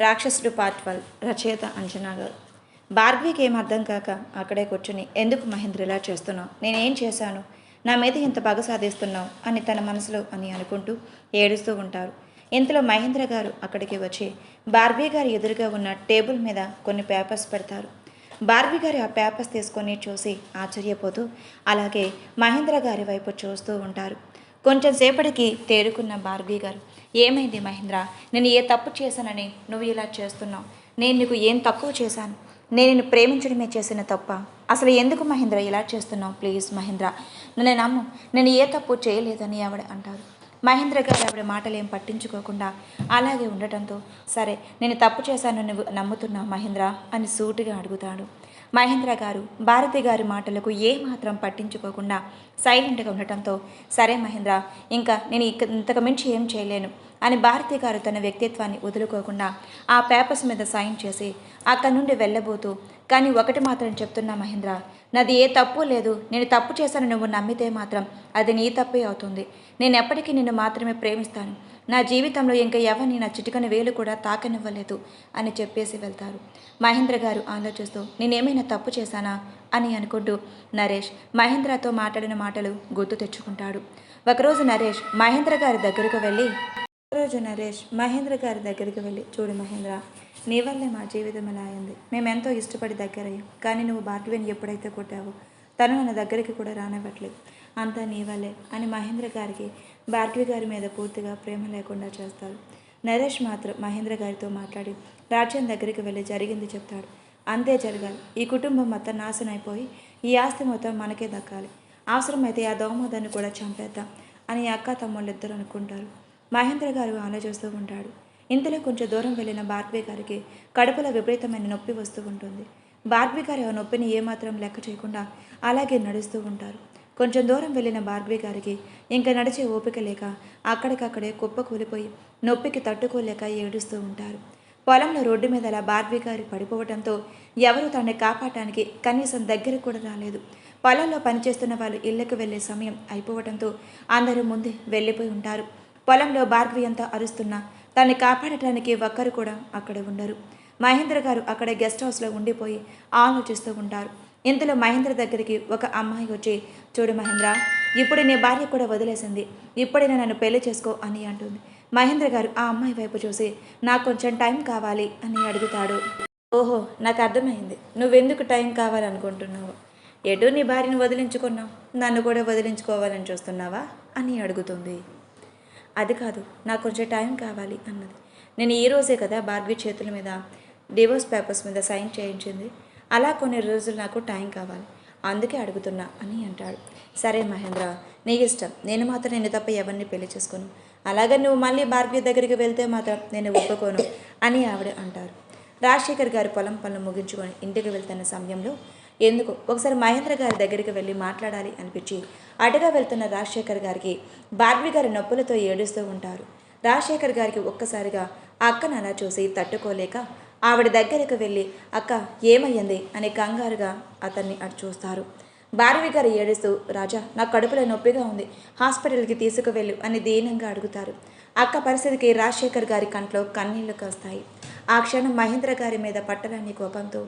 రాక్షసుడు పార్ట్ 12 రచయిత అంజనా గారు. భార్గవికి ఏం అర్థం కాక అక్కడే కూర్చుని, ఎందుకు మహేంద్ర ఇలా చేస్తున్నావు, నేనేం చేశాను, నా మీద ఇంత పగ సాధిస్తున్నావు అని తన మనసులో అని అనుకుంటూ ఏడుస్తూ ఉంటారు. ఇంతలో మహేంద్ర గారు అక్కడికి వచ్చి భార్గవి గారి ఎదురుగా ఉన్న టేబుల్ మీద కొన్ని పేపర్స్ పెడతారు. భార్గవి గారు ఆ పేపర్స్ తీసుకొని చూసి ఆశ్చర్యపోతూ అలాగే మహేంద్ర గారి వైపు చూస్తూ ఉంటారు. కొంచెం సేపటికి తేరుకున్న భార్గవి గారు, ఏమైంది మహేంద్ర, నేను ఏ తప్పు చేశానని నువ్వు ఇలా చేస్తున్నావు, నేను నీకు ఏం తక్కువ చేశాను, నేను నిన్ను ప్రేమించడమే చేసిన తప్ప, అసలు ఎందుకు మహేంద్ర ఇలా చేస్తున్నావు, ప్లీజ్ మహేంద్ర నన్ను నమ్ము, నేను ఏ తప్పు చేయలేదని ఆవిడ అంటారు. మహేంద్ర గారు ఆవిడ మాటలు ఏం పట్టించుకోకుండా అలాగే ఉండటంతో, సరే నేను తప్పు చేశాను నువ్వు నమ్ముతున్నావు మహేంద్ర అని సూటిగా అడుగుతాడు. మహేంద్ర గారు భారతి గారి మాటలకు ఏమాత్రం పట్టించుకోకుండా సైలెంట్గా ఉండటంతో, సరే మహేంద్ర, ఇంకా నేను ఇంతకు మించి ఏం చేయలేను అని భారతి గారు తన వ్యక్తిత్వాన్ని వదులుకోకుండా ఆ పేపర్స్ మీద సైన్ చేసి అక్కడి నుండి వెళ్ళబోతూ, కానీ ఒకటి మాత్రం చెప్తున్నా మహేంద్ర, నాది ఏ తప్పు లేదు, నేను తప్పు చేశాను నువ్వు నమ్మితే మాత్రం అది నీ తప్పే అవుతుంది, నేను ఎప్పటికీ నిన్ను మాత్రమే ప్రేమిస్తాను, నా జీవితంలో ఇంకా ఎవరిని నా చిటికని వేలు కూడా తాకనివ్వలేదు అని చెప్పేసి వెళ్తారు. మహేంద్ర గారు ఆలోచిస్తూ, నేనేమైనా తప్పు చేశానా అని అనుకుంటూ నరేష్ మహేంద్రతో మాట్లాడిన మాటలు గుర్తు తెచ్చుకుంటాడు. ఒకరోజు నరేష్ మహేంద్ర గారి దగ్గరకు వెళ్ళి చూడు మహేంద్ర, నీ వల్లే మా జీవితం ఎలా అయింది, మేమెంతో ఇష్టపడి దగ్గరయ్యాం, కానీ నువ్వు భార్గవిని ఎప్పుడైతే కొట్టావో తను మన దగ్గరికి కూడా రానివ్వట్లేదు, అంతా నీ వల్లే అని మహేంద్ర గారికి భార్గవి గారి మీద పూర్తిగా ప్రేమ లేకుండా చేస్తారు. నరేష్ మాత్రం మహేంద్ర గారితో మాట్లాడి రాజ్యం దగ్గరికి వెళ్ళి జరిగింది చెప్తాడు. అంతే జరగాలి, ఈ కుటుంబం మొత్తం నాశనం అయిపోయి ఈ ఆస్తి మొత్తం మనకే దక్కాలి, అవసరమైతే ఆ దోమదాన్ని కూడా చంపేద్దాం అని అక్క తమ్ముళ్ళిద్దరు అనుకుంటారు. మహేంద్ర గారు ఆలోచిస్తూ ఉంటాడు. ఇంతలో కొంచెం దూరం వెళ్ళిన భార్గవి గారికి కడుపులో విపరీతమైన నొప్పి వస్తూ ఉంటుంది. భార్గవి గారి ఆ నొప్పిని ఏమాత్రం లెక్క చేయకుండా అలాగే నడుస్తూ ఉంటారు. కొంచెం దూరం వెళ్ళిన భార్గవి గారికి ఇంకా నడిచే ఓపిక లేక అక్కడికక్కడే కుప్ప కూలిపోయి నొప్పికి తట్టుకోలేక ఏడుస్తూ ఉంటారు. పొలంలో రోడ్డు మీద అలా భార్గవి గారి పడిపోవడంతో ఎవరూ తనని కాపాడటానికి కనీసం దగ్గర కూడా రాలేదు. పొలంలో పనిచేస్తున్న వాళ్ళు ఇళ్లకు వెళ్ళే సమయం అయిపోవడంతో అందరూ ముందే వెళ్ళిపోయి ఉంటారు. పొలంలో భార్గవి అంతా అరుస్తున్నా తనని కాపాడటానికి ఒక్కరు కూడా అక్కడ ఉండరు. మహేంద్ర గారు అక్కడ గెస్ట్ హౌస్లో ఉండిపోయి ఆలోచిస్తూ ఉంటారు. ఇంతలో మహేంద్ర దగ్గరికి ఒక అమ్మాయి వచ్చి, చూడు మహేంద్ర, ఇప్పుడు నీ భార్య కూడా వదిలేసింది, ఇప్పుడైనా నన్ను పెళ్లి చేసుకో అని అంటుంది. మహేంద్ర గారు ఆ అమ్మాయి వైపు చూసి, నాకు కొంచెం టైం కావాలి అని అడుగుతాడు. ఓహో, నాకు అర్థమైంది, నువ్వెందుకు టైం కావాలనుకుంటున్నావు, ఎటు నీ భార్యను వదిలించుకున్నావు, నన్ను కూడా వదిలించుకోవాలని చూస్తున్నావా అని అడుగుతుంది. అది కాదు, నాకు కొంచెం టైం కావాలి అన్నది. నేను ఈ రోజే కదా భార్గవి చేతుల మీద డివోర్స్ పేపర్స్ మీద సైన్ చేయించింది, అలా కొన్ని రోజులు నాకు టైం కావాలి, అందుకే అడుగుతున్నా అని అంటాడు. సరే మహేంద్ర, నీ ఇష్టం, నేను మాత్రం నిన్ను తప్ప ఎవరిని పెళ్లి చేసుకోను, అలాగే నువ్వు మళ్ళీ భార్గవి దగ్గరికి వెళ్తే మాత్రం నేను ఒప్పుకోను అని ఆవిడ అంటారు. రాజశేఖర్ గారు పొలం పనులు ముగించుకొని ఇంటికి వెళ్తున్న సమయంలో ఎందుకు ఒకసారి మహేంద్ర గారి దగ్గరికి వెళ్ళి మాట్లాడాలి అనిపించి అటుగా వెళ్తున్న రాజశేఖర్ గారికి భార్గవి గారి నొప్పులతో ఏడుస్తూ ఉంటారు. రాజశేఖర్ గారికి ఒక్కసారిగా ఆ అక్కను అలా చూసి తట్టుకోలేక ఆవిడ దగ్గరకు వెళ్ళి, అక్క ఏమయ్యింది అని కంగారుగా అతన్ని అటు చూస్తారు. భార్గవి గారు ఏడుస్తూ, రాజా నాకు కడుపులో నొప్పిగా ఉంది, హాస్పిటల్కి తీసుకువెళ్ళు అని దీనంగా అడుగుతారు. అక్క పరిస్థితికి రాజశేఖర్ గారి కంట్లో కన్నీళ్లు కాస్తాయి. ఆ క్షణం మహేంద్ర గారి మీద పట్టరాని కోపంతో,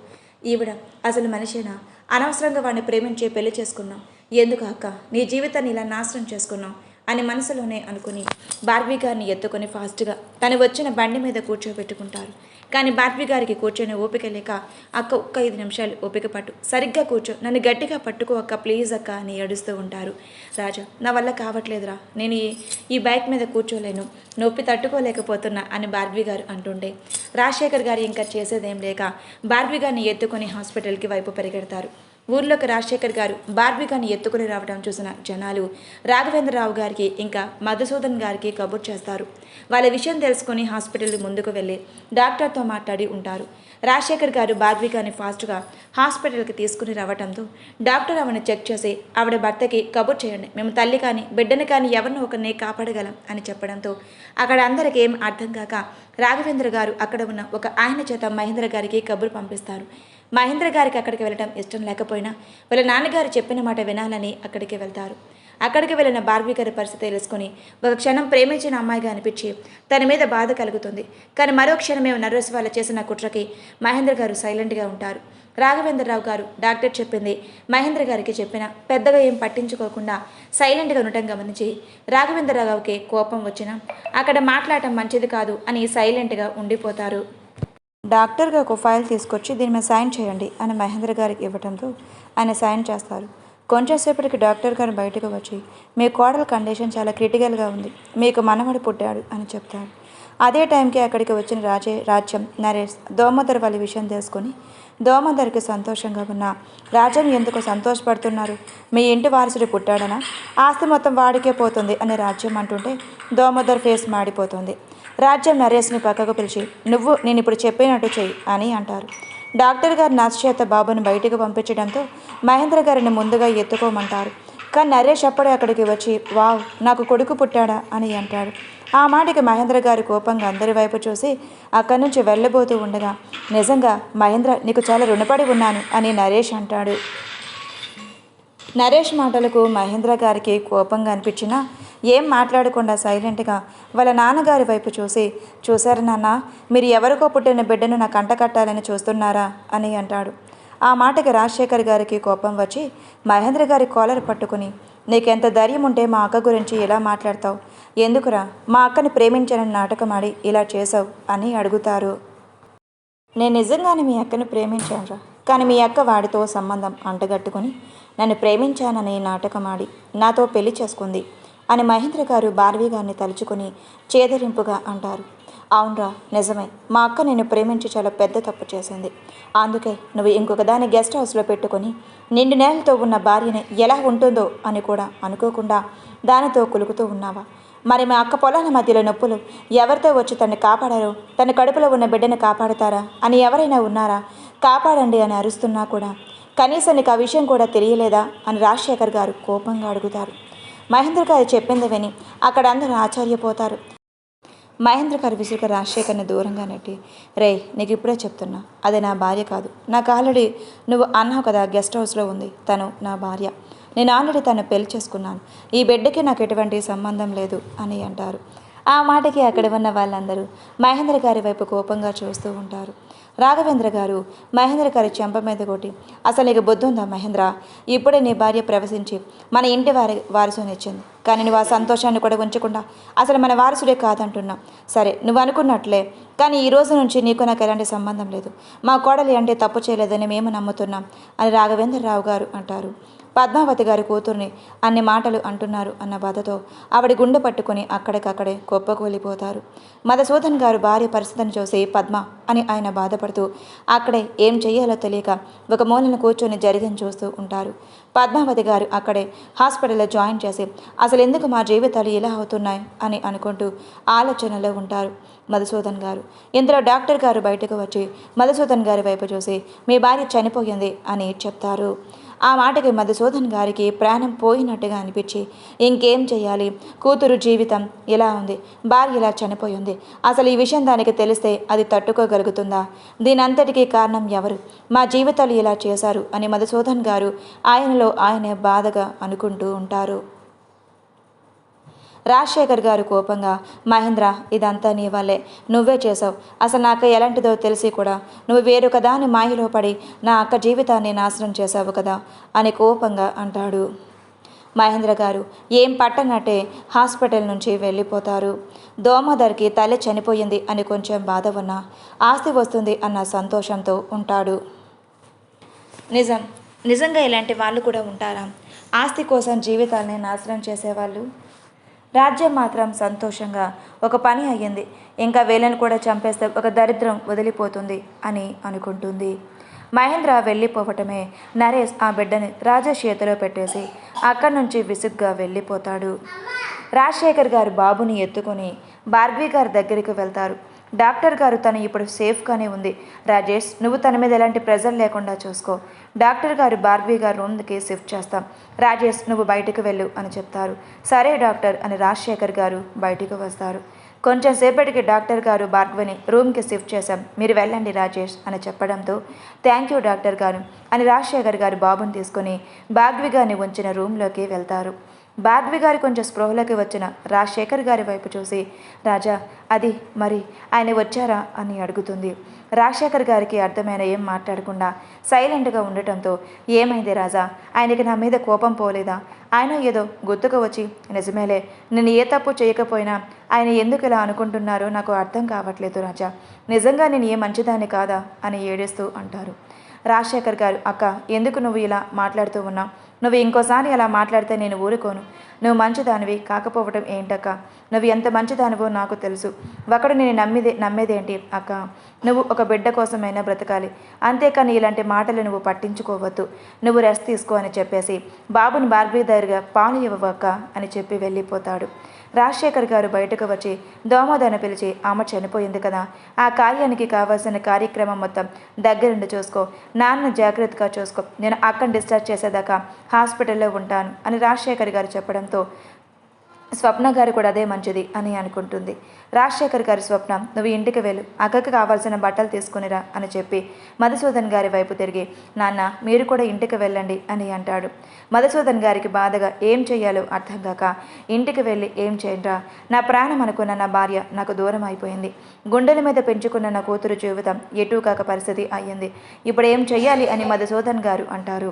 ఈవిడ అసలు మనిషేనా, అనవసరంగా వాడిని ప్రేమించి పెళ్లి చేసుకున్నాం, ఎందుకు అక్క నీ జీవితాన్ని ఇలా నాశనం చేసుకున్నాం అని మనసులోనే అనుకుని భార్గవి గారిని ఎత్తుకొని ఫాస్ట్గా తను వచ్చిన బండి మీద కూర్చోబెట్టుకుంటారు. కానీ భార్గవి గారికి కూర్చొని ఓపిక లేక, అక్క ఒక్క 5 నిమిషాలు ఓపిక పట్టు, సరిగ్గా కూర్చో, నన్ను గట్టిగా పట్టుకో అక్క, ప్లీజ్ అక్క అని ఏడుస్తూ ఉంటారు. రాజా నా వల్ల కావట్లేదురా, నేను ఈ బైక్ మీద కూర్చోలేను, నొప్పి తట్టుకోలేకపోతున్నా అని భార్గవి గారు అంటుండే రాజశేఖర్ గారు ఇంకా చేసేదేం లేక భార్గవి గారిని ఎత్తుకొని హాస్పిటల్కి వైపు పరిగెడతారు. ఊర్లోకి రాజశేఖర్ గారు భార్గవి గారిని ఎత్తుకుని రావడం చూసిన జనాలు రాఘవేంద్రరావు గారికి ఇంకా మధుసూదన్ గారికి కబుర్ చేస్తారు. వాళ్ళ విషయం తెలుసుకొని హాస్పిటల్ ముందుకు వెళ్ళి డాక్టర్తో మాట్లాడి ఉంటారు. రాజశేఖర్ గారు భార్గవి గారిని ఫాస్ట్గా హాస్పిటల్కి తీసుకుని రావడంతో డాక్టర్ ఆవిడని చెక్ చేసి ఆవిడ భర్తకి కబుర్ చేయండి, మేము తల్లి కానీ బిడ్డని కానీ ఎవరినో ఒకరిని కాపాడగలం అని చెప్పడంతో అక్కడ అందరికీ ఏం అర్థం కాక రాఘవేంద్ర గారు అక్కడ ఉన్న ఒక ఆయన చేత మహేంద్ర గారికి కబురు పంపిస్తారు. మహేంద్ర గారికి అక్కడికి వెళ్ళటం ఇష్టం లేకపోయినా వాళ్ళ నాన్నగారు చెప్పిన మాట వినాలని అక్కడికి వెళ్తారు. అక్కడికి వెళ్ళిన భార్గవి గారి పరిస్థితి తెలుసుకుని ఒక క్షణం ప్రేమించిన అమ్మాయిగా అనిపించి తన మీద బాధ కలుగుతుంది. కానీ మరో క్షణమే నర్రస్ వాళ్ళు చేసిన కుట్రకి మహేంద్ర గారు సైలెంట్గా ఉంటారు. రాఘవేంద్రరావు గారు డాక్టర్ చెప్పింది మహేంద్ర గారికి చెప్పిన పెద్దగా ఏం పట్టించుకోకుండా సైలెంట్గా ఉండటం గమనించి రాఘవేంద్రరావుకి కోపం వచ్చినా అక్కడ మాట్లాడటం మంచిది కాదు అని సైలెంట్గా ఉండిపోతారు. డాక్టర్ గారు ఒక ఫైల్ తీసుకొచ్చి దీని మీద సైన్ చేయండి అని మహేంద్ర గారికి ఇవ్వడంతో ఆయన సైన్ చేస్తారు. కొంచెంసేపటికి డాక్టర్ గారు బయటకు వచ్చి మీ కోడల కండిషన్ చాలా క్రిటికల్గా ఉంది, మీకు మనవడు పుట్టాడు అని చెప్తారు. అదే టైంకి అక్కడికి వచ్చిన రాజ్యం నరేష్ దోమోదర్ వాళ్ళ విషయం తెలుసుకొని దోమోదర్కి సంతోషంగా ఉన్న రాజ్యం ఎందుకు సంతోషపడుతున్నారు, మీ ఇంటి వారసుడు పుట్టాడనా, ఆస్తి మొత్తం వాడికే పోతుంది అని రాజ్యం అంటుంటే దోమోదర్ ఫేస్ మాడిపోతుంది. రాజ్యం నరేష్ని పక్కకు పిలిచి నేను ఇప్పుడు చెప్పినట్టు చెయ్యి అని అంటారు. డాక్టర్ గారు నర్స్ చేత బాబుని బయటకు పంపించడంతో మహేంద్ర గారిని ముందుగా ఎత్తుకోమంటారు. కానీ నరేష్ అప్పుడే అక్కడికి వచ్చి వావ్ నాకు కొడుకు పుట్టాడా అని అంటాడు. ఆ మాటకి మహేంద్ర గారి కోపంగా అందరి వైపు చూసి అక్కడి నుంచి వెళ్ళబోతూ ఉండగా నిజంగా మహేంద్ర నీకు చాలా రుణపడి ఉన్నాను అని నరేష్ అంటాడు. నరేష్ మాటలకు మహేంద్ర గారికి కోపంగా అనిపించినా ఏం మాట్లాడకుండా సైలెంట్గా వాళ్ళ నాన్నగారి వైపు చూసి చూశారు నాన్న, మీరు ఎవరికో పుట్టిన బిడ్డను నా కంట కట్టాలని చూస్తున్నారా అని అంటాడు. ఆ మాటకి రాజశేఖర్ గారికి కోపం వచ్చి మహేంద్ర గారి కాలర్ పట్టుకుని నీకెంత ధైర్యం ఉంటే మా అక్క గురించి ఇలా మాట్లాడతావు, ఎందుకురా మా అక్కని ప్రేమించానని నాటకం ఆడి ఇలా చేసావు అని అడుగుతారు. నేను నిజంగానే మీ అక్కని ప్రేమించానురా, కానీ మీ అక్క వాడితో సంబంధం అంటగట్టుకుని నన్ను ప్రేమించానని నాటకం ఆడి నాతో పెళ్లి చేసుకుంది అని మహేంద్ర గారు భార్గవి గారిని తలుచుకుని చేదరింపుగా అంటారు. అవునరా నిజమే, మా అక్క నిన్ను ప్రేమించి చాలా పెద్ద తప్పు చేసింది, అందుకే నువ్వు ఇంకొక దాన్ని గెస్ట్ హౌస్లో పెట్టుకొని నిండు నేలతో ఉన్న భార్యని ఎలా ఉంటుందో అని కూడా అనుకోకుండా దానితో కులుకుతూ ఉన్నావా, మరి మా అక్క పొలాల మధ్యలో నొప్పులు ఎవరితో వచ్చి తన్ని కాపాడారో, తన కడుపులో ఉన్న బిడ్డను కాపాడుతారా అని ఎవరైనా ఉన్నారా, కాపాడండి అని అరుస్తున్నా కూడా కనీసం నీకు ఆ విషయం కూడా తెలియలేదా అని రాజశేఖర్ గారు కోపంగా అడుగుతారు. మహేంద్ర గారు చెప్పింది విని అక్కడ అందరూ ఆశ్చర్యపోతారు. మహేంద్ర గారు విసురుగా రాజశేఖర్ని దూరంగా నెట్టి రే నీకు ఇప్పుడే చెప్తున్నా, అది నా భార్య కాదు, నాకు ఆల్రెడీ నువ్వు అన్నావు కదా గెస్ట్ హౌస్లో ఉంది, తను నా భార్య, నేను ఆల్రెడీ తను పెళ్లి చేసుకున్నాను, ఈ బిడ్డకి నాకు ఎటువంటి సంబంధం లేదు అని అంటారు. ఆ మాటకి అక్కడ ఉన్న వాళ్ళందరూ మహేంద్ర గారి వైపు కోపంగా చూస్తూ ఉంటారు. రాఘవేంద్ర గారు మహేంద్ర గారి చెంప మీద కొట్టి అసలు నీకు బుద్ధి ఉందా మహేంద్ర, ఇప్పుడే నీ భార్య ప్రవేశించి మన ఇంటి వారసుని ఇచ్చింది, కానీ నువ్వు ఆ సంతోషాన్ని కూడా ఉంచకుండా అసలు మన వారసుడే కాదంటున్నా, సరే నువ్వు అనుకున్నట్లే, కానీ ఈ రోజు నుంచి నీకు నాకు ఎలాంటి సంబంధం లేదు, మా కోడలి అంటే తప్పు చేయలేదని మేము నమ్ముతున్నాం అని రాఘవేంద్రరావు గారు అంటారు. పద్మావతి గారి కూతుర్ని అన్ని మాటలు అంటున్నారు అన్న బాధతో ఆవిడ గుండె పట్టుకుని అక్కడికక్కడే కుప్పకూలిపోతారు. మధుసూదన్ గారు భార్య పరిస్థితిని చూసి పద్మ అని ఆయన బాధపడుతూ అక్కడే ఏం చెయ్యాలో తెలియక ఒక మూలను కూర్చొని జరిగిన చూస్తూ ఉంటారు. పద్మావతి గారు అక్కడే హాస్పిటల్లో జాయిన్ చేసి అసలు ఎందుకు మా జీవితాలు ఇలా అవుతున్నాయి అని అనుకుంటూ ఆలోచనలో ఉంటారు మధుసూదన్ గారు. ఇందులో డాక్టర్ గారు బయటకు వచ్చి మధుసూదన్ గారి వైపు చూసి మీ భార్య చనిపోయింది అని చెప్తారు. ఆ మాటకి మధుసూదన్ గారికి ప్రాణం పోయినట్టుగా అనిపించి ఇంకేం చేయాలి, కూతురు జీవితం ఇలా ఉంది, భార్య ఇలా చనిపోయింది, అసలు ఈ విషయం దానికి తెలిస్తే అది తట్టుకోగలుగుతుందా, దీని అంతటికీ కారణం ఎవరు, మా జీవితాలు ఇలా చేశారు అని మధుసూదన్ గారు ఆయనలో ఆయనే బాధగా అనుకుంటూ ఉంటారు. రాజశేఖర్ గారు కోపంగా మహేంద్ర ఇదంతా నీ వల్లే, నువ్వే చేసావు, అసలు నాకు ఎలాంటిదో తెలిసి కూడా నువ్వు వేరొక దాని మాయలో పడి నా అక్క జీవితాన్ని నాశనం చేశావు కదా అని కోపంగా అంటాడు. మహేంద్ర గారు ఏం పట్టనట్టే హాస్పిటల్ నుంచి వెళ్ళిపోతారు. దోమోదర్కి తల్లి చనిపోయింది అని కొంచెం బాధ ఉన్నా ఆస్తి వస్తుంది అన్న సంతోషంతో ఉంటాడు. నిజంగా ఇలాంటి వాళ్ళు కూడా ఉంటారా, ఆస్తి కోసం జీవితాల్ని నాశనం చేసేవాళ్ళు? రాజ్యం మాత్రం సంతోషంగా ఒక పని అయ్యింది, ఇంకా వీళ్ళని కూడా చంపేస్తే ఒక దరిద్రం వదిలిపోతుంది అని అనుకుంటుంది. మహేంద్ర వెళ్ళిపోవటమే నరేష్ ఆ బిడ్డని రాజేష్ చేతిలో పెట్టేసి అక్కడి నుంచి విసుగ్గా వెళ్ళిపోతాడు. రాజశేఖర్ గారు బాబుని ఎత్తుకొని భార్గవి గారి దగ్గరికి వెళ్తారు. డాక్టర్ గారు తను ఇప్పుడు సేఫ్గానే ఉంది, రాజేష్ నువ్వు తన మీద ఎలాంటి ప్రెజర్ లేకుండా చూసుకో, డాక్టర్ గారు భార్గవి గారి రూమ్కి షిఫ్ట్ చేస్తాం, రాజేష్ నువ్వు బయటకు వెళ్ళు అని చెప్తారు. సరే డాక్టర్ అని రాజశేఖర్ గారు బయటకు వస్తారు. కొంచెం సేపటికి డాక్టర్ గారు భార్గవిని రూమ్కి షిఫ్ట్ చేశాం, మీరు వెళ్ళండి రాజేష్ అని చెప్పడంతో థ్యాంక్ యూ డాక్టర్ గారు అని రాజశేఖర్ గారు బాబుని తీసుకొని భార్గవి గారిని ఉంచిన రూమ్లోకి వెళ్తారు. భార్గవి గారి కొంచెం స్పృహలోకి వచ్చిన రాజశేఖర్ గారి వైపు చూసి, రాజా అది మరి ఆయన వచ్చారా అని అడుగుతుంది. రాజశేఖర్ గారికి అర్థమైన ఏం మాట్లాడకుండా సైలెంట్గా ఉండటంతో, ఏమైంది రాజా, ఆయనకి నా మీద కోపం పోలేదా? ఆయన ఏదో గుర్తుకు వచ్చి, నిజమేలే, నేను ఏ తప్పు చేయకపోయినా ఆయన ఎందుకు ఇలా అనుకుంటున్నారో నాకు అర్థం కావట్లేదు రాజా, నిజంగా నేను ఏ మంచిదాన్ని కాదా అని ఏడుస్తూ అంటారు. రాజశేఖర్ గారు, అక్క ఎందుకు నువ్వు ఇలా మాట్లాడుతూ ఉన్నావు? నువ్వు ఇంకోసారి అలా మాట్లాడితే నేను ఊరుకోను. నువ్వు మంచిదానివి కాకపోవటం ఏంటక్క? నువ్వు ఎంత మంచిదానివో నాకు తెలుసు. ఒకడు నేను నమ్మేదేంటి అక్క? నువ్వు ఒక బిడ్డ కోసమైనా బ్రతకాలి, అంతేకాని ఇలాంటి మాటలు నువ్వు పట్టించుకోవద్దు. నువ్వు రెస్ట్ తీసుకో అని చెప్పేసి బాబుని భార్గవి దగ్గరగా పాలు ఇవ్వవక్క అని చెప్పి వెళ్ళిపోతాడు. రాజశేఖర్ గారు బయటకు వచ్చి దోమోదను పిలిచి, అమ్మ చనిపోయింది కదా, ఆ కార్యానికి కావాల్సిన కార్యక్రమం మొత్తం దగ్గరుండి చూసుకో, నాన్న జాగ్రత్తగా చూసుకో, నేను అక్కని డిశ్చార్జ్ చేసేదాకా హాస్పిటల్లో ఉంటాను అని రాజశేఖర్ గారు చెప్పడంతో స్వప్న గారు కూడా అదే మంచిది అని అనుకుంటుంది. రాజశేఖర్ గారి, స్వప్న నువ్వు ఇంటికి వెళ్ళు, అక్కకి కావాల్సిన బట్టలు తీసుకునిరా అని చెప్పి మధుసూదన్ గారి వైపు తిరిగి, నాన్న మీరు కూడా ఇంటికి వెళ్ళండి అని అంటాడు. మధుసూదన్ గారికి బాధగా ఏం చెయ్యాలో అర్థం కాక, ఇంటికి వెళ్ళి ఏం చేయరా, నా ప్రాణం అనుకున్న నా భార్య నాకు దూరం అయిపోయింది, గుండెల మీద పెంచుకున్న నా కూతురు జీవితం ఎటూ కాక పరిస్థితి అయ్యింది, ఇప్పుడు ఏం చెయ్యాలి అని మధుసూదన్ గారు అంటారు.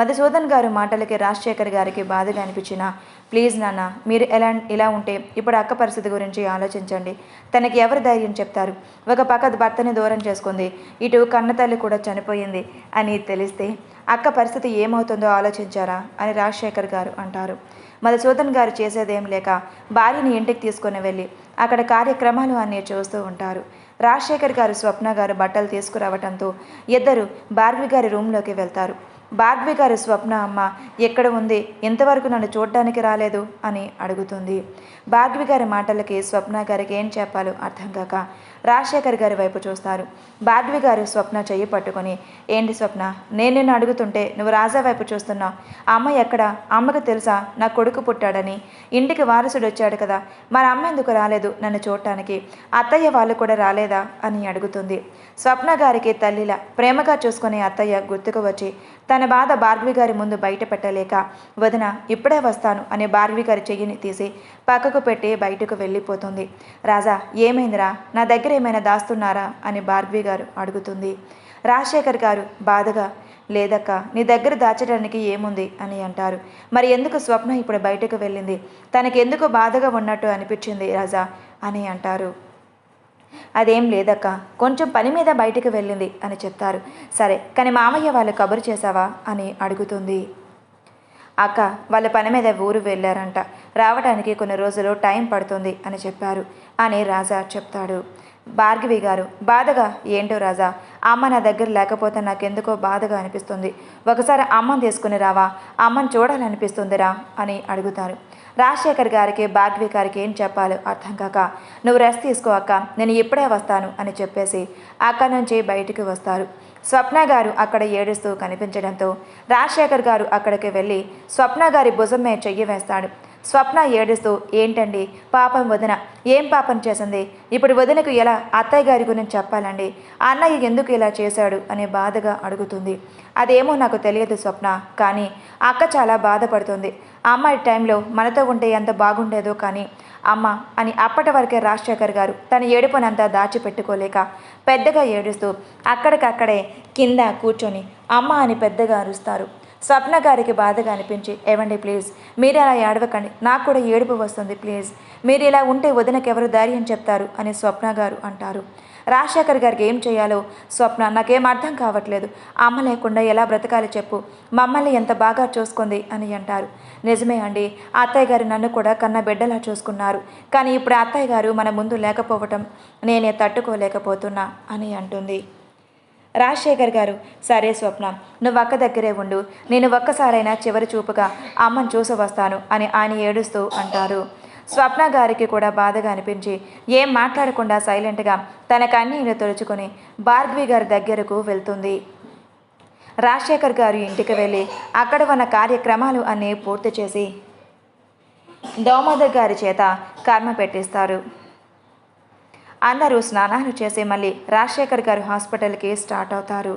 మధుసూదన్ గారు మాటలకి రాజశేఖర్ గారికి బాధగా అనిపించినా, ప్లీజ్ నాన్న మీరు ఇలా ఉంటే ఇప్పుడు అక్క పరిస్థితి గురించి ఆలోచించండి, తనకి ఎవరు ధైర్యం చెప్తారు? ఒక పక్క భర్తని దూరం చేసుకుంది, ఇటు కన్నతల్లి కూడా చనిపోయింది అని తెలిస్తే అక్క పరిస్థితి ఏమవుతుందో ఆలోచించారా అని రాజశేఖర్ గారు అంటారు. మధుసూదన్ గారు చేసేదేం లేక భార్యని ఇంటికి తీసుకుని వెళ్ళి అక్కడ కార్యక్రమాలు అన్నీ చూస్తూ ఉంటారు. రాజశేఖర్ గారు, స్వప్న గారు బట్టలు తీసుకురావడంతో ఇద్దరు భార్గవి గారి రూమ్లోకి వెళ్తారు. భార్గవి గారు, స్వప్న అమ్మ ఎక్కడ ఉంది, ఇంతవరకు నన్ను చూడడానికి రాలేదు అని అడుగుతుంది. భార్గవి గారి మాటలకి స్వప్న గారికి ఏం చెప్పాలో అర్థం కాక రాజశేఖర్ గారి వైపు చూస్తారు. భార్గవి గారు స్వప్న చెయ్యి పట్టుకొని, ఏంటి స్వప్న, నేను నిన్ను అడుగుతుంటే నువ్వు రాజా వైపు చూస్తున్నావు, అమ్మ ఎక్కడ? అమ్మకు తెలుసా నా కొడుకు పుట్టాడని? ఇంటికి వారసుడు వచ్చాడు కదా, మరి అమ్మ ఎందుకు రాలేదు నన్ను చూడటానికి? అత్తయ్య వాళ్ళు కూడా రాలేదా అని అడుగుతుంది. స్వప్న గారికి తల్లిలా ప్రేమగా చూసుకునే అత్తయ్య గుర్తుకు వచ్చి తన బాధ భార్గవి గారి ముందు బయట పెట్టలేక, వదిన ఇప్పుడే వస్తాను అని భార్గవి గారి చెయ్యిని తీసి పక్కకు పెట్టి బయటకు వెళ్ళిపోతుంది. రాజా ఏమైందిరా, నా దగ్గర ఏమైనా దాస్తున్నారా అని భార్గవి గారు అడుగుతుంది. రాజశేఖర్ గారు బాధగా, లేదక్క నీ దగ్గర దాచడానికి ఏముంది అని అంటారు. మరి ఎందుకు స్వప్న ఇప్పుడు బయటకు వెళ్ళింది? తనకి ఎందుకు బాధగా ఉన్నట్టు అనిపించింది రాజా అని అంటారు. అదేం లేదక్క, కొంచెం పని మీద బయటికి వెళ్ళింది అని చెప్తారు. సరే కానీ మామయ్య వాళ్ళు కబురు చేశావా అని అడుగుతుంది. అక్క వాళ్ళ పని మీద ఊరు వెళ్ళారంట, రావడానికి కొన్ని రోజులు టైం పడుతుంది అని చెప్పారు అని రాజా చెప్తాడు. భార్గవి గారు బాధగా, ఏంటో రాజా, అమ్మ నా దగ్గర లేకపోతే నాకెందుకో బాధగా అనిపిస్తుంది, ఒకసారి అమ్మని తీసుకుని రావా, అమ్మని చూడాలనిపిస్తుందిరా అని అడుగుతారు. రాజశేఖర్ గారికి భార్గవి గారికి ఏం చెప్పాలో అర్థం కాక, నువ్వు రెస్ట్ తీసుకో అక్క, నేను ఇప్పుడే వస్తాను అని చెప్పేసి అక్కడి నుంచి బయటికి వస్తారు. స్వప్న గారు అక్కడ ఏడుస్తూ కనిపించడంతో రాజశేఖర్ గారు అక్కడికి వెళ్ళి స్వప్న గారి భుజం మీద చెయ్యి వేస్తాడు. స్వప్న ఏడుస్తూ, ఏంటండి పాపం వదిన ఏం పాపం చేసింది, ఇప్పుడు వదినకు ఎలా అత్తయ్య గారి గురించి చెప్పాలండి, అన్నయ్య ఎందుకు ఇలా చేశాడు అని బాధగా అడుగుతుంది. అదేమో నాకు తెలియదు స్వప్న, కానీ అక్క చాలా బాధపడుతుంది, అమ్మాయి టైంలో మనతో ఉంటే ఎంత బాగుండేదో కానీ అమ్మ అని అప్పటి వరకే రాజశేఖర్ గారు తన ఏడుపునంతా దాచిపెట్టుకోలేక పెద్దగా ఏడుస్తూ అక్కడికక్కడే కింద కూర్చొని అమ్మ అని పెద్దగా అరుస్తారు. స్వప్న గారికి బాధగా అనిపించి, ఏవండి ప్లీజ్ మీరు అలా ఏడవకండి, నాకు కూడా ఏడుపు వస్తుంది, ప్లీజ్ మీరు ఇలా ఉంటే వదినకి ఎవరు ధైర్యం చెప్తారు అని స్వప్న గారు అంటారు. రాజశేఖర్ గారికి ఏం చేయాలో, స్వప్న నాకేం అర్థం కావట్లేదు, అమ్మ లేకుండా ఎలా బ్రతకాలి చెప్పు, మమ్మల్ని ఎంత బాగా చూసుకుంది అని అంటారు. నిజమే అండి, అత్తయ్య గారు నన్ను కూడా కన్న బిడ్డలా చూసుకున్నారు, కానీ ఇప్పుడు అత్తయ్య గారు మన ముందు లేకపోవటం నేనే తట్టుకోలేకపోతున్నా అని అంటుంది. రాజశేఖర్ గారు, సరే స్వప్న నువ్వు అక్క దగ్గరే ఉండు, నేను ఒక్కసారైనా చివరి చూపుగా అమ్మని చూసి వస్తాను అని ఆయన ఏడుస్తూ అంటారు. స్వప్న గారికి కూడా బాధగా అనిపించి ఏం మాట్లాడకుండా సైలెంట్గా తన కన్నీళ్లు తొలుచుకొని భార్గవి గారి దగ్గరకు వెళ్తుంది. రాజశేఖర్ గారు ఇంటికి వెళ్ళి అక్కడ ఉన్న కార్యక్రమాలు అన్నీ పూర్తి చేసి దోమోదర్ గారి చేత కర్మ పెట్టిస్తారు. అందరూ స్నానాలు చేసి మళ్ళీ రాజశేఖర్ గారు హాస్పిటల్కి స్టార్ట్ అవుతారు.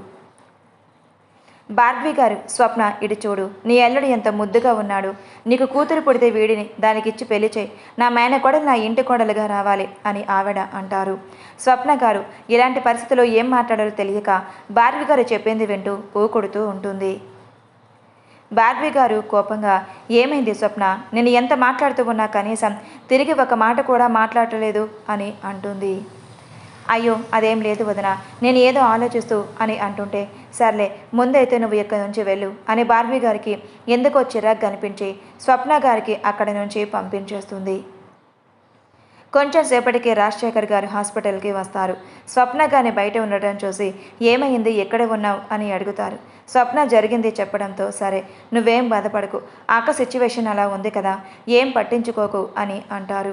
భార్గవి గారు, స్వప్న ఇటు చూడు, నీ అల్లుడు ఎంత ముద్దుగా ఉన్నాడు. నీకు కూతురు పుడితే వీడిని దానికిచ్చి పెళ్లి చేయి. నా మేనకోడలు నా ఇంటి కోడలుగా రావాలి అని ఆవిడ అంటారు. స్వప్న గారు ఇలాంటి పరిస్థితుల్లో ఏం మాట్లాడాలో తెలియక భార్గవి గారు చెప్పింది వింటూ ఊకొడుతూ ఉంటుంది. భార్గవి గారు కోపంగా, ఏమైంది స్వప్న, నేను ఎంత మాట్లాడుతూ ఉన్నా కనీసం తిరిగి ఒక మాట కూడా మాట్లాడలేదు అని అంటుంది. అయ్యో అదేం లేదు వదిన, నేను ఏదో ఆలోచిస్తూ అని అంటుంటే, సర్లే ముందైతే నువ్వు ఇక్కడి నుంచి వెళ్ళు అని భార్గవి గారికి ఎందుకో చిరాకు కనిపించి స్వప్న గారికి అక్కడి నుంచి పంపించేస్తుంది. కొంచెం సేపటికి రాజశేఖర్ గారు హాస్పిటల్కి వస్తారు. స్వప్న గారిని బయట ఉండటం చూసి ఏమైంది, ఎక్కడ ఉన్నావు అని అడుగుతారు. స్వప్న జరిగింది చెప్పడంతో, సరే నువ్వేం బాధపడకు, అక్క సిచ్యువేషన్ అలా ఉంది కదా, ఏం పట్టించుకోకు అని అంటారు.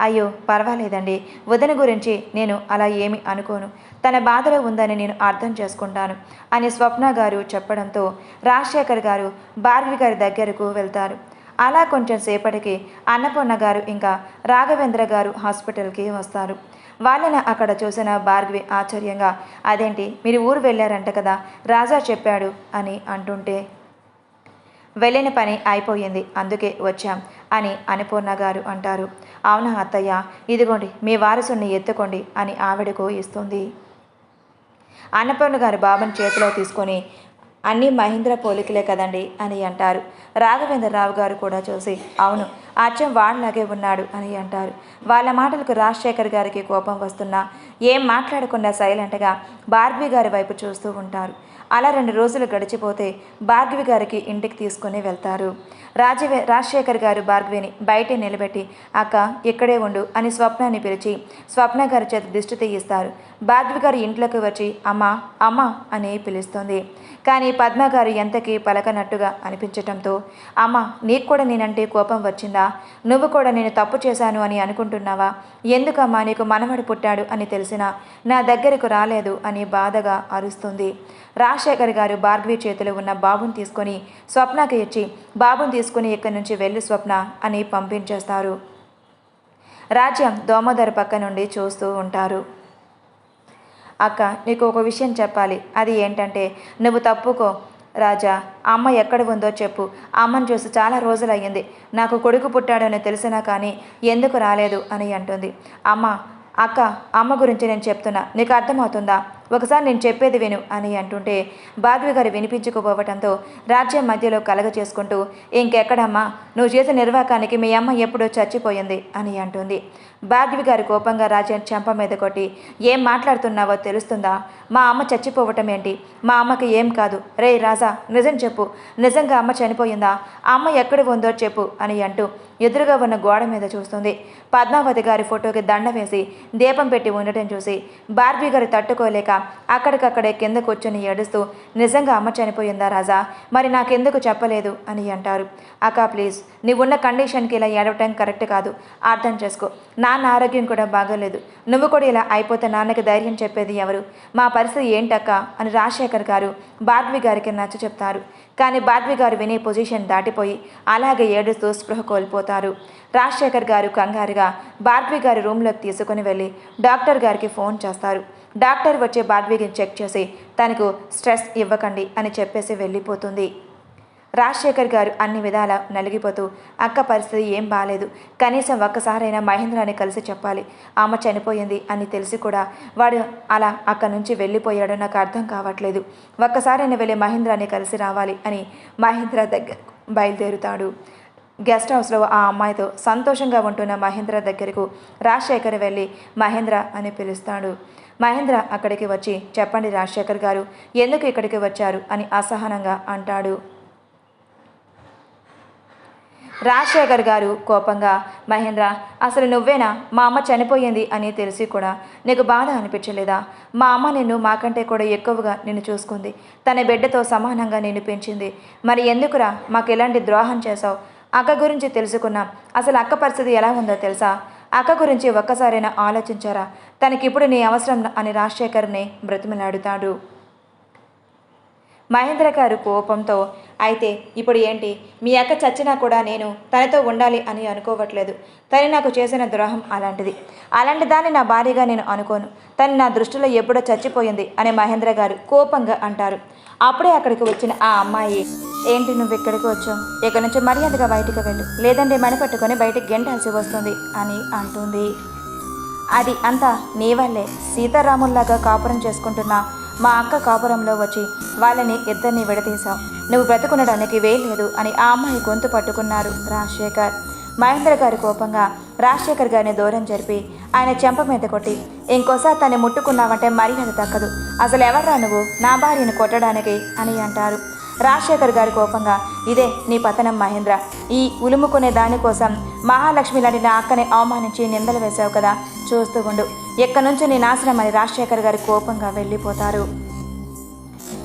అయ్యో పర్వాలేదండి, వదిన గురించి నేను అలా ఏమి అనుకోను, తన బాధలో ఉందని నేను అర్థం చేసుకుంటాను అని స్వప్న గారు చెప్పడంతో రాజశేఖర్ గారు భార్గవి గారి దగ్గరకు వెళ్తారు. అలా కొంచెం సేపటికి అన్నపూర్ణ గారు ఇంకా రాఘవేంద్ర గారు హాస్పిటల్కి వస్తారు. వాళ్ళని అక్కడ చూసిన భార్గవి ఆశ్చర్యంగా, అదేంటి మీరు ఊరు వెళ్ళారంట కదా, రాజా చెప్పాడు అని అంటుంటే, వెళ్ళిన పని అయిపోయింది అందుకే వచ్చాం అని అన్నపూర్ణ గారు అంటారు. అవునా అత్తయ్య, ఇదిగోండి మీ వారసుని ఎత్తుకోండి అని ఆవిడకు ఇస్తుంది. అన్నపూర్ణ గారు బాబుని చేతిలో తీసుకొని, అన్నీ మహేంద్ర పోలికలే కదండి అని అంటారు. రాఘవేంద్రరావు గారు కూడా చూసి, అవును అచ్చం వాళ్ళలాగే ఉన్నాడు అని అంటారు. వాళ్ళ మాటలకు రాజశేఖర్ గారికి కోపం వస్తున్నా ఏం మాట్లాడకుండా సైలెంట్గా భార్గవి గారి వైపు చూస్తూ ఉంటారు. అలా 2 రోజులు గడిచిపోతే భార్గవి గారికి ఇంటికి తీసుకుని వెళ్తారు. రాజశేఖర్ గారు భార్గవిని బయటే నిలబెట్టి, అక్క ఇక్కడే ఉండు అని స్వప్నాన్ని పిలిచి స్వప్న గారి చేత దిష్టి తీయిస్తారు. భార్గవి గారు ఇంట్లోకి వచ్చి అమ్మా అమ్మా అని పిలుస్తుంది. కానీ పద్మ గారు ఎంతకీ పలకనట్టుగా అనిపించటంతో, అమ్మ నీకు కూడా నేనంటే కోపం వచ్చిందా, నువ్వు కూడా నేను తప్పు చేశాను అని అనుకుంటున్నావా, ఎందుకమ్మా నీకు మనవడు పుట్టాడు అని తెలిసినా నా దగ్గరకు రాలేదు అని బాధగా అరుస్తుంది. రాజశేఖర్ గారు భార్గవి చేతిలో ఉన్న బాబుని తీసుకొని స్వప్నకి ఇచ్చి, బాబుని తీసుకుని ఇక్కడి నుంచి వెళ్ళి స్వప్న అని పంపించేస్తారు. రాజ్యం దోమదర పక్క నుండి చూస్తూ ఉంటారు. అక్క నీకు ఒక విషయం చెప్పాలి, అది ఏంటంటే నువ్వు తప్పుకో రాజా, అమ్మ ఎక్కడ ఉందో చెప్పు, అమ్మను చూసి చాలా రోజులయ్యింది, నాకు కొడుకు పుట్టాడని తెలిసినా కానీ ఎందుకు రాలేదు అని అంటుంది. అక్క అమ్మ గురించి నేను చెప్తున్నా, నీకు అర్థమవుతుందా, ఒకసారి నేను చెప్పేది విను అని అంటుంటే భార్గవి గారు వినిపించుకోపోవటంతో రాజ్యం మధ్యలో కలగ చేసుకుంటూ, ఇంకెక్కడమ్మా నువ్వు చేసిన నిర్వాకానికి మీ అమ్మ ఎప్పుడో చచ్చిపోయింది అని అంటుంది. భార్గవి గారి కోపంగా రాజ్యం చెంప మీద కొట్టి, ఏం మాట్లాడుతున్నావో తెలుస్తుందా, మా అమ్మ చచ్చిపోవటం ఏంటి, మా అమ్మకి ఏం కాదు, రే రాజా నిజం చెప్పు, నిజంగా అమ్మ చనిపోయిందా, అమ్మ ఎక్కడ ఉందో చెప్పు అని అంటూ ఎదురుగా ఉన్న గోడ మీద చూస్తుంది. పద్మావతి గారి ఫోటోకి దండ వేసి దీపం పెట్టి ఉండటం చూసి భార్గవి గారు తట్టుకోలేక అక్కడికక్కడే కింద కూర్చొని ఏడుస్తూ, నిజంగా అమ్మ చనిపోయిందా రాజా, మరి నాకెందుకు చెప్పలేదు అని అంటారు. అక్క ప్లీజ్, నీవున్న కండిషన్కి ఇలా ఏడవటం కరెక్ట్ కాదు, అర్థం చేసుకో, నాన్న ఆరోగ్యం కూడా బాగోలేదు, నువ్వు కూడా ఇలా అయిపోతే నాన్నకి ధైర్యం చెప్పేది ఎవరు, మా పరిస్థితి ఏంటక్క అని రాజశేఖర్ గారు భార్గవి గారికి నచ్చ చెప్తారు. కానీ భార్గవి గారు వినే పొజిషన్ దాటిపోయి అలాగే ఏడుస్తూ స్పృహ కోల్పోతారు. రాజశేఖర్ గారు కంగారుగా భార్గవి గారి రూమ్లోకి తీసుకుని వెళ్ళి డాక్టర్ గారికి ఫోన్ చేస్తారు. డాక్టర్ వచ్చి భార్గవిని చెక్ చేసి తనకు స్ట్రెస్ ఇవ్వకండి అని చెప్పేసి వెళ్ళిపోతుంది. రాజశేఖర్ గారు అన్ని విధాల నలిగిపోతూ, అక్క పరిస్థితి ఏం బాలేదు, కనీసం ఒక్కసారైనా మహేంద్రాన్ని కలిసి చెప్పాలి, ఆమె చనిపోయింది అని తెలిసి కూడా వాడు అలా అక్కడి నుంచి వెళ్ళిపోయాడో నాకు అర్థం కావట్లేదు, ఒక్కసారైనా వెళ్ళి మహేంద్రాన్ని కలిసి రావాలి అని మహేంద్ర దగ్గర బయలుదేరుతాడు. గెస్ట్ హౌస్లో ఆ అమ్మాయితో సంతోషంగా ఉంటున్న మహేంద్ర దగ్గరకు రాజశేఖర్ వెళ్ళి మహేంద్ర అని పిలుస్తాడు. మహేంద్ర అక్కడికి వచ్చి, చెప్పండి రాజశేఖర్ గారు, ఎందుకు ఇక్కడికి వచ్చారు అని అసహనంగా అంటాడు. రాజశేఖర్ గారు కోపంగా, మహేంద్ర అసలు నువ్వేనా, మా అమ్మ చనిపోయింది అని తెలిసి కూడా నీకు బాధ అనిపించలేదా, మా అమ్మ నిన్ను మాకంటే కూడా ఎక్కువగా నిన్ను చూసుకుంది, తన బిడ్డతో సమానంగా నిన్ను పెంచింది, మరి ఎందుకురా మాకు ఎలాంటి ద్రోహం చేశావు, అక్క గురించి తెలుసుకున్నాం, అసలు అక్క పరిస్థితి ఎలా ఉందో తెలుసా, అక్క గురించి ఒక్కసారైనా ఆలోచించారా, తనకిప్పుడు నీ అవసరం అని రాజశేఖర్ని బ్రతిమలాడుతాడు. మహేంద్ర గారు కోపంతో, అయితే ఇప్పుడు ఏంటి? మీ అక్క చచ్చినా కూడా నేను తనతో ఉండాలి అని అనుకోవట్లేదు. తను నాకు చేసిన ద్రోహం అలాంటిది. అలాంటి దాన్ని నా భార్యగా నేను అనుకోను. తను నా దృష్టిలో ఎప్పుడో చచ్చిపోయింది అని మహేంద్ర గారు కోపంగా అంటారు. అప్పుడే అక్కడికి వచ్చిన ఆ అమ్మాయి, ఏంటి నువ్వు ఇక్కడికి వచ్చావు? ఇక్కడి నుంచి మర్యాదగా బయటికి వెళ్ళు, లేదంటే మని పట్టుకొని బయటికి గెంటాల్సి వస్తుంది అని అంటుంది. అది అంతా నీ వల్లే. సీతారాముల్లాగా కాపురం చేసుకుంటున్న మా అక్క కాపురంలో వచ్చి వాళ్ళని ఇద్దరిని విడదీశావు. నువ్వు బ్రతుకుండడానికి వేయలేదు అని ఆ అమ్మాయి గొంతు పట్టుకున్నారు రాజశేఖర్. మహేంద్ర గారి కోపంగా రాజశేఖర్ గారిని దూరం జరిపి ఆయన చెంప మీద కొట్టి, ఇంకోసారి తను ముట్టుకున్నావంటే మర్యాద దక్కదు. అసలు ఎవర్రా నువ్వు నా భార్యను కొట్టడానికి అని అంటారు. రాజశేఖర్ గారి కోపంగా, ఇదే నీ పతనం మహేంద్ర. ఈ ఉలుముకునే దానికోసం మహాలక్ష్మి లాంటి నా అక్కని అవమానించి నిందలు వేశావు కదా, చూస్తూ ఉండు, ఎక్కడి నుంచి నీ నాశనం అని రాజశేఖర్ గారి కోపంగా వెళ్ళిపోతారు.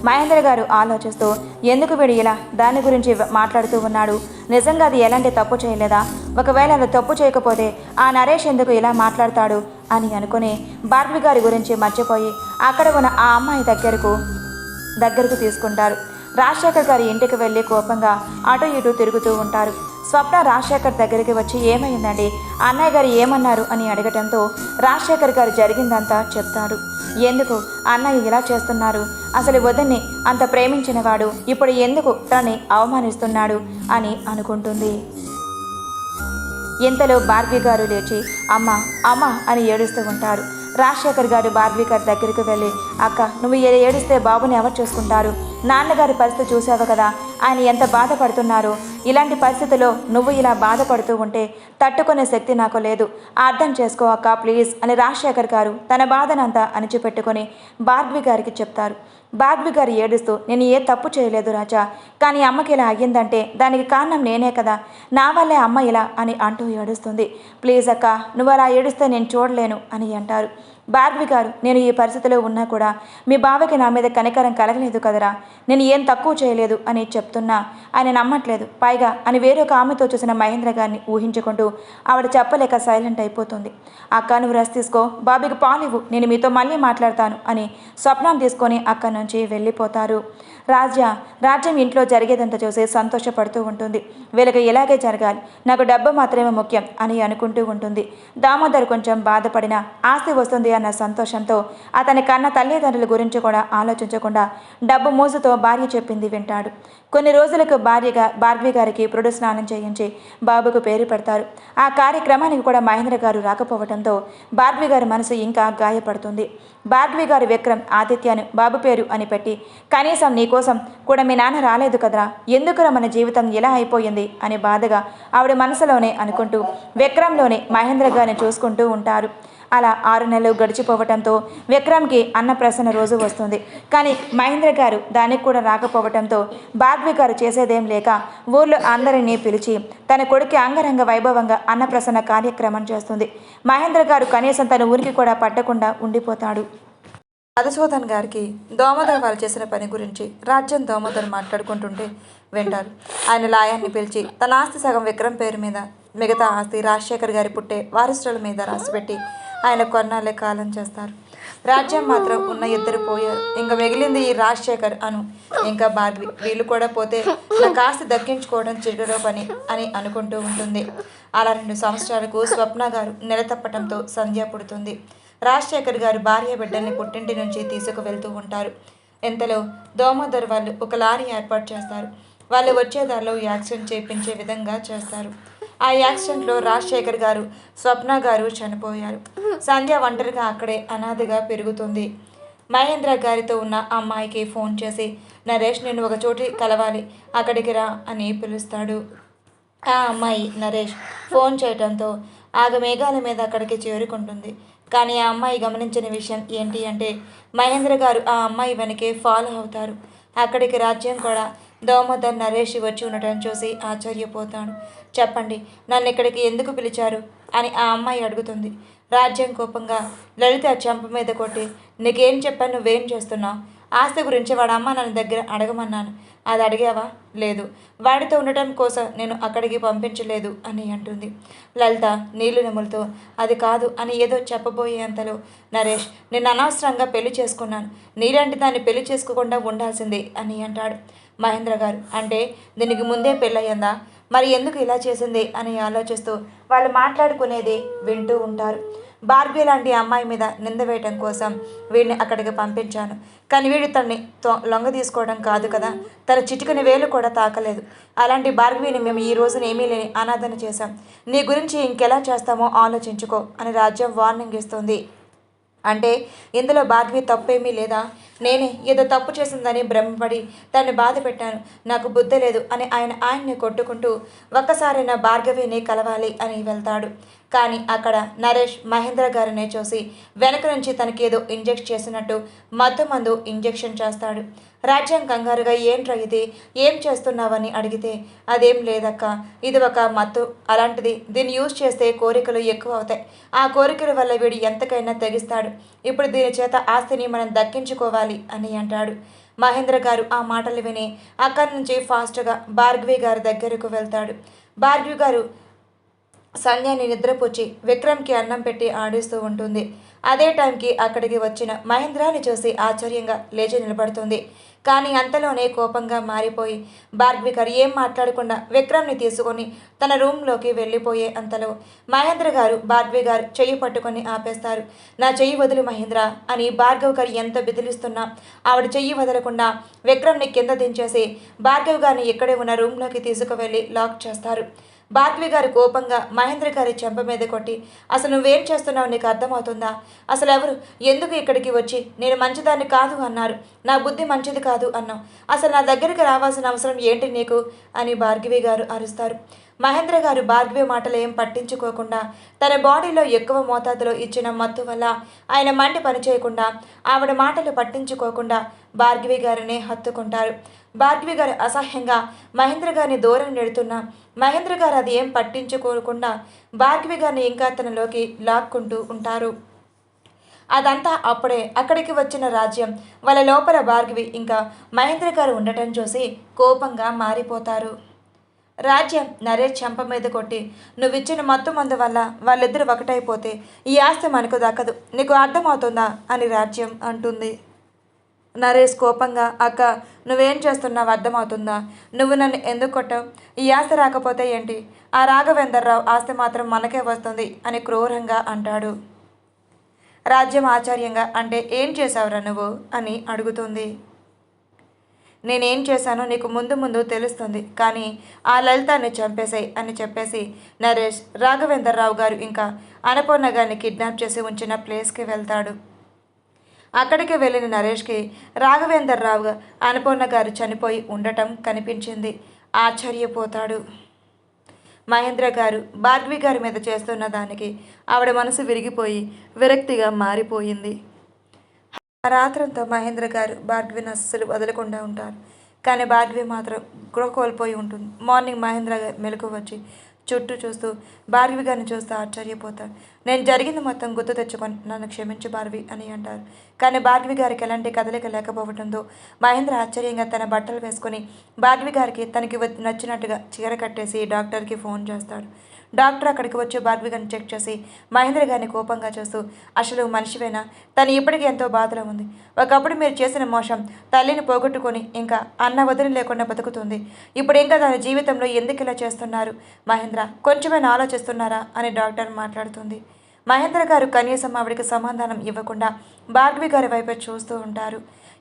మహేంద్ర గారు ఆలోచిస్తూ, ఎందుకు వీడు ఇలా దాని గురించి మాట్లాడుతూ ఉన్నాడు? నిజంగా అది ఎలాంటి తప్పు చేయలేదా? ఒకవేళ అది తప్పు చేయకపోతే ఆ నరేష్ ఎందుకు ఇలా మాట్లాడతాడు అని అనుకుని భార్గవి గారి గురించి మర్చిపోయి అక్కడ ఉన్న ఆ అమ్మాయి దగ్గరకు తీసుకుంటారు. రాజశేఖర్ గారి ఇంటికి వెళ్ళి కోపంగా అటు ఇటు తిరుగుతూ ఉంటారు. స్వప్న రాజశేఖర్ దగ్గరికి వచ్చి, ఏమైందండి, అన్నయ్య గారు ఏమన్నారు అని అడగటంతో రాజశేఖర్ గారు జరిగిందంతా చెప్తారు. ఎందుకు అన్నయ్య ఇలా చేస్తున్నారు? అసలు వదిన్ని అంత ప్రేమించిన వాడు ఇప్పుడు ఎందుకు తనని అవమానిస్తున్నాడు అని అనుకుంటుంది. ఇంతలో భార్గవి గారు లేచి అమ్మ అమ్మ అని ఏడుస్తూ ఉంటారు. రాజశేఖర్ గారు భార్గవి గారి దగ్గరికి వెళ్ళి, అక్క నువ్వు ఏడిస్తే బాబుని ఎవరు చూసుకుంటారు? నాన్నగారి పరిస్థితి చూసావు కదా, ఆయన ఎంత బాధపడుతున్నారు. ఇలాంటి పరిస్థితిలో నువ్వు ఇలా బాధపడుతూ ఉంటే తట్టుకునే శక్తి నాకు లేదు, అర్థం చేసుకో అక్క ప్లీజ్ అని రాజశేఖర్ గారు తన బాధనంతా అణిచిపెట్టుకొని భార్గవి గారికి చెప్తారు. భార్గవి గారు ఏడుస్తూ, నేను ఏ తప్పు చేయలేదు రాజా, కానీ అమ్మకి ఇలా అయ్యిందంటే దానికి కారణం నేనే కదా, నా వల్లే అమ్మ ఇలా అని అంటూ ఏడుస్తుంది. ప్లీజ్ అక్క నువ్వు అలా ఏడుస్తే నేను చూడలేను అని అంటారు. భార్గవి గారు, నేను ఈ పరిస్థితిలో ఉన్నా కూడా మీ బావకి నా మీద కనికరం కలగలేదు కదరా, నేను ఏం తక్కువ చేయలేదు అని చెప్తున్నా ఆయన నమ్మట్లేదు. పైగా అని వేరొక ఆమెతో చూసిన మహేంద్ర గారిని ఊహించుకుంటూ ఆవిడ చెప్పలేక సైలెంట్ అయిపోతుంది. అక్క నువ్వు రెస్ట్ తీసుకో, బాబీకి పాలివ్వు, నేను మీతో మళ్ళీ మాట్లాడతాను అని స్వప్నం తీసుకొని అక్కడి నుంచి వెళ్ళిపోతారు. రాజ్యం ఇంట్లో జరిగేదంతా చూసి సంతోషపడుతూ ఉంటుంది. వీళ్ళకి ఇలాగే జరగాలి, నాకు డబ్బు మాత్రమే ముఖ్యం అని అనుకుంటూ ఉంటుంది. దామోదర్ కొంచెం బాధపడిన ఆస్తి వస్తుంది అన్న సంతోషంతో అతని కన్న తల్లిదండ్రుల గురించి కూడా ఆలోచించకుండా డబ్బు మోజుతో భార్య చెప్పింది వింటాడు. కొన్ని రోజులకు భార్గవి గారికి పురుడు స్నానం చేయించి బాబుకు పేరు పెడతారు. ఆ కార్యక్రమానికి కూడా మహేంద్ర గారు రాకపోవడంతో భార్గవి గారి మనసు ఇంకా గాయపడుతుంది. భార్గవి గారు విక్రమ్ ఆదిత్యను బాబు పేరు అని పెట్టి, కనీసం నీకోసం కూడా మీ నాన్న రాలేదు కదరా, ఎందుకురా మన జీవితం ఇలా అయిపోయింది అని బాధగా ఆవిడ మనసులోనే అనుకుంటూ విక్రమ్లోనే మహేంద్ర గారిని చూసుకుంటూ ఉంటారు. అలా 6 నెలలు గడిచిపోవటంతో విక్రమ్కి అన్నప్రసన్న రోజు వస్తుంది. కానీ మహేంద్ర గారు దానికి కూడా రాకపోవటంతో భార్గవి గారు చేసేదేం లేక ఊర్లో అందరినీ పిలిచి తన కొడుకు అంగరంగ వైభవంగా అన్నప్రసన్న కార్యక్రమం చేస్తుంది. మహేంద్ర గారు కనీసం తన ఊరికి కూడా పట్టకుండా ఉండిపోతాడు. మధుసూదన్ గారికి దోమోదర్ వాళ్ళు చేసిన పని గురించి రాజ్యం దోమోదర్ మాట్లాడుకుంటుంటే వింటారు. ఆయన లాయాన్ని పిలిచి తన ఆస్తి సగం విక్రమ్ పేరు మీద, మిగతా ఆస్తి రాజశేఖర్ గారి పుట్టే వారసుల మీద రాసిపెట్టి ఆయన కొన్నాళ్ళే కాలం చేస్తారు. రాజ్యం మాత్రం ఉన్న 2 పోయారు. ఇంకా మిగిలింది ఈ రాజశేఖర్ ఇంకా భార్గవి. వీళ్ళు కూడా పోతే నాకు ఆస్తి దక్కించుకోవడం చిరుగడో పని అని అనుకుంటూ ఉంటుంది. అలా 2 సంవత్సరాలకు స్వప్న గారు నెలతప్పటంతో సంధ్య పుడుతుంది. రాజశేఖర్ గారు భార్య బిడ్డల్ని పుట్టింటి నుంచి తీసుకువెళ్తూ ఉంటారు. ఇంతలో దోమోదర్ వాళ్ళు ఒక లారీ ఏర్పాటు చేస్తారు. వాళ్ళు వచ్చే దారిలో యాక్సిడెంట్ చేయించే విధంగా చేస్తారు. ఆ యాక్సిడెంట్లో రాజశేఖర్ గారు స్వప్న గారు చనిపోయారు. సంధ్య ఒంటరిగా అక్కడే అనాథగా పెరుగుతుంది. మహేంద్ర గారితో ఉన్న అమ్మాయికి ఫోన్ చేసి, నరేష్ నేను ఒక చోటి కలవాలి, అక్కడికి రా అని పిలుస్తాడు. ఆ అమ్మాయి నరేష్ ఫోన్ చేయడంతో ఆగమేఘాల మీద అక్కడికి చేరుకుంటుంది. కానీ ఆ అమ్మాయి గమనించిన విషయం ఏంటి అంటే మహేంద్ర గారు ఆ అమ్మాయి వెనకే ఫాలో అవుతారు. అక్కడికి రాజ్యం కూడా దోమోదర్ నరేష్ వచ్చి ఉండటం చూసి ఆశ్చర్యపోతాడు. చెప్పండి, నన్ను ఇక్కడికి ఎందుకు పిలిచారు అని ఆ అమ్మాయి అడుగుతుంది. రాజ్యం కోపంగా లలిత చెంప మీద కొట్టి, నీకేం చెప్పాను, నువ్వేం చేస్తున్నావు? ఆస్తి గురించి వాడు అమ్మ నన్ను దగ్గర అడగమన్నాను, అది అడిగావా? లేదు, వాడితో ఉండటం కోసం నేను అక్కడికి పంపించలేదు అని అంటుంది. లలిత నీళ్లు నెములుతో అది కాదు అని ఏదో చెప్పబోయేంతలో నరేష్, నేను అనవసరంగా పెళ్లి చేసుకున్నాను, నీలాంటి దాన్ని పెళ్లి చేసుకోకుండా ఉండాల్సిందే అని అంటాడు. మహేంద్ర గారు. అంటే దీనికి ముందే పెళ్ళయ్యిందా? మరి ఎందుకు ఇలా చేసింది అని ఆలోచిస్తూ వాళ్ళు మాట్లాడుకునేది వింటూ ఉంటారు. భార్గవి లాంటి అమ్మాయి మీద నింద వేయటం కోసం వీడిని అక్కడికి పంపించాను. కానీ వీడు తన్ని లొంగ తీసుకోవడం కాదు కదా, తన చిటికని వేలు కూడా తాకలేదు. అలాంటి భార్గవిని మేము ఈ రోజున ఏమీ లేని అనాథన చేశాం. నీ గురించి ఇంకెలా చేస్తామో ఆలోచించుకో అని రాజ్యం వార్నింగ్ ఇస్తుంది. అంటే ఇందులో భార్గవి తప్పేమీ లేదా? నేనే ఏదో తప్పు చేసిందని భ్రమపడి దాన్ని బాధ పెట్టాను. నాకు బుద్ధి లేదు అని ఆయన్ని కొట్టుకుంటూ ఒక్కసారైనా భార్గవిని కలవాలి అని వెళ్తాడు. కానీ అక్కడ నరేష్ మహేంద్ర గారినే చూసి వెనక నుంచి తనకేదో ఇంజెక్ట్ చేసినట్టు మందు ఇంజెక్షన్ చేస్తాడు. రాజ్యం కంగారుగా ఏంట్రా ఇది, ఏం చేస్తున్నావని అడిగితే అదేం లేదక్క, ఇది ఒక మత్తు, అలాంటిది దీన్ని యూజ్ చేస్తే కోరికలు ఎక్కువ అవుతాయి. ఆ కోరికల వల్ల వీడు ఎంతకైనా తెగిస్తాడు. ఇప్పుడు దీని చేత ఆస్తిని మనం దక్కించుకోవాలి అని అంటాడు. మహేంద్ర గారు ఆ మాటలు విని అక్కడి నుంచి ఫాస్ట్గా భార్గవి గారి దగ్గరకు వెళ్తాడు. భార్గవి గారు సంధ్యని నిద్రపుచ్చి విక్రమ్కి అన్నం పెట్టి ఆడిస్తూ ఉంటుంది. అదే టైంకి అక్కడికి వచ్చిన మహేంద్రాని చూసి ఆశ్చర్యంగా లేచి నిలబడుతుంది. కానీ అంతలోనే కోపంగా మారిపోయి భార్గవి గారు ఏం మాట్లాడకుండా విక్రమ్ని తీసుకొని తన రూమ్లోకి వెళ్ళిపోయే అంతలో మహేంద్ర గారు భార్గవి గారు చెయ్యి పట్టుకొని ఆపేస్తారు. నా చెయ్యి వదులు మహేంద్ర అని భార్గవి గారు ఎంత బెదిరిస్తున్నా ఆవిడ చెయ్యి వదలకుండా విక్రమ్ని కింద దించేసి భార్గవి గారిని ఇక్కడే ఉన్న రూమ్లోకి తీసుకువెళ్ళి లాక్ చేస్తారు. భార్గవి గారు కోపంగా మహేంద్ర గారి చెంప మీద కొట్టి, అసలు నువ్వేం చేస్తున్నావు, నీకు అర్థమవుతుందా? అసలు ఎవరు ఎందుకు ఇక్కడికి వచ్చి నేను మంచిదాన్ని కాదు అన్నారు, నా బుద్ధి మంచిది కాదు అన్నావు, అసలు నా దగ్గరికి రావాల్సిన అవసరం ఏంటి నీకు అని భార్గవి గారు అరుస్తారు. మహేంద్ర గారు భార్గవి మాటలు ఏం పట్టించుకోకుండా తన బాడీలో ఎక్కువ మోతాదులో ఇచ్చిన మత్తు వల్ల ఆయన మంటి పనిచేయకుండా ఆవిడ మాటలు పట్టించుకోకుండా భార్గవి గారిని హత్తుకుంటారు. భార్గవి గారు అసహ్యంగా మహేంద్ర గారిని దూరం నెడుతున్నా మహేంద్ర గారు అది ఏం పట్టించుకోకుండా భార్గవి గారిని ఇంకా తనలోకి లాక్కుంటూ ఉంటారు. అదంతా అప్పుడే అక్కడికి వచ్చిన రాజ్యం వాళ్ళ లోపల భార్గవి ఇంకా మహేంద్ర గారు ఉండటం చూసి కోపంగా మారిపోతారు. రాజ్యం నరేష్ చెంప మీద కొట్టి, నువ్విచ్చిన మత్తు మందు వల్ల వాళ్ళిద్దరూ ఒకటైపోతే ఈ ఆస్తి మనకు దక్కదు, నీకు అర్థమవుతుందా అని రాజ్యం అంటుంది. నరేష్ కోపంగా, అక్క నువ్వేం చేస్తున్నావు అర్థమవుతుందా? నువ్వు నన్ను ఎందుకు కొట్టావు? ఈ ఆస్తి రాకపోతే ఏంటి, ఆ రాఘవేంద్రరావు ఆస్తి మాత్రం మనకే వస్తుంది అని క్రూరంగా అంటాడు. రాజ్యం ఆశ్చర్యంగా, అంటే ఏం చేశావురా నువ్వు అని అడుగుతుంది. నేనేం చేశానో నీకు ముందు ముందు తెలుస్తుంది, కానీ ఆ లలితాన్ని చంపేశాయి అని చెప్పేసి నరేష్ రాఘవేంద్రరావు గారు ఇంకా అన్నపూర్ణ గారిని కిడ్నాప్ చేసి ఉంచిన ప్లేస్కి వెళ్తాడు. అక్కడికి వెళ్ళిన నరేష్కి రాఘవేంద్రరావు అన్నపూర్ణ గారు చనిపోయి ఉండటం కనిపించింది. ఆశ్చర్యపోతాడు. మహేంద్ర గారు భార్గవి గారి మీద చేస్తున్న దానికి ఆవిడ మనసు విరిగిపోయి విరక్తిగా మారిపోయింది. ఆ రాత్రంతో మహేంద్ర గారు భార్గవిని అస్సలు వదలకుండా ఉంటారు. కానీ భార్గవి మాత్రం గృహ కోల్పోయి ఉంటుంది. మార్నింగ్ మహేంద్ర గారు మెలకు వచ్చి చుట్టూ చూస్తూ భార్గవి గారిని చూస్తూ ఆశ్చర్యపోతారు. నేను జరిగింది మొత్తం గుర్తు తెచ్చుకొని నన్ను క్షమించు భార్గవి అని అంటారు. కానీ భార్గవి గారికి ఎలాంటి కదలిక లేకపోవడంతో మహేంద్ర ఆశ్చర్యంగా తన బట్టలు వేసుకొని భార్గవి గారికి తనకి నచ్చినట్టుగా చీర కట్టేసి డాక్టర్కి ఫోన్ చేస్తాడు. డాక్టర్ అక్కడికి వచ్చి భార్గవి గారిని చెక్ చేసి మహేంద్ర గారిని కోపంగా చూస్తూ, అసలు మనిషివేనా? తను ఇప్పటికీ ఎంతో బాధలో ఉంది. ఒకప్పుడు మీరు చేసిన మోసం తల్లిని పోగొట్టుకొని ఇంకా అన్న వదిలి లేకుండా బతుకుతుంది. ఇప్పుడు ఇంకా తన జీవితంలో ఎందుకు ఇలా చేస్తున్నారు మహేంద్ర, కొంచెమైనా ఆలోచిస్తున్నారా అని డాక్టర్ మాట్లాడుతుంది. మహేంద్ర గారు కనీసం ఆవిడికి సమాధానం ఇవ్వకుండా భార్గవి గారి వైపు చూస్తూ ఉంటారు.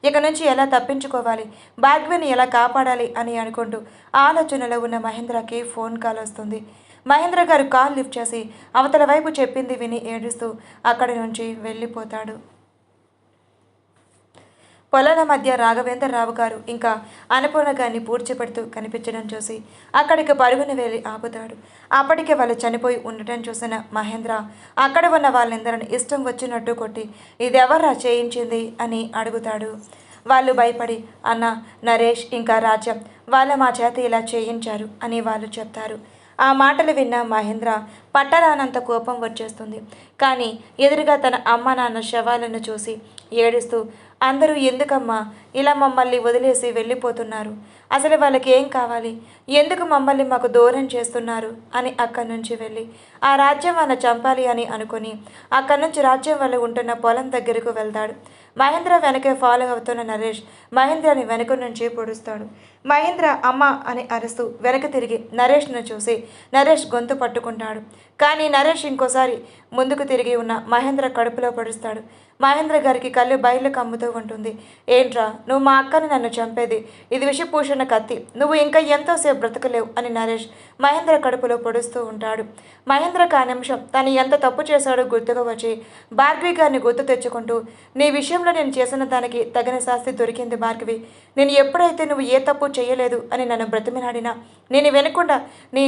ఇక నుంచి ఎలా తప్పించుకోవాలి, భార్గవిని ఎలా కాపాడాలి అని అనుకుంటూ ఆలోచనలో ఉన్న మహేంద్రకి ఫోన్ కాల్ వస్తుంది. మహేంద్ర గారు కాల్ లిఫ్ట్ చేసి అవతల వైపు చెప్పింది విని ఏడుస్తూ అక్కడి నుంచి వెళ్ళిపోతాడు. పొలాల మధ్య రాఘవేంద్రరావు గారు ఇంకా అన్నపూర్ణ గారిని పూడ్చిపెడుతూ కనిపించడం చూసి అక్కడికి పరుగున వెళ్ళి ఆపుతాడు. అప్పటికే వాళ్ళు చనిపోయి ఉండటం చూసిన మహేంద్ర అక్కడ ఉన్న వాళ్ళందరిని ఇష్టం వచ్చినట్టు కొట్టి, ఇది ఎవర్రా చేయించింది అని అడుగుతాడు. వాళ్ళు భయపడి, అన్న నరేష్ ఇంకా రాజ్యం వాళ్ళ మా చేత ఇలా చేయించారు అని వాళ్ళు చెప్తారు. ఆ మాటలు విన్న మహేంద్ర పట్టరానంత కోపం వచ్చేస్తుంది. కానీ ఎదురుగా తన అమ్మ నాన్న శవాలను చూసి ఏడుస్తూ అందరూ ఎందుకమ్మా ఇలా మమ్మల్ని వదిలేసి వెళ్ళిపోతున్నారు? అసలు వాళ్ళకి ఏం కావాలి? ఎందుకు మమ్మల్ని మాకు దూరం చేస్తున్నారు అని అక్కడి నుంచి వెళ్ళి ఆ రాజ్యం వాళ్ళ చంపాలి అని అనుకుని అక్కడి నుంచి రాజ్యం వాళ్ళు ఉంటున్న పొలం దగ్గరకు వెళ్తాడు. మహేంద్ర వెనకే ఫాలో అవుతున్న నరేష్ మహేంద్రని వెనక నుంచి పొడుస్తాడు. మహేంద్ర అమ్మ అని అరుస్తూ వెనక తిరిగి నరేష్ను చూసి నరేష్ గొంతు పట్టుకుంటాడు. కానీ నరేష్ ఇంకోసారి ముందుకు తిరిగి ఉన్న మహేంద్ర కడుపులో పొడుస్తాడు. మహేంద్ర గారికి కళ్ళు బయలు కమ్ముతూ ఉంటుంది. ఏంట్రా నువ్వు మా అక్కని నన్ను చంపేది? ఇది విషపూషణ కత్తి, నువ్వు ఇంకా ఎంతోసేపు బ్రతకలేవు అని నరేష్ మహేంద్ర కడుపులో పొడుస్తూ ఉంటాడు. మహేంద్రకి ఆ నిమిషం తను ఎంత తప్పు చేశాడో గుర్తుకు వచ్చి భార్గవి గారిని గుర్తు తెచ్చుకుంటూ, నీ విషయంలో నేను చేసిన దానికి తగిన శాస్తి దొరికింది భార్గవి. నేను ఎప్పుడైతే నువ్వు ఏ తప్పు చేయలేదు అని నన్ను బ్రతిమినాడినా నేను వినకుండా నీ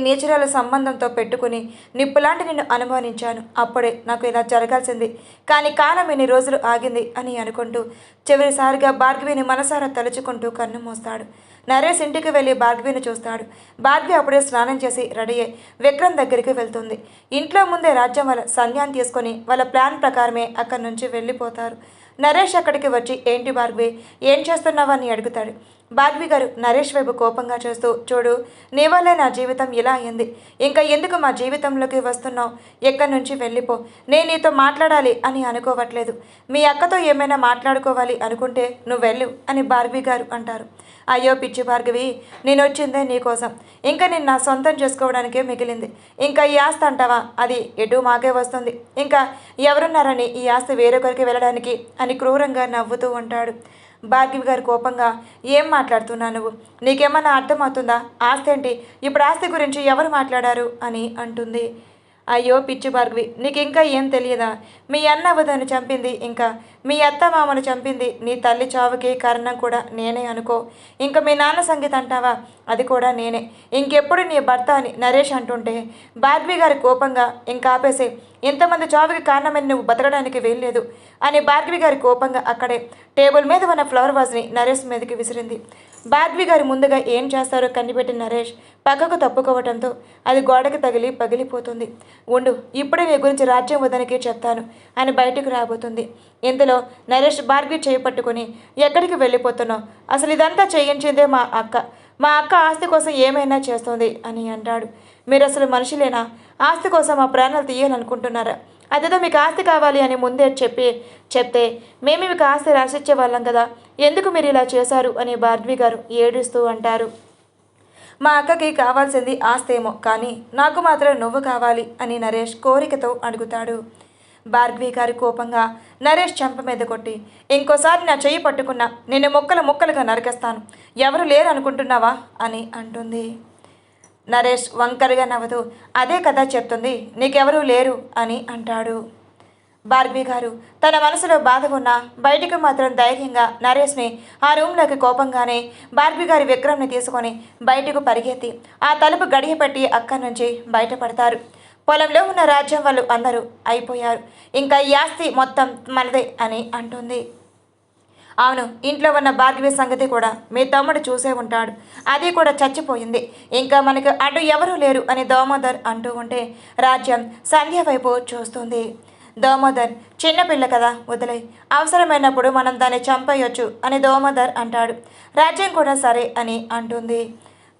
నేచురల్ సంబంధంతో పెట్టుకుని నిప్పులాంటి నిన్ను అనుమానించాను. అప్పుడే నాకు ఇలా జరగాల్సింది, కానీ కాలం ఇన్ని రోజులు ఆగింది అని అనుకుంటూ చివరిసారిగా భార్గవిని మనసారా తలుచుకుంటూ కన్ను మూస్తాడు. నరేష్ ఇంటికి వెళ్ళి భార్గవిని చూస్తాడు. భార్గవి అప్పుడే స్నానం చేసి రెడీ అయ్యి విక్రమ్ దగ్గరికి వెళ్తుంది. ఇంట్లో ముందే రాజ్యం వాళ్ళ సంధ్యాన్ని తీసుకొని వాళ్ళ ప్లాన్ ప్రకారమే అక్కడి నుంచి వెళ్ళిపోతారు. నరేష్ అక్కడికి వచ్చి ఏంటి భార్గవి ఏం చేస్తున్నావని అడుగుతాడు. భార్గవి గారు నరేష్ వైపు కోపంగా చూస్తూ, చూడు నీ వల్లే నా జీవితం ఇలా అయింది, ఇంకా ఎందుకు మా జీవితంలోకి వస్తున్నావు? ఎక్కడి నుంచి వెళ్ళిపో, నేను నీతో మాట్లాడాలి అని అనుకోవట్లేదు. మీ అక్కతో ఏమైనా మాట్లాడుకోవాలి అనుకుంటే నువ్వు వెళ్ళు అని భార్గవి గారు అంటారు. అయ్యో పిచ్చి భార్గవి, నేను వచ్చిందే నీకోసం, ఇంకా నేను నా సొంతం చేసుకోవడానికే మిగిలింది. ఇంకా ఈ ఆస్తి అంటావా, అది ఎటు మాకే వస్తుంది, ఇంకా ఎవరున్నారని ఈ ఆస్తి వేరొకరికి వెళ్ళడానికి అని క్రూరంగా నవ్వుతూ ఉంటాడు. భార్గవి గారు కోపంగా, ఏం మాట్లాడుతున్నా నువ్వు? నీకేమన్నా అర్థమవుతుందా? ఆస్తి ఏంటి? ఇప్పుడు ఆస్తి గురించి ఎవరు మాట్లాడారు అని అంటుంది. అయ్యో పిచ్చి భార్గవి, నీకు ఇంకా ఏం తెలియదా? మీ అన్న వదను చంపింది, ఇంకా మీ అత్త మామను చంపింది, నీ తల్లి చావుకి కారణం కూడా నేనే అనుకో. ఇంకా మీ నాన్న సంగీత అంటావా, అది కూడా నేనే. ఇంకెప్పుడు నీ భర్త అని నరేష్ అంటుంటే భార్గవి గారి కోపంగా, ఇంకా ఆపేసే, ఇంతమంది చావుకి కారణమని నువ్వు బతకడానికి వెళ్ళలేదు అని భార్గవి గారి కోపంగా అక్కడే టేబుల్ మీద ఉన్న ఫ్లవర్ వాజ్ని నరేష్ మీదకి విసిరింది. భార్గవి గారి ముందుగా ఏం చేస్తారో కనిపెట్టిన నరేష్ పక్కకు తప్పుకోవడంతో అది గోడకి తగిలి పగిలిపోతుంది. ఉండు, ఇప్పుడే నీ గురించి రాజ్యం వదనికి చెప్తాను అని బయటకు రాబోతుంది. ఇందులో నరేష్ భార్గవి చేపట్టుకుని, ఎక్కడికి వెళ్ళిపోతున్నావు? అసలు ఇదంతా చేయించిందే మా అక్క ఆస్తి కోసం ఏమైనా చేస్తుంది అని అంటాడు. మీరు అసలు మనుషులేనా? ఆస్తి కోసం ఆ ప్రాణాలు తీయాలనుకుంటున్నారా? అదేదో మీకు ఆస్తి కావాలి అని ముందే చెప్తే మేము మీకు ఆస్తి రాసిచ్చే వాళ్ళం కదా, ఎందుకు మీరు ఇలా చేశారు అని భార్గవి గారు ఏడుస్తూ అంటారు. మా అక్కకి కావాల్సింది ఆస్తి ఏమో, కానీ నాకు మాత్రం నువ్వు కావాలి అని నరేష్ కోరికతో అడుగుతాడు. భార్గవి గారి కోపంగా నరేష్ చెంప మీద కొట్టి, ఇంకోసారి నా చెయ్యి పట్టుకున్నా నిన్ను ముక్కలుగా నరికేస్తాను, ఎవరు లేరు అనుకుంటున్నావా అని అంటుంది. నరేష్ వంకరగా నవ్వుతూ, అదే కదా చెప్తుంది, నీకెవరూ లేరు అని అంటాడు. భార్గవి గారు తన మనసులో బాధ ఉన్నా బయటకు మాత్రం ధైర్యంగా నరేష్ని ఆ రూమ్లోకి కోపంగానే భార్గవి గారి విక్రమ్ని తీసుకొని బయటకు పరిగెత్తి ఆ తలుపు గడియ పెట్టి అక్కడి నుంచి బయటపడతారు. పొలంలో ఉన్న రాజ్యం వాళ్ళు అందరూ అయిపోయారు, ఇంకా ఈ ఆస్తి మొత్తం మనదే అని అంటుంది. అవును, ఇంట్లో ఉన్న భార్గవి సంగతి కూడా మీ తమ్ముడు చూసే ఉంటాడు, అది కూడా చచ్చిపోయింది, ఇంకా మనకు అటు ఎవరూ లేరు అని దామోదర్ అంటూ ఉంటే రాజ్యం సంధ్య వైపు చూస్తుంది. దామోదర్ చిన్నపిల్ల కదా, వదిలే, అవసరమైనప్పుడు మనం దాన్ని చంపేయొచ్చు అని దామోదర్ అంటాడు. రాజ్యం కూడా సరే అని అంటుంది.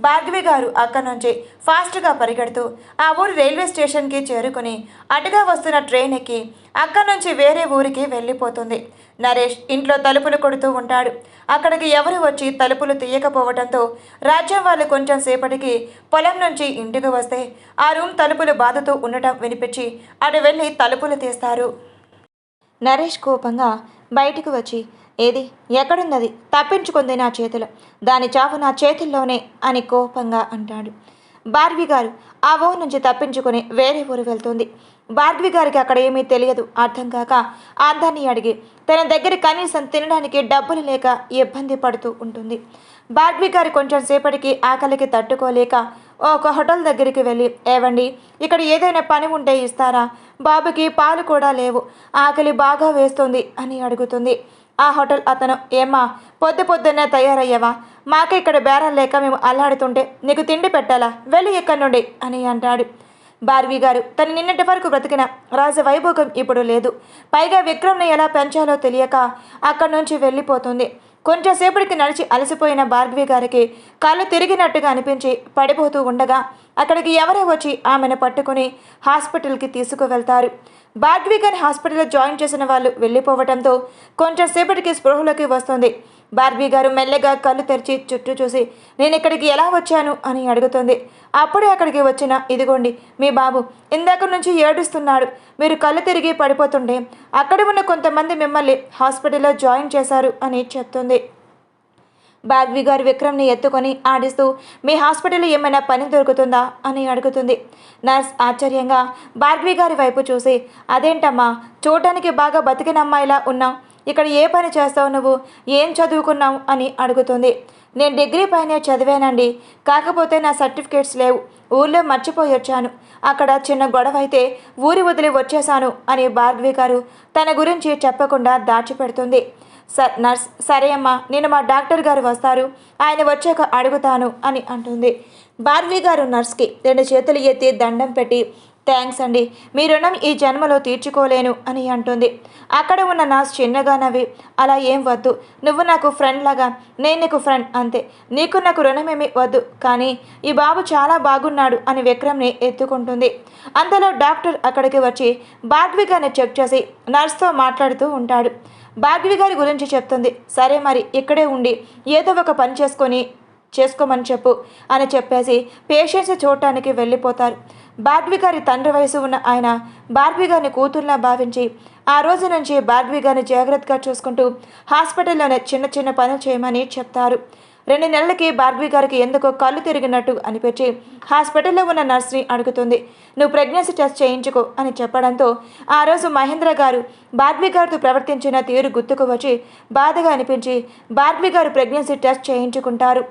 భార్గవి గారు అక్కడి నుంచి ఫాస్ట్గా పరిగెడుతూ ఆ ఊరి రైల్వే స్టేషన్కి చేరుకుని అటుగా వస్తున్న ట్రైన్ ఎక్కి అక్కడి నుంచి వేరే ఊరికి వెళ్ళిపోతుంది. నరేష్ ఇంట్లో తలుపులు కొడుతూ ఉంటాడు. అక్కడికి ఎవరు వచ్చి తలుపులు తీయకపోవడంతో రాజ్యం వాళ్ళు కొంచెం సేపటికి పొలం నుంచి ఇంటికి వస్తే ఆ రూమ్ తలుపులు బాదుతూ ఉండటం వినిపించి అటు వెళ్ళి తలుపులు తీస్తారు. నరేష్ కోపంగా బయటకు వచ్చి, ఏది ఎక్కడున్నది? తప్పించుకుంది నా చేతిలో, దాని చావు నా చేతుల్లోనే అని కోపంగా అంటాడు. భార్గవి గారు ఆ ఊరు నుంచి తప్పించుకొని వేరే ఊరు వెళ్తుంది. భార్గవి గారికి అక్కడ ఏమీ తెలియదు. అర్థం కాక అందరినీ అడిగి తన దగ్గర కనీసం తినడానికి డబ్బులు లేక ఇబ్బంది పడుతూ ఉంటుంది. భార్గవి గారు కొంచెం సేపటికి ఆకలికి తట్టుకోలేక ఒక హోటల్ దగ్గరికి వెళ్ళి, ఏవండి ఇక్కడ ఏదైనా పని ఉంటే ఇస్తారా? బాబుకి పాలు కూడా లేవు, ఆకలి బాగా వేస్తుంది అని అడుగుతుంది. ఆ హోటల్ అతను, ఏమ్మా పొద్దున్నే తయారయ్యావా? మాకే ఇక్కడ బేరం లేక మేము అల్లాడుతుంటే నీకు తిండి పెట్టాలా? వెళ్ళి ఎక్కడి నుండి అని అంటాడు. భార్గవి గారు తన నిన్నటి వరకు బ్రతికిన రాజవైభోగం ఇప్పుడు లేదు. పైగా విక్రమ్ని ఎలా పెంచాలో తెలియక అక్కడి నుంచి వెళ్ళిపోతుంది. కొంచెంసేపటికి నడిచి అలసిపోయిన భార్గవి గారికి కళ్ళు తిరిగినట్టుగా అనిపించి పడిపోతూ ఉండగా అక్కడికి ఎవరో వచ్చి ఆమెను పట్టుకుని హాస్పిటల్కి తీసుకువెళ్తారు. భార్గవి గారిని హాస్పిటల్లో జాయిన్ చేసిన వాళ్ళు వెళ్ళిపోవడంతో కొంచెంసేపటికి స్పృహలోకి వస్తుంది. భార్గవి గారు మెల్లగా కళ్ళు తెరిచి చుట్టూ చూసి నేను ఇక్కడికి ఎలా వచ్చాను అని అడుగుతుంది. అప్పుడే అక్కడికి వచ్చిన ఇదిగోండి మీ బాబు ఇందాక నుంచి ఏడుస్తున్నాడు. మీరు కళ్ళు తిరిగి పడిపోతుంటే అక్కడ ఉన్న కొంతమంది మిమ్మల్ని హాస్పిటల్లో జాయిన్ చేశారు అని చెప్తుంది. భార్గవి గారు విక్రమ్ని ఎత్తుకొని ఆడిస్తూ మీ హాస్పిటల్లో ఏమైనా పని దొరుకుతుందా అని అడుగుతుంది. నర్స్ ఆశ్చర్యంగా భార్గవి గారి వైపు చూసి అదేంటమ్మా చూడటానికి బాగా బతికిన అమ్మాయిలా ఉన్నావు, ఇక్కడ ఏ పని చేస్తావు, నువ్వు ఏం చదువుకున్నావు అని అడుగుతుంది. నేను డిగ్రీ పైనే చదివానండి, కాకపోతే నా సర్టిఫికేట్స్ లేవు, ఊళ్ళో మర్చిపోయి వచ్చాను, అక్కడ చిన్న గొడవ అయితే ఊరి వచ్చేశాను అని భార్గవి గారు తన గురించి చెప్పకుండా దాచిపెడుతుంది. నర్స్ సరే అమ్మా నేను మా డాక్టర్ గారు వస్తారు, ఆయన వచ్చాక అడుగుతాను అని అంటుంది. భార్గవి గారు నర్స్కి 2 చేతులు ఎత్తి దండం పెట్టి థ్యాంక్స్ అండి, మీ రుణం ఈ జన్మలో తీర్చుకోలేను అని అంటుంది. అక్కడ ఉన్న నర్స్ చిన్నగా నవ్వి అలా ఏం వద్దు, నువ్వు నాకు ఫ్రెండ్ లాగా నేను నీకు ఫ్రెండ్ అంతే, నీకు నాకు రుణమేమి వద్దు, కానీ ఈ బాబు చాలా బాగున్నాడు అని విక్రమ్ని ఎత్తుకుంటుంది. అంతలో డాక్టర్ అక్కడికి వచ్చి భార్గవి గారిని చెక్ చేసి నర్స్తో మాట్లాడుతూ ఉంటాడు. భార్గవి గారి గురించి చెప్తుంది. సరే మరి ఇక్కడే ఉండి ఏదో ఒక పని చేసుకోమని చెప్పు అని చెప్పేసి పేషెంట్స్ చూడటానికి వెళ్ళిపోతారు. భార్గవి గారి తండ్రి వయసు ఉన్న ఆయన భార్గవి గారిని కూతుర్లా భావించి ఆ రోజు నుంచి భార్గవి గారిని జాగ్రత్తగా చూసుకుంటూ హాస్పిటల్లోనే చిన్న చిన్న పనులు చేయమని చెప్తారు. 2 నెలలకి భార్గవి గారికి ఎందుకో కళ్ళు తిరిగినట్టు అనిపించి హాస్పిటల్లో ఉన్న నర్స్ని అడుగుతుంది. నువ్వు ప్రెగ్నెన్సీ టెస్ట్ చేయించుకో అని చెప్పడంతో ఆ రోజు మహేంద్ర గారు భార్గవి గారితో ప్రవర్తించిన తీరు గుర్తుకు వచ్చి బాధగా అనిపించి భార్గవి గారు ప్రెగ్నెన్సీ టెస్ట్ చేయించుకుంటారు.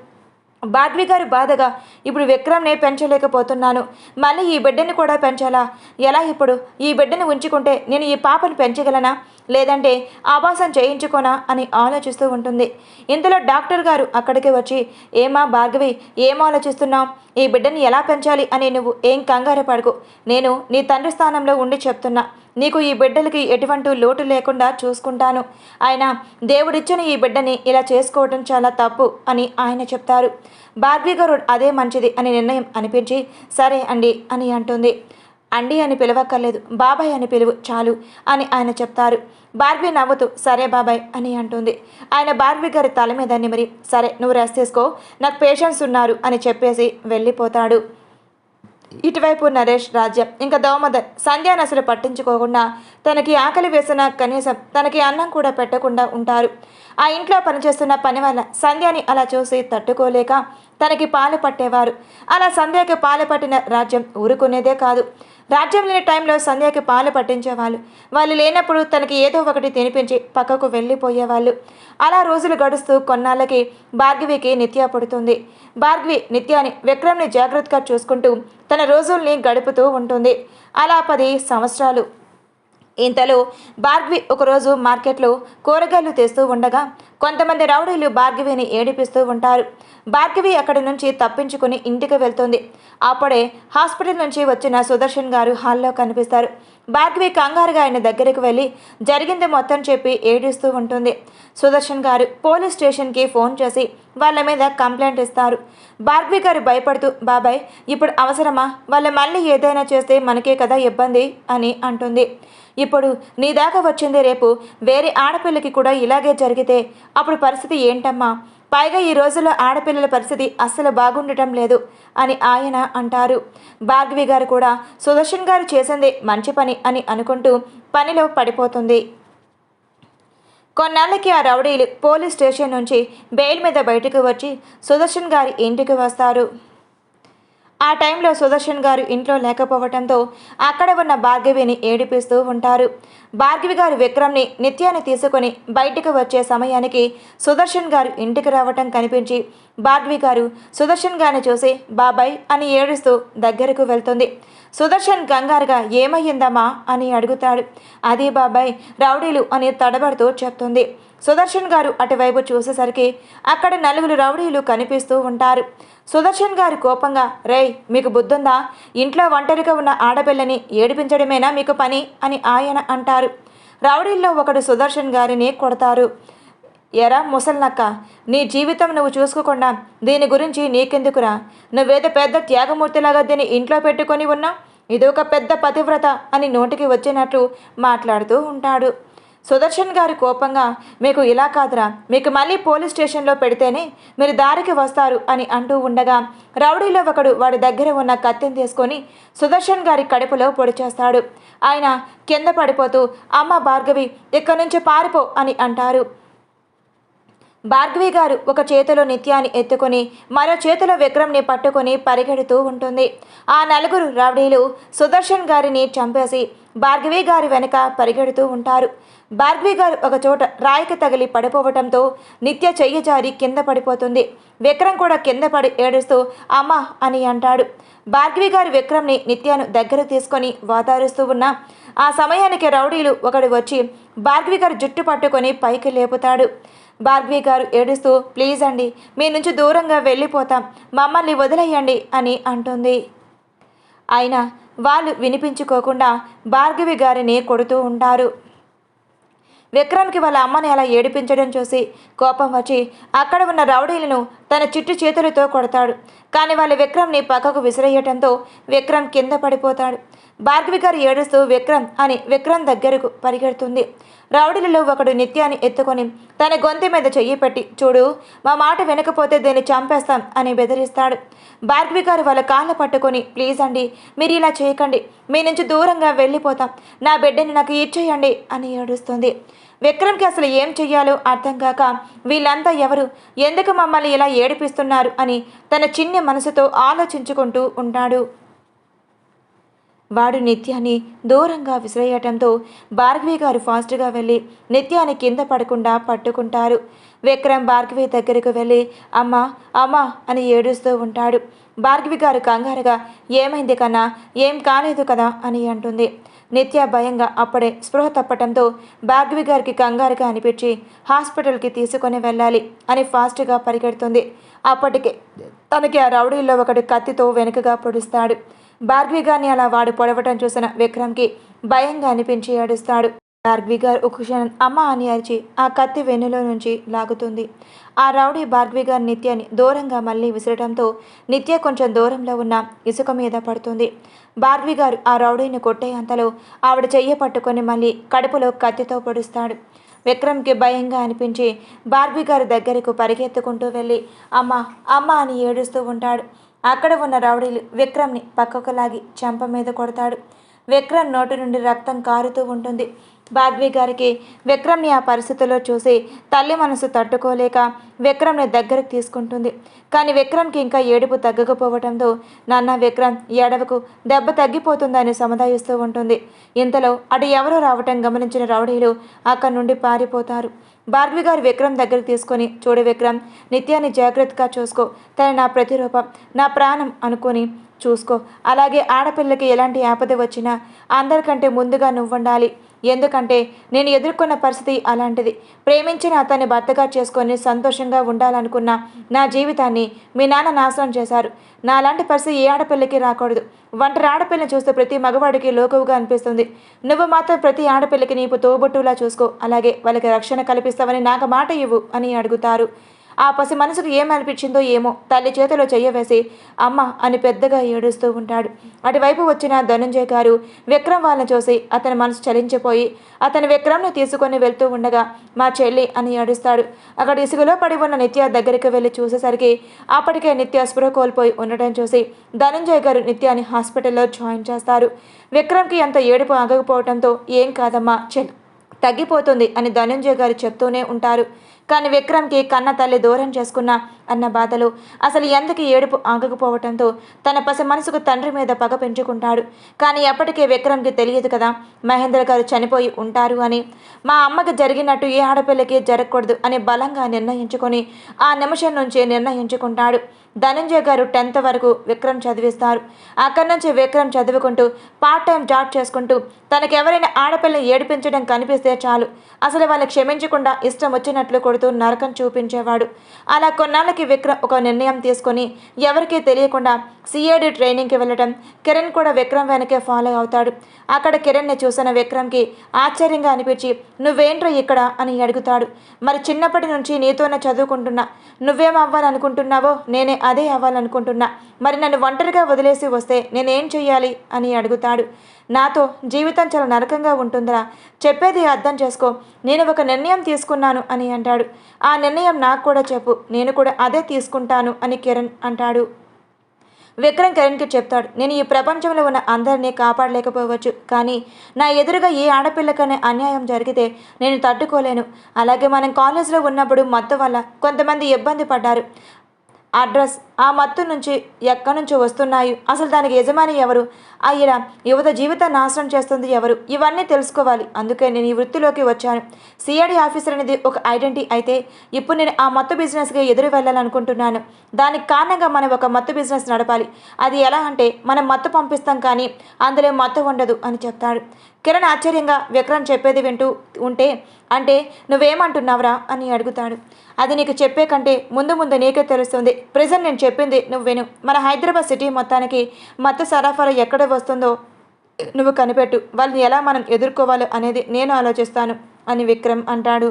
భార్గవి గారు బాధగా ఇప్పుడు విక్రమ్నే పెంచలేకపోతున్నాను, మళ్ళీ ఈ బిడ్డని కూడా పెంచాలా, ఎలా ఇప్పుడు ఈ బిడ్డని ఉంచుకుంటే నేను ఈ పాపను పెంచగలనా, లేదంటే ఆభాసం చేయించుకోనా అని ఆలోచిస్తూ ఉంటుంది. ఇంతలో డాక్టర్ గారు అక్కడికి వచ్చి ఏమా భార్గవి ఏం ఆలోచిస్తున్నావు, ఈ బిడ్డని ఎలా పెంచాలి అని నువ్వు ఏం కంగారు పడకు, నేను నీ తండ్రి స్థానంలో ఉండి చెప్తున్నా, నీకు ఈ బిడ్డలకి ఎటువంటి లోటు లేకుండా చూసుకుంటాను, ఆయన దేవుడిచ్చిన ఈ బిడ్డని ఇలా చేసుకోవడం చాలా తప్పు అని ఆయన చెప్తారు. భార్గవి గారు అదే మంచిది అని నిర్ణయం అనిపించి సరే అండి అని అంటుంది. అండి అని పిలవక్కర్లేదు, బాబాయ్ అని పిలువు చాలు అని ఆయన చెప్తారు. భార్గవి నవ్వుతూ సరే బాబాయ్ అని అంటుంది. ఆయన భార్గవి గారి తల మీద నిమిరి సరే నువ్వు రెస్ట్ తీసుకో, నాకు పేషెంట్స్ ఉన్నారు అని చెప్పేసి వెళ్ళిపోతాడు. ఇటువైపు నరేష్ రాజ్యం ఇంకా దౌమదర్ సంధ్యాను అసలు పట్టించుకోకుండా తనకి ఆకలి వేసిన కనీసం తనకి అన్నం కూడా పెట్టకుండా ఉంటారు. ఆ ఇంట్లో పనిచేస్తున్న పని వల్ల సంధ్యాని అలా చూసి తట్టుకోలేక తనకి పాలు పట్టేవారు. అలా సంధ్యకి పాలు పట్టిన రాజ్యం ఊరుకునేదే కాదు. రాజ్యం లేని టైంలో సంధ్యకి పాలు పట్టించేవాళ్ళు. వాళ్ళు లేనప్పుడు తనకి ఏదో ఒకటి తినిపించి పక్కకు వెళ్ళిపోయేవాళ్ళు. అలా రోజులు గడుస్తూ కొన్నాళ్ళకి భార్గవికి నిత్య పుడుతుంది. భార్గవి నిత్యాని విక్రమ్ని జాగ్రత్తగా చూసుకుంటూ తన రోజుల్ని గడుపుతూ ఉంటుంది. అలా 10 సంవత్సరాలు. ఇంతలో భార్గవి ఒకరోజు మార్కెట్లో కూరగాయలు తెస్తూ ఉండగా కొంతమంది రౌడీలు భార్గవిని ఏడిపిస్తూ ఉంటారు. భార్గవి అక్కడి నుంచి తప్పించుకుని ఇంటికి వెళ్తుంది. అప్పుడే హాస్పిటల్ నుంచి వచ్చిన సుదర్శన్ గారు హాల్లో కనిపిస్తారు. భార్గవి కంగారుగా ఆయన దగ్గరికి వెళ్ళి జరిగింది మొత్తం చెప్పి ఏడుస్తూ ఉంటుంది. సుదర్శన్ గారు పోలీస్ స్టేషన్కి ఫోన్ చేసి వాళ్ళ మీద కంప్లైంట్ ఇస్తారు. భార్గవి గారు భయపడుతూ బాబాయ్ ఇప్పుడు అవసరమా, వాళ్ళు మళ్ళీ ఏదైనా చేస్తే మనకే కదా ఇబ్బంది అని అంటుంది. ఇప్పుడు నీ దాకా వచ్చింది, రేపు వేరే ఆడపిల్లకి కూడా ఇలాగే జరిగితే అప్పుడు పరిస్థితి ఏంటమ్మా, పైగా ఈ రోజుల్లో ఆడపిల్లల పరిస్థితి అస్సలు బాగుండటం లేదు అని ఆయన అంటారు. భార్గవి గారు కూడా సుదర్శన్ గారు చేసింది మంచి పని అని అనుకుంటూ పనిలో పడిపోతుంది. కొన్నాళ్ళకి ఆ రౌడీలు పోలీస్ స్టేషన్ నుంచి బెయిల్ మీద బయటకు వచ్చి సుదర్శన్ గారి ఇంటికి వస్తారు. ఆ టైంలో సుదర్శన్ గారు ఇంట్లో లేకపోవడంతో అక్కడ ఉన్న భార్గవిని ఏడిపిస్తూ ఉంటారు. భార్గవి గారు విక్రమ్ని నిత్యాన్ని తీసుకొని బయటకు వచ్చే సమయానికి సుదర్శన్ గారు ఇంటికి రావటం కనిపించి భార్గవి గారు సుదర్శన్ గారిని చూసి బాబాయ్ అని ఏడుస్తూ దగ్గరకు వెళ్తుంది. సుదర్శన్ కంగారుగా ఏమయ్యిందమ్మా అని అడుగుతాడు. అది బాబాయ్ రౌడీలు అని తడబడుతూ చెప్తుంది. సుదర్శన్ గారు అటువైపు చూసేసరికి అక్కడ నలుగురు రౌడీలు కనిపిస్తూ ఉంటారు. సుదర్శన్ గారు కోపంగా, రేయ్ మీకు బుద్ధుందా? ఇంట్లో ఒంటరిగా ఉన్న ఆడపిల్లని ఏడిపించడమేనా మీకు పని అని ఆయన అంటారు. రౌడీల్లో ఒకడు సుదర్శన్ గారిని కొడతారు. ఎరా ముసల్నక్క, నీ జీవితం నువ్వు చూసుకోకుండా దీని గురించి నీకెందుకురా? నువ్వేదో పెద్ద త్యాగమూర్తిలాగా దీన్ని ఇంట్లో పెట్టుకొని ఉన్నావు. ఇదొక పెద్ద పతివ్రత అని నోటికి వచ్చినట్లు మాట్లాడుతూ ఉంటాడు. సుదర్శన్ గారి కోపంగా, మీకు ఇలా కాదురా, మీకు మళ్ళీ పోలీస్ స్టేషన్లో పెడితేనే మీరు దారికి వస్తారు అని అంటూ ఉండగా రౌడీలో ఒకడు వాడి దగ్గర ఉన్న కత్తిని తీసుకొని సుదర్శన్ గారి కడుపులో పొడి చేస్తాడు. ఆయన కింద పడిపోతూ, అమ్మ భార్గవి, ఇక్కడి నుంచి పారిపో అని అంటారు. భార్గవి గారు ఒక చేతిలో నిత్యాన్ని ఎత్తుకొని మరో చేతిలో విక్రమ్ని పట్టుకొని పరిగెడుతూ ఉంటుంది. ఆ నలుగురు రౌడీలు సుదర్శన్ గారిని చంపేసి భార్గవి గారి వెనుక పరిగెడుతూ ఉంటారు. భార్గవి గారు ఒక చోట రాయికి తగిలి పడిపోవటంతో నిత్య చెయ్యి జారి కింద పడిపోతుంది. విక్రమ్ కూడా కింద పడి ఏడుస్తూ అమ్మ అని అంటాడు. భార్గవి గారు విక్రమ్ని నిత్యను దగ్గర తీసుకొని వాతారుస్తూ ఉన్నా ఆ సమయానికి రౌడీలు ఒకడు వచ్చి భార్గవి గారు జుట్టు పట్టుకొని పైకి లేపుతాడు. భార్గవి గారు ఏడుస్తూ, ప్లీజ్ అండి, మీ నుంచి దూరంగా వెళ్ళిపోతాం, మమ్మల్ని వదిలేయండి అని అంటుంది. అయినా వాళ్ళు వినిపించుకోకుండా భార్గవి గారిని కొడుతూ ఉంటారు. విక్రమ్కి వాళ్ళ అమ్మని అలా ఏడిపించడం చూసి కోపం వచ్చి అక్కడ ఉన్న రౌడీలను తన చిట్టు చేతులతో కొడతాడు. కానీ వాళ్ళు విక్రమ్ని పక్కకు విసిరేయటంతో విక్రమ్ కింద పడిపోతాడు. భార్గవి గారు ఏడుస్తూ విక్రమ్ అని విక్రమ్ దగ్గరకు పరిగెడుతుంది. రౌడీలలో ఒకడు నిత్యాన్ని ఎత్తుకొని తన గొంతు మీద చెయ్యి పెట్టి, చూడు, మా మాట వినకపోతే దీన్ని చంపేస్తాం అని బెదిరిస్తాడు. భార్గవి గారు వాళ్ళ కాళ్ళ పట్టుకొని, ప్లీజ్ అండి, మీరు ఇలా చేయకండి, మీ నుంచి దూరంగా వెళ్ళిపోతాం, నా బిడ్డని నాకు ఇచ్చేయండి అని ఏడుస్తుంది. విక్రమ్కి అసలు ఏం చెయ్యాలో అర్థం కాక వీళ్ళంతా ఎవరు, ఎందుకు మమ్మల్ని ఇలా ఏడిపిస్తున్నారు అని తన చిన్ని మనసుతో ఆలోచించుకుంటూ ఉంటాడు. వాడు నిత్యాన్ని దూరంగా విసిరేయటంతో భార్గవి గారు ఫాస్ట్గా వెళ్ళి నిత్యాన్ని కింద పడకుండా పట్టుకుంటారు. విక్రమ్ భార్గవి దగ్గరకు వెళ్ళి అమ్మ అమ్మ అని ఏడుస్తూ ఉంటాడు. భార్గవి గారు కంగారుగా, ఏమైంది కన్నా, ఏం కాలేదు కదా అని అంటుంది. నిత్య భయంగా అప్పుడే స్పృహ తప్పటంతో భార్గవి గారికి కంగారుగా అనిపించి హాస్పిటల్కి తీసుకొని వెళ్ళాలి అని ఫాస్ట్గా పరిగెడుతుంది. అప్పటికే తనకి ఆ రౌడీల్లో ఒకటి కత్తితో వెనుకగా పొడుస్తాడు. భార్గవి గారిని అలా వాడు పొడవటం చూసిన విక్రమ్కి భయంగా అనిపించి ఏడుస్తాడు. భార్గవి గారు ఒక క్షణం అమ్మ అని అరిచి ఆ కత్తి వెన్నులో నుంచి లాగుతుంది. ఆ రౌడీ భార్గవి గారి నిత్యాన్ని దూరంగా మళ్ళీ విసరడంతో నిత్య కొంచెం దూరంలో ఉన్న ఇసుక మీద పడుతుంది. భార్గవి గారు ఆ రౌడీని కొట్టే అంతలో ఆవిడ చెయ్యి పట్టుకొని మళ్ళీ కడుపులో కత్తితో పొడుస్తాడు. విక్రమ్కి భయంగా అనిపించి భార్గవి గారి దగ్గరకు పరిగెత్తుకుంటూ వెళ్ళి అమ్మ అమ్మ అని ఏడుస్తూ ఉంటాడు. అక్కడ ఉన్న రౌడీలు విక్రమ్ని పక్కకు లాగి చెంప మీద కొడతాడు. విక్రమ్ నోటి నుండి రక్తం కారుతూ ఉంటుంది. భార్గవి గారికి విక్రమ్ని ఆ పరిస్థితిలో చూసి తల్లి మనసు తట్టుకోలేక విక్రమ్ని దగ్గరకు తీసుకుంటుంది. కానీ విక్రమ్కి ఇంకా ఏడుపు తగ్గకపోవడంతో నాన్న విక్రమ్ ఏడవకు, దెబ్బ తగ్గిపోతుందని సముదాయిస్తూ ఉంటుంది. ఇంతలో అటు ఎవరో రావటం గమనించిన రౌడీలు అక్కడి నుండి పారిపోతారు. భార్గవి గారు విక్రమ్ దగ్గరికి తీసుకొని, చూడు విక్రమ్, నిత్యాన్ని జాగ్రత్తగా చూసుకో, తన నా ప్రతిరూపం, నా ప్రాణం అనుకొని చూసుకో. అలాగే ఆడపిల్లకి ఎలాంటి ఆపద వచ్చినా అందరికంటే ముందుగా నువ్వుండాలి. ఎందుకంటే నేను ఎదుర్కొన్న పరిస్థితి అలాంటిది. ప్రేమించిన అతన్ని భర్తగా చేసుకొని సంతోషంగా ఉండాలనుకున్న నా జీవితాన్ని మీ నాన్న నాశనం చేశారు. నాలాంటి పరిస్థితి ఏ ఆడపిల్లకి రాకూడదు. ఒంటరి ఆడపిల్లని చూస్తే ప్రతి మగవాడికి లోకువుగా అనిపిస్తుంది. నువ్వు మాత్రం ప్రతి ఆడపిల్లకి నీకు తోబుట్టులా చూసుకో, అలాగే వాళ్ళకి రక్షణ కల్పిస్తావని నాకు మాట ఇవ్వు అని అడుగుతారు. ఆ పసి మనసుకు ఏమనిపించిందో ఏమో తల్లి చేతిలో చెయ్యవేసి అమ్మ అని పెద్దగా ఏడుస్తూ ఉంటాడు. అటువైపు వచ్చిన ధనుంజయ్ గారు విక్రమ్ వాళ్ళని చూసి అతని మనసు చలించిపోయి అతని విక్రమ్ను తీసుకొని వెళ్తూ ఉండగా మా చెల్లి అని ఏడుస్తాడు. అక్కడ ఇసుకలో పడి ఉన్న నిత్య దగ్గరికి వెళ్ళి చూసేసరికి అప్పటికే నిత్య స్పృహ కోల్పోయి ఉండటం చూసి ధనుంజయ్ గారు నిత్యాన్ని హాస్పిటల్లో జాయిన్ చేస్తారు. విక్రమ్కి అంత ఏడుపు ఆగకపోవడంతో ఏం కాదమ్మా, చెల్లి తగ్గిపోతుంది అని ధనుంజయ్ గారు చెప్తూనే ఉంటారు. కానీ విక్రమ్కి కన్న తల్లి దూరం చేసుకున్న అన్న బాధలో అసలు ఎందుకు ఏడుపు ఆగకపోవటంతో తన పసి మనసుకు తండ్రి మీద పగ పెంచుకుంటాడు. కానీ అప్పటికే విక్రమ్కి తెలియదు కదా మహేంద్ర గారు చనిపోయి ఉంటారు అని. మా అమ్మకి జరిగినట్టు ఏ ఆడపిల్లకి జరగకూడదు అని బలంగా నిర్ణయించుకొని ఆ నిమిషం నుంచే నిర్ణయించుకుంటాడు. ధనంజయ్ గారు 10th వరకు విక్రమ్ చదివిస్తారు. అక్కడి నుంచి విక్రమ్ చదువుకుంటూ పార్ట్ టైం జాబ్ చేసుకుంటూ తనకెవరైనా ఆడపిల్లని ఏడిపించడం కనిపిస్తే చాలు అసలు వాళ్ళు క్షమించకుండా ఇష్టం వచ్చినట్లు కొడుతూ నరకం చూపించేవాడు. అలా కొన్నాళ్ళకి విక్రమ్ ఒక నిర్ణయం తీసుకొని ఎవరికీ తెలియకుండా సిఐడి ట్రైనింగ్కి వెళ్ళటం. కిరణ్ కూడా విక్రమ్ వెనకే ఫాలో అవుతాడు. అక్కడ కిరణ్ని చూసిన విక్రమ్కి ఆశ్చర్యంగా అనిపించి నువ్వేంట్రా ఇక్కడ అని అడుగుతాడు. మరి చిన్నప్పటి నుంచి నీతోనే చదువుకుంటున్నా, నువ్వేం అవ్వాలనుకుంటున్నావో నేనే అదే అవ్వాలనుకుంటున్నా, మరి నన్ను ఒంటరిగా వదిలేసి వస్తే నేనేం చెయ్యాలి అని అడుగుతాడు. నాతో జీవితం చాలా నరకంగా ఉంటుందిరా, చెప్పేది అర్థం చేసుకో, నేను ఒక నిర్ణయం తీసుకున్నాను అని అంటాడు. ఆ నిర్ణయం నాకు కూడా చెప్పు, నేను కూడా అదే తీసుకుంటాను అని కిరణ్ అంటాడు. విక్రమ్ కిరణ్కి చెప్తాడు, నేను ఈ ప్రపంచంలో ఉన్న అందరినీ కాపాడలేకపోవచ్చు, కానీ నా ఎదురుగా ఏ ఆడపిల్లకనే అన్యాయం జరిగితే నేను తట్టుకోలేను. అలాగే మనం కాలేజీలో ఉన్నప్పుడు మత్తు వల్ల కొంతమంది ఇబ్బంది పడ్డారు. అడ్రస్ ఆ మత్తు నుంచి ఎక్కడి నుంచి వస్తున్నాయి, అసలు దానికి యజమాని ఎవరు, అయ్యా యువత జీవితాన్ని నాశనం చేస్తుంది ఎవరు, ఇవన్నీ తెలుసుకోవాలి. అందుకే నేను ఈ వృత్తిలోకి వచ్చాను. సిఐడి ఆఫీసర్ అనేది ఒక ఐడెంటిటీ అయితే ఇప్పుడు నేను ఆ మత్తు బిజినెస్కి ఎదురు వెళ్ళాలనుకుంటున్నాను. దానికి కారణంగా మనం ఒక మత్తు బిజినెస్ నడపాలి. అది ఎలా అంటే మనం మత్తు పంపిస్తాం కానీ అందులో మత్తు ఉండదు అని చెప్తాడు. కిరణ్ ఆశ్చర్యంగా విక్రమ్ చెప్పేది వింటూ ఉంటే అంటే నువ్వేమంటున్నావురా అని అడుగుతాడు. అది నీకు చెప్పే కంటే ముందు ముందు నీకే తెలుస్తుంది. ప్రెజెంట్ నేను చెప్పింది నువ్వు విను. మన హైదరాబాద్ సిటీ మొత్తానికి మత్తు సరఫరా ఎక్కడ వస్తుందో నువ్వు కనిపెట్టు. వాళ్ళని ఎలా మనం ఎదుర్కోవాలో అనేది నేను ఆలోచిస్తాను అని విక్రమ్ అంటాడు.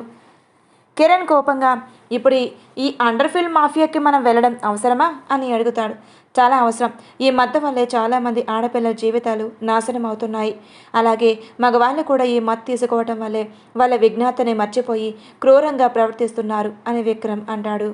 కిరణ్ కోపంగా ఇప్పుడు ఈ అండర్ఫీల్డ్ మాఫియాకి మనం వెళ్ళడం అవసరమా అని అడుగుతాడు. చాలా అవసరం. ఈ మత్తు వల్లే చాలామంది ఆడపిల్లల జీవితాలు నాశనం అవుతున్నాయి. అలాగే మగవాళ్ళు కూడా ఈ మత్తు తీసుకోవటం వల్లే వాళ్ళ విజ్ఞాతని మర్చిపోయి క్రూరంగా ప్రవర్తిస్తున్నారు అని విక్రమ్ అంటాడు.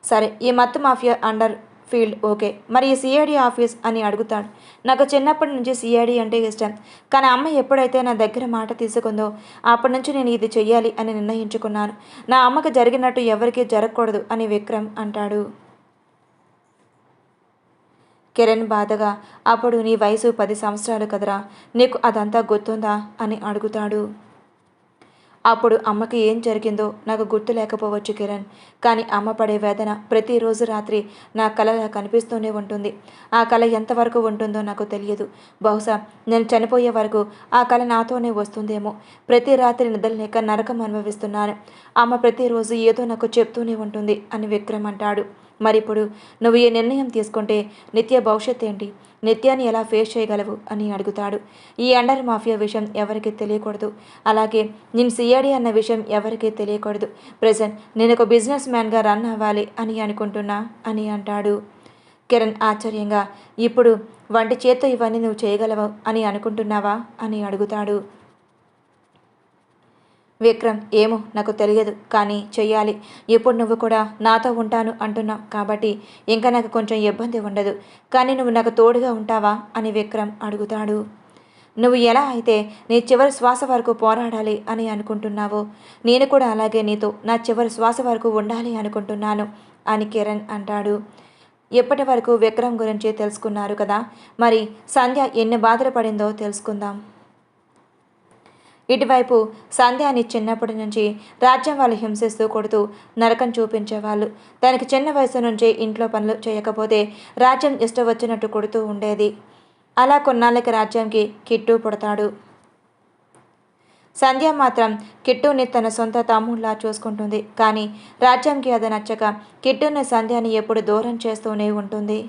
సరే, ఈ మత్తు మాఫియా అండర్ ఫీల్డ్ ఓకే, మరి ఈ సిఐడి ఆఫీస్ అని అడుగుతాడు. నాకు చిన్నప్పటి నుంచి సిఐడి అంటే ఇష్టం, కానీ అమ్మ ఎప్పుడైతే నా దగ్గర మాట తీసుకుందో అప్పటి నుంచి నేను ఇది చెయ్యాలి అని నిర్ణయించుకున్నాను. నా అమ్మకు జరిగినట్టు ఎవరికీ జరగకూడదు అని విక్రమ్ అంటాడు. కిరణ్ బాధగా అప్పుడు నీ వయసు 10 సంవత్సరాలు కదరా, నీకు అదంతా గుర్తుందా అని అడుగుతాడు. అప్పుడు అమ్మకి ఏం జరిగిందో నాకు గుర్తు లేకపోవచ్చు కిరణ్, కానీ అమ్మ పడే వేదన ప్రతిరోజు రాత్రి నా కలలా కనిపిస్తూనే ఉంటుంది. ఆ కళ ఎంతవరకు ఉంటుందో నాకు తెలియదు. బహుశా నేను చనిపోయే వరకు ఆ కళ నాతోనే వస్తుందేమో. ప్రతి రాత్రి నిద్రలేక నరకం అనుభవిస్తున్నాను. అమ్మ ప్రతిరోజు ఏదో నాకు చెప్తూనే ఉంటుంది అని విక్రమ్ అంటాడు. మరిప్పుడు నువ్వు ఈ నిర్ణయం తీసుకుంటే నిత్య భవిష్యత్ ఏంటి, నిత్యాన్ని ఎలా ఫేస్ చేయగలవు అని అడుగుతాడు. ఈ అండర్ మాఫియా విషయం ఎవరికి తెలియకూడదు, అలాగే నేను సిఐడి అన్న విషయం ఎవరికీ తెలియకూడదు. ప్రెజెంట్ నేను ఒక బిజినెస్ మ్యాన్గా రన్ అవ్వాలి అని అనుకుంటున్నా అని అంటాడు. కిరణ్ ఆశ్చర్యంగా ఇప్పుడు వంటి చేత్తో ఇవన్నీ నువ్వు చేయగలవు అని అనుకుంటున్నావా అని అడుగుతాడు. విక్రమ్ ఏమో నాకు తెలియదు, కానీ చెయ్యాలి. ఇప్పుడు నువ్వు కూడా నాతో ఉంటాను అంటున్నావు కాబట్టి ఇంకా నాకు కొంచెం ఇబ్బంది ఉండదు, కానీ నువ్వు నాకు తోడుగా ఉంటావా అని విక్రమ్ అడుగుతాడు. నువ్వు ఎలా అయితే నీ చివరి శ్వాస వరకు పోరాడాలి అని అనుకుంటున్నావో నేను కూడా అలాగే నీతో నా చివరి శ్వాస వరకు ఉండాలి అనుకుంటున్నాను అని కిరణ్ అంటాడు. ఇప్పటి వరకు విక్రమ్ గురించి తెలుసుకున్నారు కదా, మరి సంధ్య ఎన్ని బాధలు పడిందో తెలుసుకుందాం. ఇటువైపు సంధ్యాని చిన్నప్పటి నుంచి రాజ్యం వాళ్ళు హింసిస్తూ కొడుతూ నరకం చూపించేవాళ్ళు. తనకి చిన్న వయసు నుంచే ఇంట్లో పనులు చేయకపోతే రాజ్యం ఇష్టం వచ్చినట్టు కొడుతూ ఉండేది. అలా కొన్నాళ్ళకి రాజ్యంకి కిట్టు పుడతాడు. సంధ్య మాత్రం కిట్టుని తన సొంత తమ్ముళ్ళలా చూసుకుంటుంది. కానీ రాజ్యంకి అది నచ్చక కిట్టుని సంధ్యని ఎప్పుడు దూరం చేస్తూనే ఉంటుంది.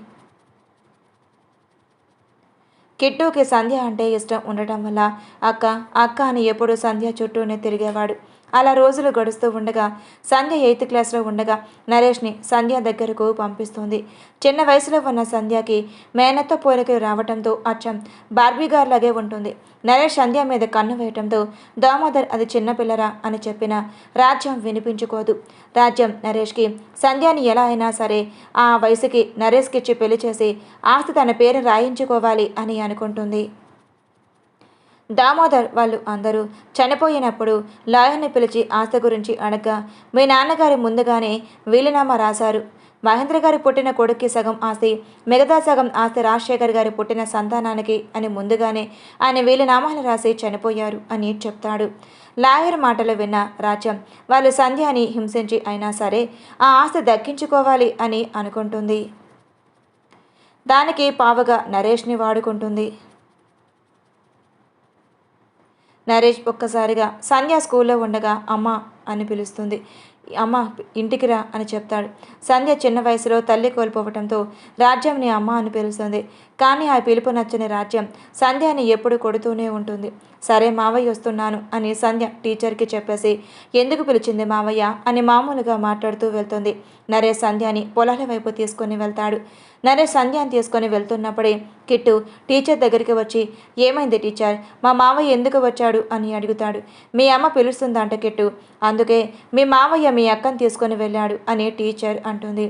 కిట్టుకి సంధ్య అంటే ఇష్టం ఉండటం వల్ల అక్క అక్క అని ఎప్పుడూ సంధ్య చుట్టూనే తిరిగేవాడు. అలా రోజులు గడుస్తూ ఉండగా సంధ్య 8th క్లాస్లో ఉండగా నరేష్ని సంధ్య దగ్గరకు పంపిస్తుంది. చిన్న వయసులో ఉన్న సంధ్యకి మేనత్త పోలికలు రావడంతో అచ్చం బార్బీగార్లాగే ఉంటుంది. నరేష్ సంధ్య మీద కన్ను వేయటంతో దామోదర్ అది చిన్నపిల్లరా అని చెప్పిన రాజ్యం వినిపించుకోదు. రాజ్యం నరేష్కి సంధ్యాని ఎలా అయినా సరే ఆ వయసుకి నరేష్కిచ్చి పెళ్లి చేసి ఆస్తి తన పేరు రాయించుకోవాలి అని అనుకుంటుంది. దామోదర్ వాళ్ళు అందరూ చనిపోయినప్పుడు లాయర్ని పిలిచి ఆస్తి గురించి అడగ్గా మీ నాన్నగారి ముందుగానే వీలునామా రాశారు. మహేంద్ర గారి పుట్టిన కొడుక్కి సగం ఆస్తి, మిగతా సగం ఆస్తి రాజశేఖర్ గారి పుట్టిన సంతానానికి అని ముందుగానే ఆయన వీలునామాలు రాసి చనిపోయారు అని చెప్తాడు. లాయర్ మాటలు విన్న రాజ్యం వాళ్ళు సంధ్యని హింసించి అయినా సరే ఆ ఆస్తి దక్కించుకోవాలి అని అనుకుంటుంది. దానికి పావుగా నరేష్ని వాడుకుంటుంది. నరేష్ ఒక్కసారిగా సంధ్య స్కూల్లో ఉండగా అమ్మ అని పిలుస్తుంది. అమ్మ ఇంటికి రా అని చెప్తాడు. సంధ్య చిన్న వయసులో తల్లి కోల్పోవటంతో రాజ్యంని అమ్మ అని పిలుస్తుంది. కానీ ఆ పిలుపు నచ్చని రాజ్యం సంధ్యని ఎప్పుడు కొడుతూనే ఉంటుంది. సరే మావయ్య వస్తున్నాను అని సంధ్య టీచర్కి చెప్పేసి ఎందుకు పిలిచింది మావయ్య అని మామూలుగా మాట్లాడుతూ వెళ్తుంది. నరేష్ సంధ్యని పొలాల వైపు తీసుకొని వెళ్తాడు. నరేష్ సంధ్యని తీసుకొని వెళ్తున్నప్పుడే కిట్టు టీచర్ దగ్గరికి వచ్చి ఏమైంది టీచర్, మా మావయ్య ఎందుకు వచ్చాడు అని అడుగుతాడు. మీ అమ్మ పిలుస్తుందంట కిట్టు, అందుకే మీ మావయ్య మీ అక్కని తీసుకొని వెళ్ళాడు అని టీచర్ అంటుంది.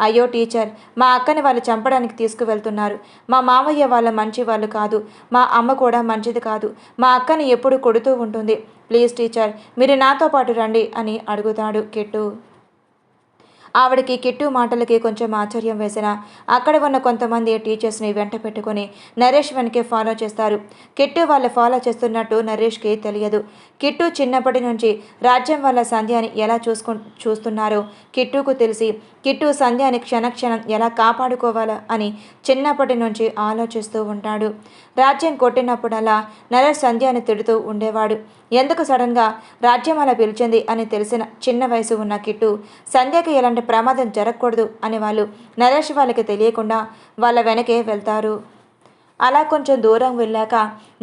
అయ్యో టీచర్, మా అక్కని వాళ్ళు చంపడానికి తీసుకువెళ్తున్నారు. మా మావయ్య వాళ్ళ మంచి వాళ్ళు కాదు, మా అమ్మ కూడా మంచిది కాదు, మా అక్కని ఎప్పుడు కొడుతూ ఉంటుంది. ప్లీజ్ టీచర్ మీరు నాతో పాటు రండి అని అడుగుతాడు కిట్టు. ఆవిడకి కిట్టు మాటలకి కొంచెం ఆశ్చర్యం వేసిన అక్కడ ఉన్న కొంతమంది టీచర్స్ని వెంట పెట్టుకొని నరేష్ వెనకే ఫాలో చేస్తారు. కిట్టు వాళ్ళు ఫాలో చేస్తున్నట్టు నరేష్కి తెలియదు. కిట్టు చిన్నప్పటి నుంచి రాజ్యం వల్ల సంధ్యాని ఎలా చూస్తున్నారో కిట్టుకు తెలిసి కిట్టు సంధ్యాని క్షణక్షణం ఎలా కాపాడుకోవాలా అని చిన్నప్పటి నుంచి ఆలోచిస్తూ ఉంటాడు. రాజ్యం కొట్టినప్పుడల్లా నరేష్ సంధ్యాని తిడుతూ ఉండేవాడు. ఎందుకు సడన్గా రాజ్యం అలా పిలిచింది అని తెలిసిన చిన్న వయసు ఉన్న కిట్టు సంధ్యకి ఎలాంటి ప్రమాదం జరగకూడదు అని వాళ్ళు నరేష్ వాళ్ళకి తెలియకుండా వాళ్ళ వెనకే వెళ్తారు. అలా కొంచెం దూరం వెళ్ళాక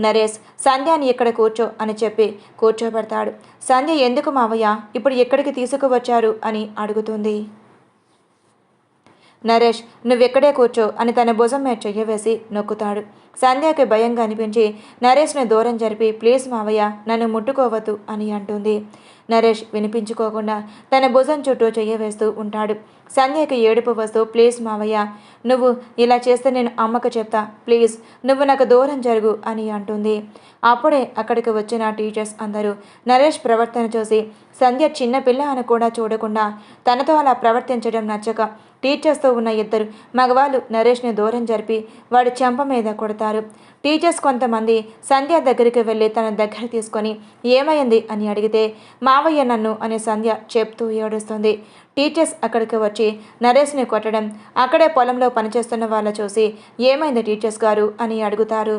నరేష్ సంధ్యాని ఇక్కడ కూర్చో అని చెప్పి కూర్చోబెడతాడు. సంధ్య ఎందుకు మావయ్య ఇప్పుడు ఎక్కడికి తీసుకువచ్చారు అని అడుగుతుంది. నరేష్ నువ్వెక్కడే కూర్చో అని తన భుజం మీద చెయ్యవేసి నొక్కుతాడు. సంధ్యకి భయంగా అనిపించి నరేష్ని దూరం జరిపి ప్లీజ్ మావయ్య నన్ను ముట్టుకోవద్దు అని అంటుంది. నరేష్ వినిపించుకోకుండా తన భుజం చుట్టూ చెయ్యవేస్తూ ఉంటాడు. సంధ్యకి ఏడుపు వస్తూ ప్లీజ్ మావయ్య నువ్వు ఇలా చేస్తే నేను అమ్మకు చెప్తా, ప్లీజ్ నువ్వు నాకు దూరం జరుగు అని అంటుంది. అప్పుడే అక్కడికి వచ్చిన టీచర్స్ అందరూ నరేష్ ప్రవర్తన చూసి సంధ్య చిన్నపిల్ల అని కూడా చూడకుండా తనతో అలా ప్రవర్తించడం నచ్చక టీచర్స్తో ఉన్న ఇద్దరు మగవాళ్ళు నరేష్ని దూరం జరిపి వాడి చెంప మీద కొడతారు. టీచర్స్ కొంతమంది సంధ్య దగ్గరికి వెళ్ళి తన దగ్గర తీసుకొని ఏమైంది అని అడిగితే మావయ్య నన్ను అని సంధ్య చెప్తూ ఏడుస్తుంది. టీచర్స్ అక్కడికి వచ్చి నరేష్ని కొట్టడం అక్కడే పొలంలో పనిచేస్తున్న వాళ్ళ చూసి ఏమైంది టీచర్స్ గారు అని అడుగుతారు.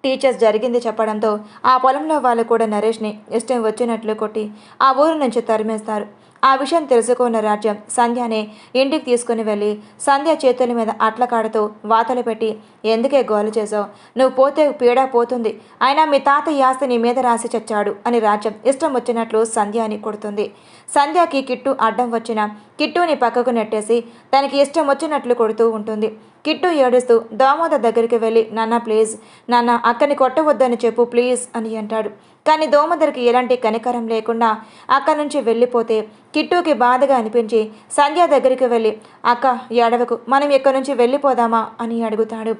టీచర్స్ జరిగింది చెప్పడంతో ఆ పొలంలో వాళ్ళు కూడా నరేష్ని ఇష్టం వచ్చినట్లు కొట్టి ఆ ఊరు నుంచి తరిమేస్తారు. ఆ విషయం తెలుసుకున్న రాజ్యం సంధ్యనే ఇంటికి తీసుకుని వెళ్ళి సంధ్య చేతుల మీద అట్లకాడుతూ వాతలు పెట్టి ఎందుకే గోలు చేసావు, నువ్వు పోతే పీడ పోతుంది, అయినా మీ తాత ఈ ఆస్తి నీ మీద రాసి చచ్చాడు అని రాజ్యం ఇష్టం వచ్చినట్లు సంధ్యని కొడుతుంది. సంధ్యకి కిట్టు అడ్డం వచ్చిన కిట్టుని పక్కకు నెట్టేసి తనకి ఇష్టం వచ్చినట్లు కొడుతూ ఉంటుంది. కిట్టు ఏడుస్తూ దామోదర్ దగ్గరికి వెళ్ళి నాన్న ప్లీజ్ నాన్న అక్కని కొట్టవద్దని చెప్పు ప్లీజ్ అని అంటాడు. కానీ దామోదర్కి ఎలాంటి కనికరం లేకుండా అక్కడి నుంచి వెళ్ళిపోతే కిట్టుకి బాధగా అనిపించి సంధ్య దగ్గరికి వెళ్ళి అక్క ఏడవకు, మనం ఇక్కడి నుంచి వెళ్ళిపోదామా అని అడుగుతాడు.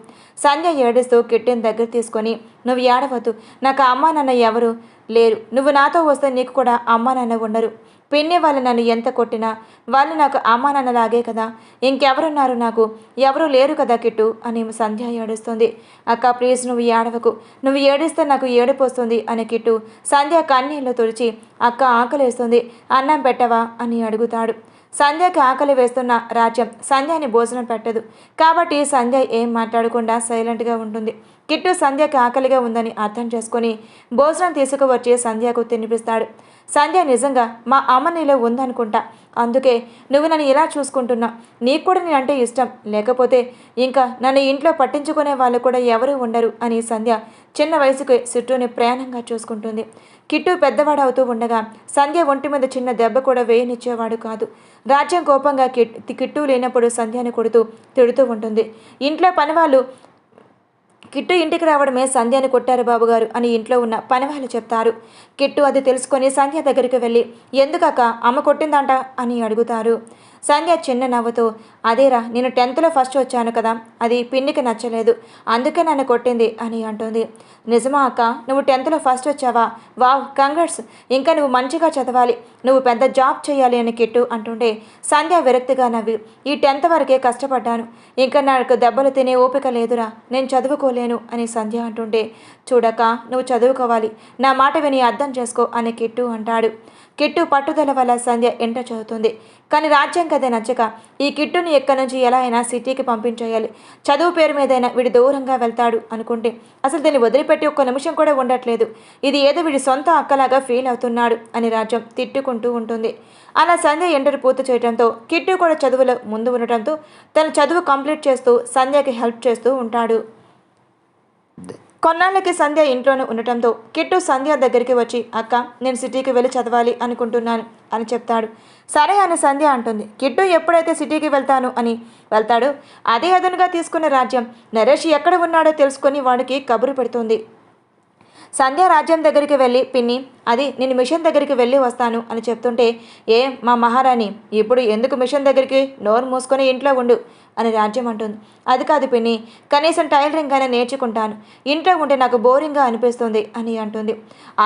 సంధ్య ఏడుస్తూ కిట్టుని దగ్గర తీసుకొని నువ్వు ఏడవద్దు, నాకు అమ్మ నాన్న ఎవరు లేరు, నువ్వు నాతో వస్తే నీకు కూడా అమ్మ నాన్న ఉండరు, పిన్ని వాళ్ళు నన్ను ఎంత కొట్టినా వాళ్ళు నాకు అమ్మ నాన్నలాగే కదా, ఇంకెవరున్నారు, నాకు ఎవరు లేరు కదా కిట్టు అని సంధ్య ఏడుస్తుంది. అక్క ప్లీజ్ నువ్వు ఏడవకు, నువ్వు ఏడిస్తే నాకు ఏడుపు వస్తుంది అని కిట్టు సంధ్య కన్నీళ్ళు తుడిచి అక్క ఆకలేస్తుంది అన్నం పెట్టవా అని అడుగుతాడు. సంధ్యకి ఆకలి వేస్తున్న రాజ్యం సంధ్యని భోజనం పెట్టదు కాబట్టి సంధ్య ఏం మాట్లాడకుండా సైలెంట్గా ఉంటుంది. కిట్టు సంధ్యకి ఆకలిగా ఉందని అర్థం చేసుకొని భోజనం తీసుకువచ్చి సంధ్యకు తినిపిస్తాడు. సంధ్య నిజంగా మా అమ్మ నీలో ఉందనుకుంటా, అందుకే నువ్వు నన్ను ఇలా చూసుకుంటున్నా, నీకు కూడా నేనంటే ఇష్టం, లేకపోతే ఇంకా నన్ను ఇంట్లో పట్టించుకునే వాళ్ళు కూడా ఎవరు ఉండరు అని సంధ్య చిన్న వయసుకు చుట్టూని ప్రాణంగా చూసుకుంటుంది. కిట్టు పెద్దవాడవుతూ ఉండగా సంధ్య ఒంటి మీద చిన్న దెబ్బ కూడా వేయనిచ్చేవాడు కాదు. రాజ్యం కోపంగా కిట్టు లేనప్పుడు సంధ్యని కొడుతూ తిడుతూ ఉంటుంది. ఇంట్లో పనివాళ్ళు కిట్టు ఇంటికి రావడమే సంధ్యని కొట్టారు బాబుగారు అని ఇంట్లో ఉన్న పనివాళ్ళు చెప్తారు. కిట్టు అది తెలుసుకొని సంధ్య దగ్గరికి వెళ్ళి ఎందుకక్క అమ్మ కొట్టిందంట అని అడుగుతారు. సంధ్య చిన్న నవ్వుతూ, అదేరా నేను 10th ఫస్ట్ వచ్చాను కదా, అది పిన్నికి నచ్చలేదు, అందుకే నన్ను కొట్టింది అని అంటుంది. నిజమా అక్క, నువ్వు 10th ఫస్ట్ వచ్చావా? వావ్, కంగ్రాట్స్, ఇంకా నువ్వు మంచిగా చదవాలి, నువ్వు పెద్ద జాబ్ చేయాలి అని కిట్టు అంటుంటే సంధ్య విరక్తిగా నవ్వి, ఈ 10th వరకే కష్టపడ్డాను, ఇంకా నాకు దెబ్బలు తినే ఓపిక లేదురా, నేను చదువుకోలేను అని సంధ్య అంటుంటే, చూడక నువ్వు చదువుకోవాలి, నా మాట విని అర్థం చేసుకో అని కిట్టు అంటాడు. కిట్టు పట్టుదల వల్ల సంధ్య ఎంట చదువుతుంది. కానీ రాజ్యం కదే నచ్చక ఈ కిట్టుని ఎక్కడి నుంచి ఎలా అయినా సిటీకి పంపించేయాలి, చదువు పేరు మీదైనా వీడి దూరంగా వెళ్తాడు అనుకుంటే అసలు దీన్ని వదిలిపెట్టి ఒక్క నిమిషం కూడా ఉండట్లేదు, ఇది ఏదో వీడి సొంత అక్కలాగా ఫీల్ అవుతున్నాడు అని రాజ్యం తిట్టుకుంటూ ఉంటుంది. అలా సంధ్య ఇంటర్ పూర్తి చేయడంతో కిట్టు కూడా చదువులో ముందు ఉండటంతో తన చదువు కంప్లీట్ చేస్తూ సంధ్యకి హెల్ప్ చేస్తూ ఉంటాడు. కొన్నాళ్ళకి సంధ్య ఇంట్లోనే ఉండటంతో కిట్టు సంధ్య దగ్గరికి వచ్చి, అక్క నేను సిటీకి వెళ్ళి చదవాలి అనుకుంటున్నాను అని చెప్తాడు. సరే అని సంధ్య అంటుంది. కిట్టు ఎప్పుడైతే సిటీకి వెళ్తాను అని వెళ్తాడో అదే అదునుగా తీసుకున్న రాజ్యం నరేష్ ఎక్కడ ఉన్నాడో తెలుసుకొని వాడికి కబురు పెడుతుంది. సంధ్య రాజ్యం దగ్గరికి వెళ్ళి, పిన్ని అది నేను మిషన్ దగ్గరికి వెళ్ళి వస్తాను అని చెప్తుంటే, ఏ మా మహారాణి ఇప్పుడు ఎందుకు మిషన్ దగ్గరికి, నోరు మూసుకొని ఇంట్లో ఉండు అని రాజ్యం అంటుంది. అది కాదు పిన్ని, కనీసం టైలరింగ్ అయినా నేర్చుకుంటాను, ఇంట్లో ఉంటే నాకు బోరింగ్గా అనిపిస్తుంది అని అంటుంది.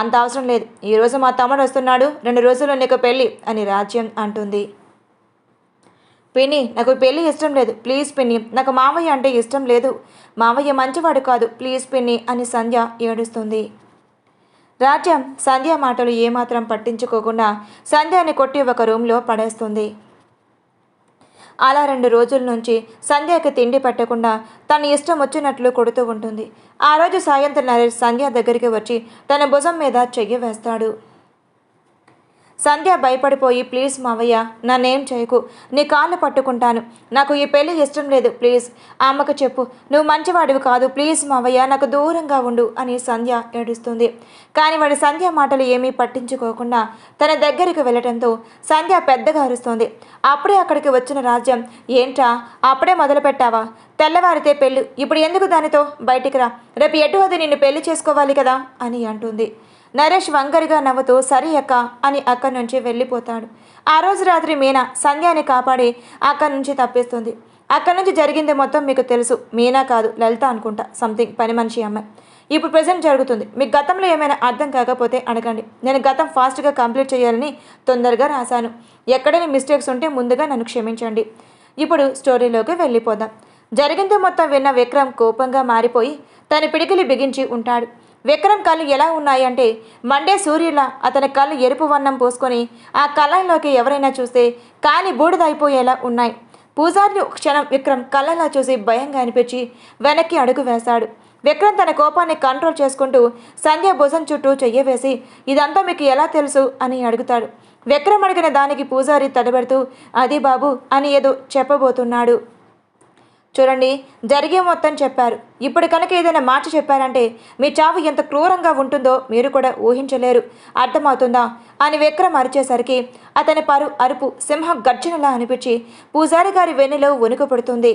అంత అవసరం లేదు, ఈరోజు మా తమ్ముడు వస్తున్నాడు, 2 రోజుల్లో నీకు పెళ్ళి అని రాజ్యం అంటుంది. పిన్ని నాకు పెళ్ళి ఇష్టం లేదు, ప్లీజ్ పిన్ని, నాకు మావయ్య అంటే ఇష్టం లేదు, మావయ్య మంచివాడు కాదు, ప్లీజ్ పిన్ని అని సంధ్య ఏడుస్తుంది. రాజ్యం సంధ్య మాటలు ఏమాత్రం పట్టించుకోకుండా సంధ్యని కొట్టి ఒక రూమ్లో పడేస్తుంది. అలా 2 రోజుల నుంచి సంధ్యకి తిండి పెట్టకుండా తన ఇష్టం వచ్చినట్లు కొడుతూ ఉంటుంది. ఆ రోజు సాయంత్రం నరేష్ సంధ్య దగ్గరికి వచ్చి తన భుజం మీద చెయ్యి వేస్తాడు. సంధ్య భయపడిపోయి, ప్లీజ్ మావయ్య నన్నేం చేయకు, నీ కాళ్ళు పట్టుకుంటాను, నాకు ఈ పెళ్ళి ఇష్టం లేదు, ప్లీజ్ అమ్మకు చెప్పు, నువ్వు మంచివాడివి కాదు, ప్లీజ్ మావయ్య నాకు దూరంగా ఉండు అని సంధ్య ఏడుస్తుంది. కానీ వాడి సంధ్య మాటలు ఏమీ పట్టించుకోకుండా తన దగ్గరికి వెళ్ళటంతో సంధ్య పెద్దగా అరుస్తుంది. అప్పుడే అక్కడికి వచ్చిన రాజ్యం, ఏంట్రా అప్పుడే మొదలు పెట్టావా, తెల్లవారితే పెళ్ళు, ఇప్పుడు ఎందుకు దానితో, బయటికి రా, రేపు ఎటు అది నిన్ను పెళ్లి చేసుకోవాలి కదా అని అంటుంది. నరేష్ వంకరిగా నవ్వుతూ సరే అక్క అని అక్కడి నుంచి వెళ్ళిపోతాడు. ఆ రోజు రాత్రి మీనా సంధ్యాని కాపాడి అక్కడి నుంచి తప్పిస్తుంది. అక్కడి నుంచి జరిగింది మొత్తం మీకు తెలుసు. మీనా కాదు, లలిత అనుకుంటా, సంథింగ్ పని మనిషి అమ్మాయి. ఇప్పుడు ప్రెజెంట్ జరుగుతుంది. మీకు గతంలో ఏమైనా అర్థం కాకపోతే అడగండి. నేను గతం ఫాస్ట్గా కంప్లీట్ చేయాలని తొందరగా రాశాను. ఎక్కడైనా మిస్టేక్స్ ఉంటే ముందుగా నన్ను క్షమించండి. ఇప్పుడు స్టోరీలోకి వెళ్ళిపోదాం. జరిగింది మొత్తం విన్న విక్రమ్ కోపంగా మారిపోయి తన పిడికిలి బిగించి ఉంటాడు. విక్రమ్ కళ్ళు ఎలా ఉన్నాయంటే మండే సూర్యులా అతని కళ్ళు ఎరుపు వర్ణం పోసుకొని ఆ కళ్ళలోకి ఎవరైనా చూస్తే కాలి బూడిదైపోయేలా ఉన్నాయి. పూజారిని క్షణం విక్రమ్ కళ్ళలా చూసి భయంగా అనిపించి వెనక్కి అడుగు వేశాడు. విక్రమ్ తన కోపాన్ని కంట్రోల్ చేసుకుంటూ సంధ్య భుజం చుట్టూ చెయ్యి వేసి, ఇదంతా మీకు ఎలా తెలుసు అని అడుగుతాడు. విక్రమ్ అడిగిన దానికి పూజారి తడబెడుతూ, అది బాబు అని ఏదో చెప్పబోతున్నాడు. చూడండి, జరిగే మొత్తం చెప్పారు. ఇప్పుడు కనుక ఏదైనా మార్చి చెప్పారంటే మీ చావు ఎంత క్రూరంగా ఉంటుందో మీరు కూడా ఊహించలేరు, అర్థమవుతుందా అని విక్రమ్ అరిచేసరికి అతని అరుపు సింహం గర్జనలా అనిపించి పూజారి గారి వెన్నులో వణుకు పడుతుంది.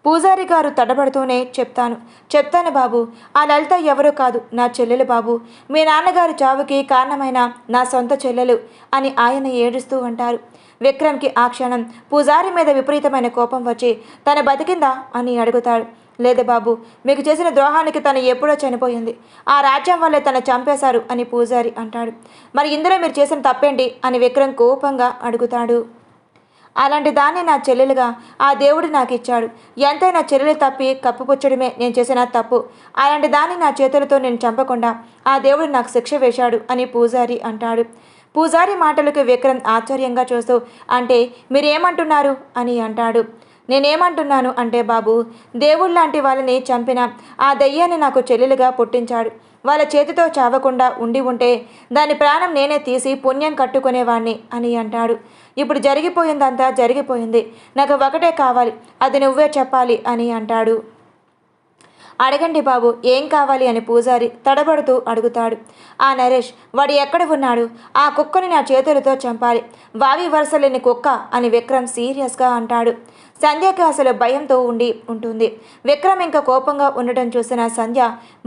పూజారి గారు తడబడుతూనే, చెప్తాను బాబు, ఆ లలిత ఎవరూ కాదు, నా చెల్లెలు బాబు, మీ నాన్నగారి చావుకి కారణమైన నా సొంత చెల్లెలు అని ఆయన ఏడుస్తూ అంటారు. విక్రమ్కి ఆ క్షణం పూజారి మీద విపరీతమైన కోపం వచ్చి తన బతికిందా అని అడుగుతాడు. లేదు బాబు, మీకు చేసిన ద్రోహానికి తను ఎప్పుడో చనిపోయింది, ఆ రాజ్యం వల్లే తను చంపేశారు అని పూజారి అంటాడు. మరి ఇందులో మీరు చేసిన తప్పేంటి అని విక్రమ్ కోపంగా అడుగుతాడు. అలాంటి దాన్ని నా చెల్లెలుగా ఆ దేవుడు నాకు ఇచ్చాడు, ఎంతైనా చెల్లెలు తప్పి కప్పుపుచ్చడమే నేను చేసిన తప్పు, అలాంటి దాన్ని నా చేతులతో నేను చంపకుండా ఆ దేవుడు నాకు శిక్ష వేశాడు అని పూజారి అంటాడు. పూజారి మాటలకు విక్రమ్ ఆశ్చర్యంగా చూస్తూ, అంటే మీరేమంటున్నారు అని అంటాడు. నేనేమంటున్నాను అంటే బాబు, దేవుళ్ళలాంటి వాళ్ళని చంపిన ఆ దయ్యాన్ని నాకు చెల్లెలుగా పుట్టించాడు, వాళ్ళ చేతితో చావకుండా ఉంటే దాని ప్రాణం నేనే తీసి పుణ్యం కట్టుకునేవాణ్ణి అని అంటాడు. ఇప్పుడు జరిగిపోయిందంతా జరిగిపోయింది, నాకు ఒకటే కావాలి, అది నువ్వే చెప్పాలి అని అంటాడు. అడగండి బాబు, ఏం కావాలి అని పూజారి తడబడుతూ అడుగుతాడు. ఆ నరేష్ వాడు ఎక్కడ ఉన్నాడు, ఆ కుక్కని నా చేతులతో చంపాలి, వావి వరుస లేని కుక్క అని విక్రమ్ సీరియస్గా అంటాడు. సంధ్యకి అసలు భయంతో ఉంటుంది. విక్రమ్ ఇంకా కోపంగా ఉండటం చూసిన సంధ్య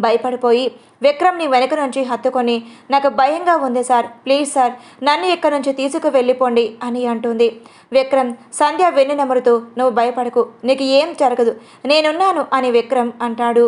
భయపడిపోయి విక్రమ్ని వెనక నుంచి హత్తుకొని, నాకు భయంగా ఉంది సార్, ప్లీజ్ సార్, నన్ను ఇక్కడ నుంచి తీసుకు వెళ్ళిపోండి అని అంటుంది. విక్రమ్ సంధ్య వెన్ను నెమరుతూ, నువ్వు భయపడకు, నీకు ఏం జరగదు, నేనున్నాను అని విక్రమ్ అంటాడు.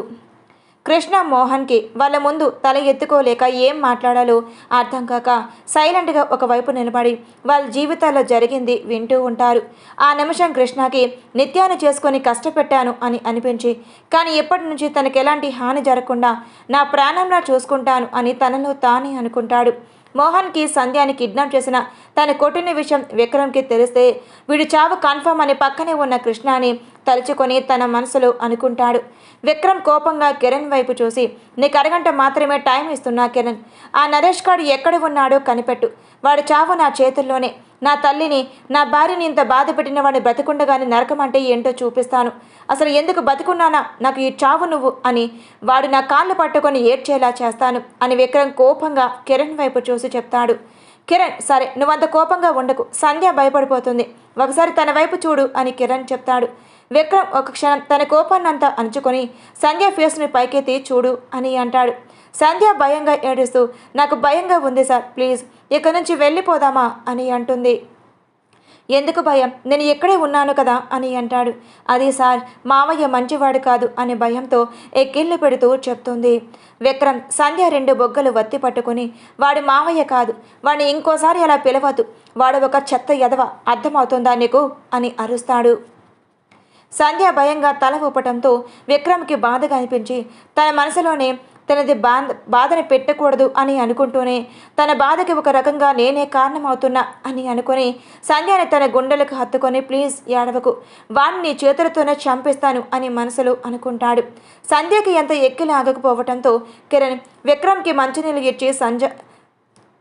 కృష్ణ మోహన్కి వాళ్ళ ముందు తల ఎత్తుకోలేక ఏం మాట్లాడాలో అర్థం కాక సైలెంట్గా ఒకవైపు నిలబడి వాళ్ళ జీవితాల్లో జరిగింది వింటూ ఉంటారు. ఆ నిమిషం కృష్ణకి నిత్యాన్ని చేసుకొని కష్టపెట్టాను అని అనిపించి, కానీ ఇప్పటి నుంచి తనకు ఎలాంటి హాని జరగకుండా నా ప్రాణంలా చూసుకుంటాను అని తనలో తానే అనుకుంటాడు. మోహన్కి సంధ్యాని కిడ్నాప్ చేసిన తను కొట్టిన విషయం విక్రమ్కి తెలిస్తే వీడు చావు కన్ఫర్మ్ అని పక్కనే ఉన్న కృష్ణని తలుచుకొని తన మనసులో అనుకుంటాడు. విక్రమ్ కోపంగా కిరణ్ వైపు చూసి, నీకు అరగంట మాత్రమే టైం ఇస్తున్నా కిరణ్, ఆ నరేష్ గాడు ఎక్కడ ఉన్నాడో కనిపెట్టు, వాడి చావు నా చేతుల్లోనే, నా తల్లిని నా భార్యని ఇంత బాధ పెట్టిన వాడిని బ్రతికుండగాని నరకం అంటే ఏంటో చూపిస్తాను, అసలు ఎందుకు బతికున్నానా, నాకు ఈ చావు నువ్వు అని వాడు నా కాళ్ళు పట్టుకొని ఏడ్చేలా చేస్తాను అని విక్రమ్ కోపంగా కిరణ్ వైపు చూసి చెప్తాడు. కిరణ్, సరే నువ్వంత కోపంగా ఉండకు, సంధ్య భయపడిపోతుంది, ఒకసారి తన వైపు చూడు అని కిరణ్ చెప్తాడు. విక్రమ్ ఒక క్షణం తన కోపాన్నంతా అణుచుకొని సంధ్య ఫేస్ని పైకెత్తి చూడు అని అంటాడు. సంధ్య భయంగా ఏడుస్తూ, నాకు భయంగా ఉంది సార్, ప్లీజ్ ఇక్కడి నుంచి వెళ్ళిపోదామా అని అంటుంది. ఎందుకు భయం, నేను ఇక్కడే ఉన్నాను కదా అని అంటాడు. అది సార్, మావయ్య మంచివాడు కాదు అని భయంతో ఎక్కిళ్ళు పెడుతూ చెప్తుంది. విక్రమ్ సంధ్య రెండు బొగ్గలు వత్తి పట్టుకుని, వాడి మావయ్య కాదు, వాడిని ఇంకోసారి అలా పిలవద్దు, వాడు ఒక చెత్త ఎదవ, అర్థమవుతుందా నీకు అని అరుస్తాడు. సంధ్య భయంగా తల ఊపటంతో విక్రమ్కి బాధగా అనిపించి తన మనసులోనే తనది బాధని పెట్టకూడదు అని అనుకుంటూనే తన బాధకి ఒక రకంగా నేనే కారణమవుతున్నా అని అనుకుని సంధ్యని తన గుండెలకు హత్తుకొని, ప్లీజ్ ఏడవకు, వాడిని నీ చేతులతోనే చంపిస్తాను అని మనసులో అనుకుంటాడు. సంధ్యకి ఎంత ఎక్కిలు ఆగకపోవటంతో కిరణ్ విక్రమ్కి మంచినీళ్ళు ఇచ్చి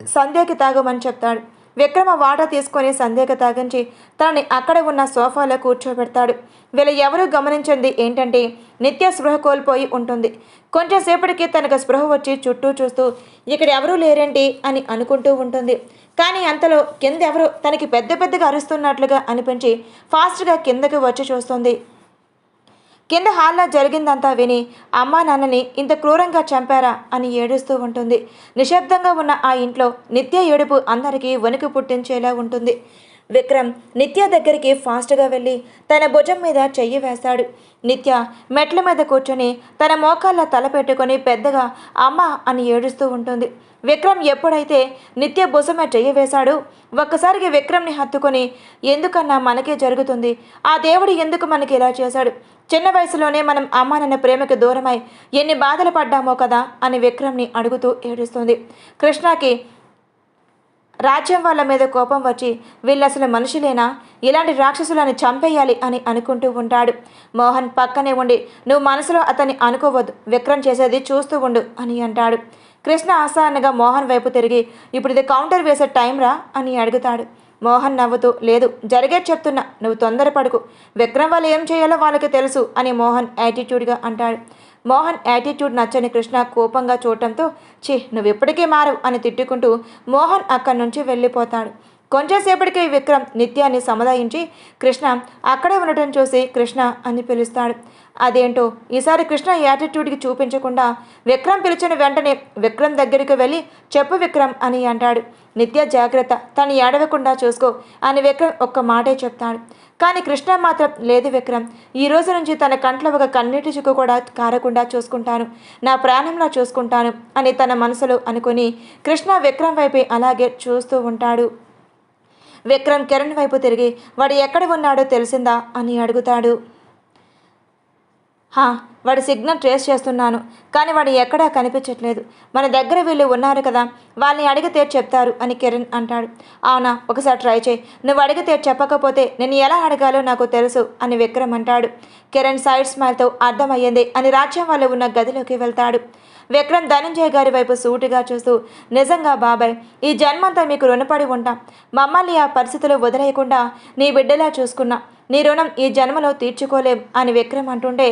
సంధ్యకి తాగమని చెప్తాడు. విక్రమ వాటర్ తీసుకొని సంధ్యకి తాగించి తనని అక్కడ ఉన్న సోఫాలో కూర్చోబెడతాడు. వీళ్ళు ఎవరూ గమనించింది ఏంటంటే నిత్య స్పృహ కోల్పోయి ఉంటుంది. కొంచెంసేపటికి తనకు స్పృహ వచ్చి చుట్టూ చూస్తూ ఇక్కడ ఎవరూ లేరేంటి అని అనుకుంటూ ఉంటుంది. కానీ అంతలో కిందెవరో తనకి పెద్దగా అరుస్తున్నట్లుగా అనిపించి ఫాస్ట్గా కిందకు వచ్చి చూస్తుంది. కింద హాల్లో జరిగిందంతా విని అమ్మా నాన్నని ఇంత క్రూరంగా చంపారా అని ఏడుస్తూ ఉంటుంది. నిశ్శబ్దంగా ఉన్న ఆ ఇంట్లో నిత్య ఏడుపు అందరికీ వణుకు పుట్టించేలా ఉంటుంది. విక్రమ్ నిత్య దగ్గరికి ఫాస్ట్గా వెళ్ళి తన భుజం మీద చెయ్యి వేస్తాడు. నిత్య మెట్ల మీద కూర్చొని తన మోకాళ్ళ తల పెట్టుకొని పెద్దగా అమ్మ అని ఏడుస్తూ ఉంటుంది. విక్రమ్ ఎప్పుడైతే నిత్య భుజమే చెయ్యి వేశాడో ఒక్కసారికి విక్రమ్ని హత్తుకొని, ఎందుకన్నా మనకే జరుగుతుంది, ఆ దేవుడు ఎందుకు మనకి ఇలా చేశాడు, చిన్న వయసులోనే మనం అమ్మ నాన్న ప్రేమకి దూరమై ఎన్ని బాధలు పడ్డామో కదా అని విక్రమ్ని అడుగుతూ ఏడుస్తుంది. కృష్ణకి రాజ్యం వాళ్ళ మీద కోపం వచ్చి వీళ్ళు అసలు మనుషులేనా, ఇలాంటి రాక్షసులను చంపేయాలి అని అనుకుంటూ ఉంటాడు. మోహన్ పక్కనే ఉండి, నువ్వు మనసులో అతన్ని అనుకోవద్దు, విక్రమ్ చేసేది చూస్తూ ఉండు అని అంటాడు. కృష్ణ ఆసానంగా మోహన్ వైపు తిరిగి, ఇప్పుడు ఇది కౌంటర్ వేసే టైం రా అని అడుగుతాడు. మోహన్ నవ్వుతూ, లేదు జరిగేది చెప్తున్నా, నువ్వు తొందరపడుకు, విక్రమ్ వాళ్ళు ఏం చేయాలో వాళ్ళకి తెలుసు అని మోహన్ యాటిట్యూడ్గా అంటాడు. మోహన్ యాటిట్యూడ్ నచ్చని కృష్ణ కోపంగా చూడటంతో, నువ్వు ఇప్పటికీ మారవు అని తిట్టుకుంటూ మోహన్ అక్కడి నుంచి వెళ్ళిపోతాడు. కొంచెంసేపటికి విక్రమ్ నిత్యాన్ని సముదాయించి కృష్ణ అక్కడే ఉండటం చూసి కృష్ణ అని పిలుస్తాడు. అదేంటో ఈసారి కృష్ణ యాటిట్యూడ్కి చూపించకుండా విక్రమ్ పిలిచిన వెంటనే విక్రమ్ దగ్గరికి వెళ్ళి, చెప్పు విక్రమ్ అని అంటాడు. నిత్య జాగ్రత్త, తను ఏడవకుండా చూసుకో అని విక్రమ్ ఒక్క మాటే చెప్తాడు. కానీ కృష్ణ మాత్రం, లేదు విక్రమ్, ఈ రోజు నుంచి తన కంట్లో ఒక కన్నీటి చుక్కు కూడా కారకుండా చూసుకుంటాను, నా ప్రాణంలా చూసుకుంటాను అని తన మనసులో అనుకుని కృష్ణ విక్రమ్ వైపే అలాగే చూస్తూ ఉంటాడు. విక్రమ్ కిరణ్ వైపు తిరిగి, వాడు ఎక్కడ ఉన్నాడో తెలిసిందా అని అడుగుతాడు. వాడి సిగ్నల్ ట్రేస్ చేస్తున్నాను, కానీ వాడు ఎక్కడా కనిపించట్లేదు, మన దగ్గర వీళ్ళు ఉన్నారు కదా, వాళ్ళని అడిగితే చెప్తారు అని కిరణ్ అంటాడు. అవునా, ఒకసారి ట్రై చేయి, నువ్వు అడిగితే చెప్పకపోతే నేను ఎలా అడగాలో నాకు తెలుసు అని విక్రమ్ అంటాడు. కిరణ్ సైడ్ స్మైల్తో అర్థమయ్యింది అని రాజ్యం వాళ్ళు ఉన్న గదిలోకి వెళ్తాడు. విక్రమ్ ధనంజయ్ గారి వైపు సూటిగా చూస్తూ, నిజంగా బాబాయ్, ఈ జన్మంతా మీకు రుణపడి ఉంటాం, మమ్మల్ని ఆ పరిస్థితులు వదిలేయకుండా నీ బిడ్డలా చూసుకున్నా, నీ రుణం ఈ జన్మలో తీర్చుకోలేం అని విక్రమ్ అంటుంటే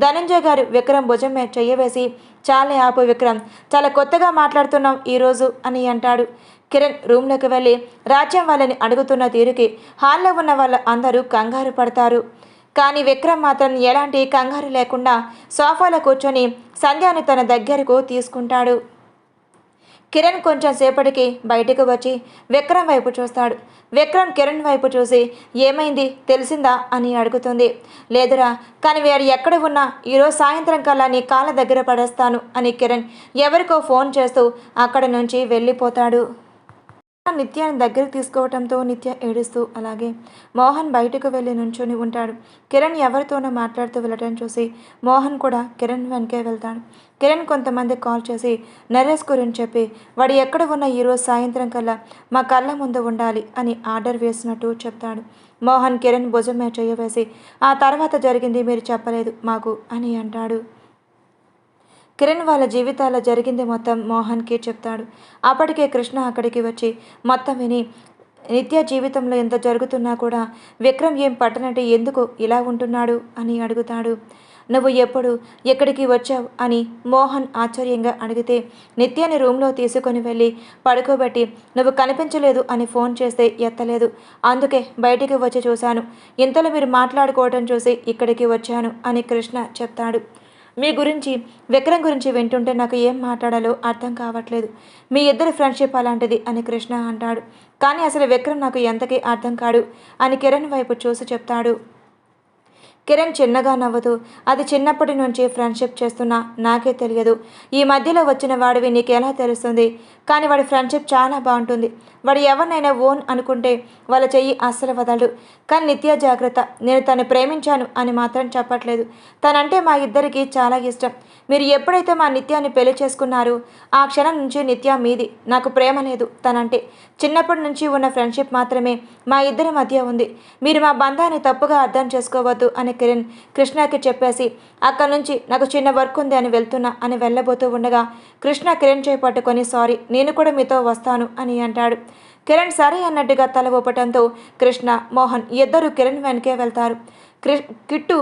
ధనంజయ్ గారు విక్రమ్ భుజం మీద చెయ్యవేసి, చాలే ఆపు విక్రమ్, చాలా కొత్తగా మాట్లాడుతున్నాం ఈరోజు అని అంటాడు. కిరణ్ రూమ్లోకి వెళ్ళి రాజ్యం వాళ్ళని అడుగుతున్న తీరుకి హాల్లో ఉన్న వాళ్ళ అందరూ కంగారు పడతారు. కానీ విక్రమ్ మాత్రం ఎలాంటి కంగారు లేకుండా సోఫాలో కూర్చొని సంధ్యాని తన దగ్గరకు తీసుకుంటాడు. కిరణ్ కొంచెం సేపటికి బయటకు వచ్చి విక్రమ్ వైపు చూస్తాడు. విక్రమ్ కిరణ్ వైపు చూసి ఏమైంది తెలిసిందా అని అడుగుతుంది. లేదురా, కానీ వారు ఎక్కడ ఉన్నా ఈరోజు సాయంత్రం కల్లా నీ కాళ్ళ దగ్గర పడేస్తాను అని కిరణ్ ఎవరికో ఫోన్ చేస్తూ అక్కడి నుంచి వెళ్ళిపోతాడు. నిత్యాన్ని దగ్గరికి తీసుకోవడంతో నిత్య ఏడుస్తూ అలాగే మోహన్ బయటకు వెళ్ళి నుంచుని ఉంటాడు. కిరణ్ ఎవరితోనో మాట్లాడుతూ వెళ్ళటం చూసి మోహన్ కూడా కిరణ్ వెనకే వెళ్తాడు. కిరణ్ కొంతమంది కాల్ చేసి నరేష్ గురించి చెప్పి వాడు ఎక్కడ ఉన్న ఈరోజు సాయంత్రం కల్లా మా కళ్ళ ముందు ఉండాలి అని ఆర్డర్ వేసినట్టు చెప్తాడు. మోహన్ కిరణ్ భుజం మీద చేయవేసి ఆ తర్వాత జరిగింది మీరు చెప్పలేదు మాకు అని అంటాడు. కిరణ్ వాళ్ళ జీవితాల్లో జరిగింది మొత్తం మోహన్కి చెప్తాడు. అప్పటికే కృష్ణ అక్కడికి వచ్చి మొత్తం విని నిత్య జీవితంలో ఎంత జరుగుతున్నా కూడా విక్రమ్ ఏం పట్టనట్టు ఎందుకు ఇలా ఉంటున్నాడు అని అడుగుతాడు. నువ్వు ఎప్పుడు ఎక్కడికి వచ్చావు అని మోహన్ ఆశ్చర్యంగా అడిగితే నిత్యాన్ని రూమ్లో తీసుకొని వెళ్ళి పడుకోబెట్టి నువ్వు కనిపించలేదు అని ఫోన్ చేస్తే ఎత్తలేదు, అందుకే బయటికి వచ్చి చూశాను, ఇంతలో మీరు మాట్లాడుకోవడం చూసి ఇక్కడికి వచ్చాను అని కృష్ణ చెప్తాడు. మీ గురించి విక్రమ్ గురించి వింటుంటే నాకు ఏం మాట్లాడాలో అర్థం కావట్లేదు, మీ ఇద్దరి ఫ్రెండ్షిప్ అలాంటిది అని కృష్ణ అంటాడు. కానీ అసలు విక్రమ్ నాకు ఎంతకీ అర్థం కాడు అని కిరణ్ వైపు చూసి చెప్తాడు. కిరణ్ చిన్నగా నవ్వుతూ అది చిన్నప్పటి నుంచి ఫ్రెండ్షిప్ చేస్తున్నా నాకే తెలియదు, ఈ మధ్యలో వచ్చిన వాడివి నీకు ఎలా తెలుస్తుంది, కానీ వాడి ఫ్రెండ్షిప్ చాలా బాగుంటుంది, వాడు ఎవరినైనా ఓన్ అనుకుంటే వాళ్ళ చెయ్యి అస్సలు వదలడు, కానీ నిత్య జాగ్రత్త, నేను తను ప్రేమించాను అని మాత్రం చెప్పట్లేదు, తనంటే మా ఇద్దరికి చాలా ఇష్టం, మీరు ఎప్పుడైతే మా నిత్యాన్ని పెళ్లి చేసుకున్నారో ఆ క్షణం నుంచి నిత్య మీది, నాకు ప్రేమ లేదు, తనంటే చిన్నప్పటి నుంచి ఉన్న ఫ్రెండ్షిప్ మాత్రమే మా ఇద్దరి మధ్య ఉంది, మీరు మా బంధాన్ని తప్పుగా అర్థం చేసుకోవద్దు అని కిరణ్ కృష్ణకి చెప్పేసి అక్కడి నుంచి నాకు చిన్న వర్క్ ఉంది అని వెళ్తున్నా అని వెళ్ళబోతూ ఉండగా కృష్ణ కిరణ్ చేయి పట్టుకొని సారీ నేను కూడా మీతో వస్తాను అని అంటాడు. కిరణ్ సరే అన్నట్టుగా తల ఊపటంతో కృష్ణ మోహన్ ఇద్దరు కిరణ్ వెనకే వెళ్తారు. కిట్టు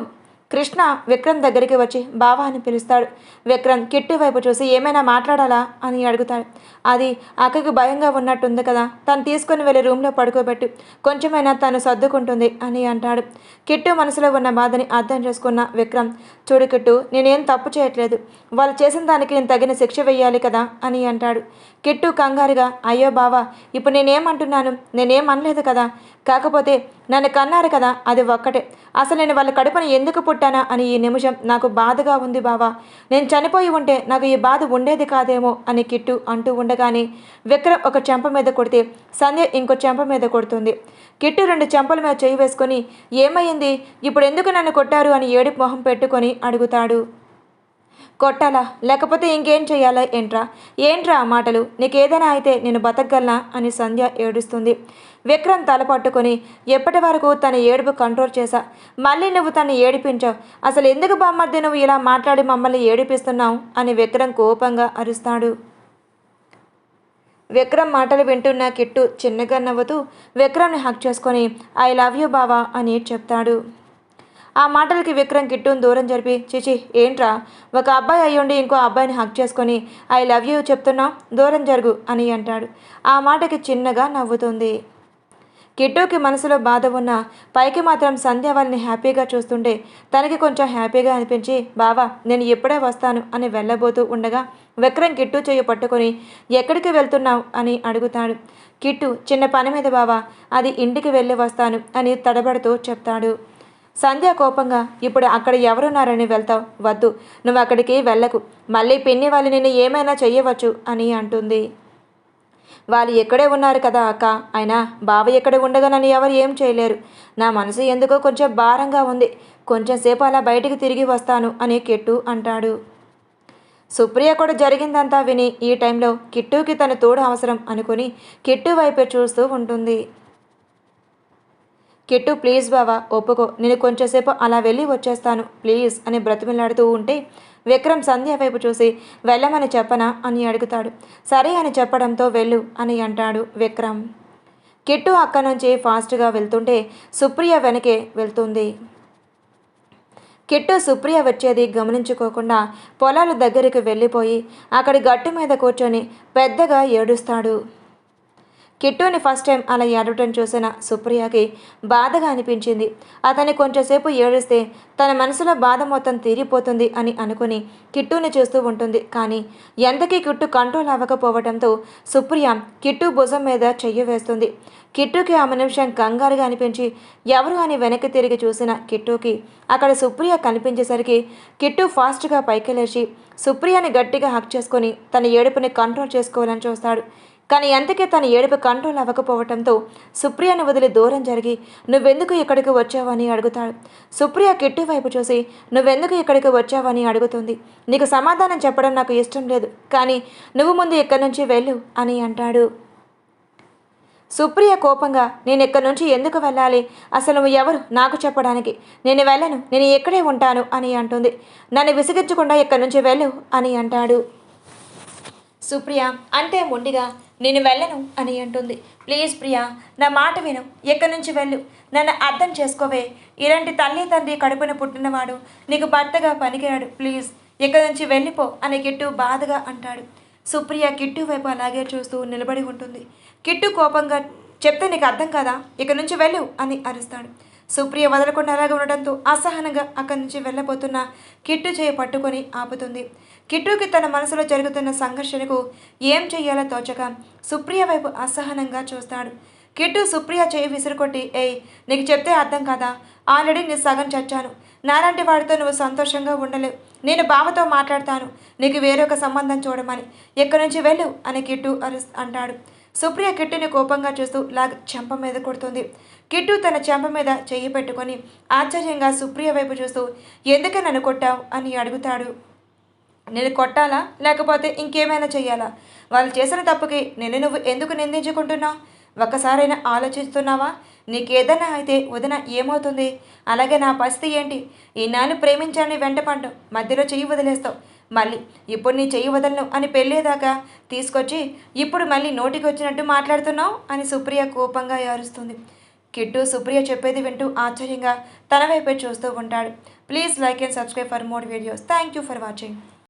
కృష్ణ విక్రమ్ దగ్గరికి వచ్చి బావా అని పిలుస్తాడు. విక్రమ్ కిట్టు వైపు చూసి ఏమైనా మాట్లాడాలా అని అడుగుతాడు. అది అక్కకి భయంగా ఉన్నట్టుంది కదా, తను తీసుకుని వెళ్ళి రూమ్లో పడుకోబెట్టు, కొంచెమైనా తను సర్దుకుంటుంది అని అంటాడు. కిట్టు మనసులో ఉన్న బాధని అర్థం చేసుకున్న విక్రమ్ చూడు కిట్టు, నేనేం తప్పు చేయట్లేదు, వాళ్ళు చేసిన దానికి నేను తగిన శిక్ష వెయ్యాలి కదా అని అంటాడు. కిట్టు కంగారుగా అయ్యో బావా ఇప్పుడు నేనేమంటున్నాను, నేనేం అనలేదు కదా, కాకపోతే నన్ను కన్నారు కదా అది ఒక్కటే, అసలు నేను వాళ్ళ కడుపుని ఎందుకు పుట్టానా అని ఈ నిమిషం నాకు బాధగా ఉంది బావా, నేను చనిపోయి ఉంటే నాకు ఈ బాధ ఉండేది కాదేమో అని కిట్టు అంటూ ఉండగానే విక్రమ్ ఒక చెంప మీద కొడితే సంధ్య ఇంకో చెంప మీద కొడుతుంది. కిట్టు రెండు చెంపల మీద చేయి వేసుకొని ఏమైంది ఇప్పుడు ఎందుకు నన్ను కొట్టారు అని ఏడుపు మొహం పెట్టుకొని అడుగుతాడు. కొట్టాలా లేకపోతే ఇంకేం చెయ్యాలా ఏంట్రా ఆ మాటలు, నీకేదైనా అయితే నేను బతకగలనా అని సంధ్య ఏడుస్తుంది. విక్రమ్ తల పట్టుకొని ఎప్పటి వరకు తన ఏడుపు కంట్రోల్ చేశా, మళ్ళీ నువ్వు తను ఏడిపించావు, అసలు ఎందుకు బామ్మర్ది నువ్వు ఇలా మాట్లాడి మమ్మల్ని ఏడిపిస్తున్నావు అని విక్రమ్ కోపంగా అరుస్తాడు. విక్రమ్ మాటలు వింటున్న కిట్టు చిన్నగా నవ్వుతూ విక్రమ్ని హక్ చేసుకొని ఐ లవ్ యూ బావా అని చెప్తాడు. ఆ మాటలకి విక్రమ్ కిట్టును దూరం జరిపి చిచి ఏంట్రా, ఒక అబ్బాయి అయ్యుండి ఇంకో అబ్బాయిని హక్ చేసుకొని ఐ లవ్ యూ చెప్తున్నా, దూరం జరుగు అని అంటాడు. ఆ మాటకి చిన్నగా నవ్వుతుంది. కిట్టుకి మనసులో బాధ ఉన్న పైకి మాత్రం సంధ్య వాళ్ళని హ్యాపీగా చూస్తుంటే తనకి కొంచెం హ్యాపీగా అనిపించి బావా నేను ఎప్పుడే వస్తాను అని వెళ్ళబోతూ ఉండగా విక్రమ్ కిట్టు చెయ్యి పట్టుకొని ఎక్కడికి వెళ్తున్నావు అని అడుగుతాడు. కిట్టు చిన్న పని మీద బావా, అది ఇంటికి వెళ్ళి వస్తాను అని తడబడుతూ చెప్తాడు. సంధ్య కోపంగా ఇప్పుడు అక్కడ ఎవరున్నారని వెళ్తావు, వద్దు నువ్వు అక్కడికి వెళ్ళకు, మళ్ళీ పిన్ని వాళ్ళు నిన్ను ఏమైనా చెయ్యవచ్చు అని అంటుంది. వాళ్ళు ఎక్కడే ఉన్నారు కదా అక్క, అయినా బావ ఎక్కడ ఉండగా నన్ను ఎవరు ఏం చేయలేరు, నా మనసు ఎందుకో కొంచెం భారంగా ఉంది, కొంచెం సేపు అలా బయటికి తిరిగి వస్తాను అని కిట్టు అంటాడు. సుప్రియ కూడా జరిగిందంతా విని ఈ టైంలో కిట్టుకి తన తోడు అవసరం అనుకుని కిట్టు వైపే చూస్తూ ఉంటుంది. కిట్టు ప్లీజ్ బావా ఒప్పుకో, నేను కొంచెంసేపు అలా వెళ్ళి వచ్చేస్తాను ప్లీజ్ అని బ్రతిమిలాడుతూ ఉంటే విక్రమ్ సంధ్య వైపు చూసి వెళ్ళమని చెప్పనా అని అడుగుతాడు. సరే అని చెప్పడంతో వెళ్ళు అని అంటాడు విక్రమ్. కిట్టు అక్కడి నుంచి ఫాస్ట్గా వెళ్తుంటే సుప్రియ వెనకే వెళ్తుంది. కిట్టు సుప్రియ వచ్చేది గమనించుకోకుండా పొలాల దగ్గరికి వెళ్ళిపోయి అక్కడి గట్టు మీద కూర్చొని పెద్దగా ఏడుస్తాడు. కిట్టుని ఫస్ట్ టైం అలా ఏడవటం చూసిన సుప్రియకి బాధగా అనిపించింది. అతన్ని కొంచెంసేపు ఏడిస్తే తన మనసులో బాధ మొత్తం తీరిపోతుంది అని అనుకుని కిట్టుని చూస్తూ ఉంటుంది. కానీ ఎంతకీ కిట్టు కంట్రోల్ అవ్వకపోవడంతో సుప్రియ కిట్టు భుజం మీద చెయ్యి వేస్తుంది. కిట్టుకి ఆ నిమిషం కంగారుగా అనిపించి ఎవరు అని వెనక్కి తిరిగి చూసిన కిట్టుకి అక్కడ సుప్రియ కనిపించేసరికి కిట్టు ఫాస్ట్గా పైకి లేచి సుప్రియని గట్టిగా హక్ చేసుకొని తన ఏడుపుని కంట్రోల్ చేసుకోవాలని చూస్తాడు. కానీ ఎంతకీ తన ఏడుపు కంట్రోల్ అవ్వకపోవడంతో సుప్రియని వదిలి దూరం జరిగి నువ్వెందుకు ఇక్కడికి వచ్చావని అడుగుతాడు. సుప్రియ కిట్టు వైపు చూసి నువ్వెందుకు ఇక్కడికి వచ్చావని అడుగుతుంది. నీకు సమాధానం చెప్పడం నాకు ఇష్టం లేదు, కానీ నువ్వు ముందు ఇక్కడి నుంచి వెళ్ళు అని అంటాడు. సుప్రియ కోపంగా నేను ఇక్కడి నుంచి ఎందుకు వెళ్ళాలి, అసలు నువ్వు ఎవరు నాకు చెప్పడానికి, నేను వెళ్ళను, నేను ఇక్కడే ఉంటాను అని అంటుంది. నన్ను విసిగించకుండా ఇక్కడి నుంచి వెళ్ళు అని అంటాడు. సుప్రియ అంటే మొండిగా నేను వెళ్ళను అని అంటుంది. ప్లీజ్ ప్రియా, నా మాట విను, ఇక్కడి నుంచి వెళ్ళు, నన్ను అర్థం చేసుకోవే, ఇలాంటి తల్లి తండ్రి కడుపున పుట్టినవాడు నీకు భర్తగా పనికిరాడు, ప్లీజ్ ఇక్కడి నుంచి వెళ్ళిపో అని కిట్టు బాధగా అంటాడు. సుప్రియ కిట్టు వైపు అలాగే చూస్తూ నిలబడి ఉంటుంది. కిట్టు కోపంగా చెప్తే నీకు అర్థం కదా, ఇక్కడి నుంచి వెళ్ళు అని అరుస్తాడు. సుప్రియ వదలకుండా అలాగే ఉండడంతో అసహనంగా అక్కడి నుంచి వెళ్ళబోతున్న కిట్టు చేయి పట్టుకొని ఆపుతుంది. కిట్టుకి తన మనసులో జరుగుతున్న సంఘర్షణకు ఏం చెయ్యాలో తోచక సుప్రియ వైపు అసహనంగా చూస్తాడు. కిట్టు సుప్రియ చేయి విసురుకొట్టి ఏయ్, నీకు చెప్తే అర్థం కదా, ఆల్రెడీ నీ సగం చచ్చాను, నాలాంటి వాడితో నువ్వు సంతోషంగా ఉండలేవు, నేను బావతో మాట్లాడతాను, నీకు వేరొక సంబంధం చూడమని, ఇక్కడి నుంచి వెళ్ళు అని కిట్టు అంటాడు. సుప్రియ కిట్టుని కోపంగా చూస్తూ చెంప మీద కొడుతుంది. కిట్టు తన చెంప మీద చెయ్యి పెట్టుకొని ఆశ్చర్యంగా సుప్రియ వైపు చూస్తూ ఎందుకే నన్ను కొట్టావు అని అడుగుతాడు. నేను కొట్టాలా లేకపోతే ఇంకేమైనా చెయ్యాలా? వాళ్ళు చేసిన తప్పుకి నువ్వు ఎందుకు నిందించుకుంటున్నావు? ఒక్కసారైనా ఆలోచిస్తున్నావా? నీకేదైనా అయితే వదిన ఏమవుతుంది? అలాగే నా పరిస్థితి ఏంటి? ఈనాడు ప్రేమించాలని వెంటపడ్డావు, మధ్యలో చెయ్యి వదిలేస్తావు, మళ్ళీ ఇప్పుడు నీ చెయ్యి వదలను అని పెళ్ళేదాకా తీసుకొచ్చి ఇప్పుడు మళ్ళీ నోటికి వచ్చినట్టు మాట్లాడుతున్నావు అని సుప్రియ కోపంగా ఏరుస్తుంది. కిట్టు సుప్రియ చెప్పేది వింటూ ఆశ్చర్యంగా తన వైపే చూస్తూ ఉంటాడు. Please like and subscribe for more videos. Thank you for watching.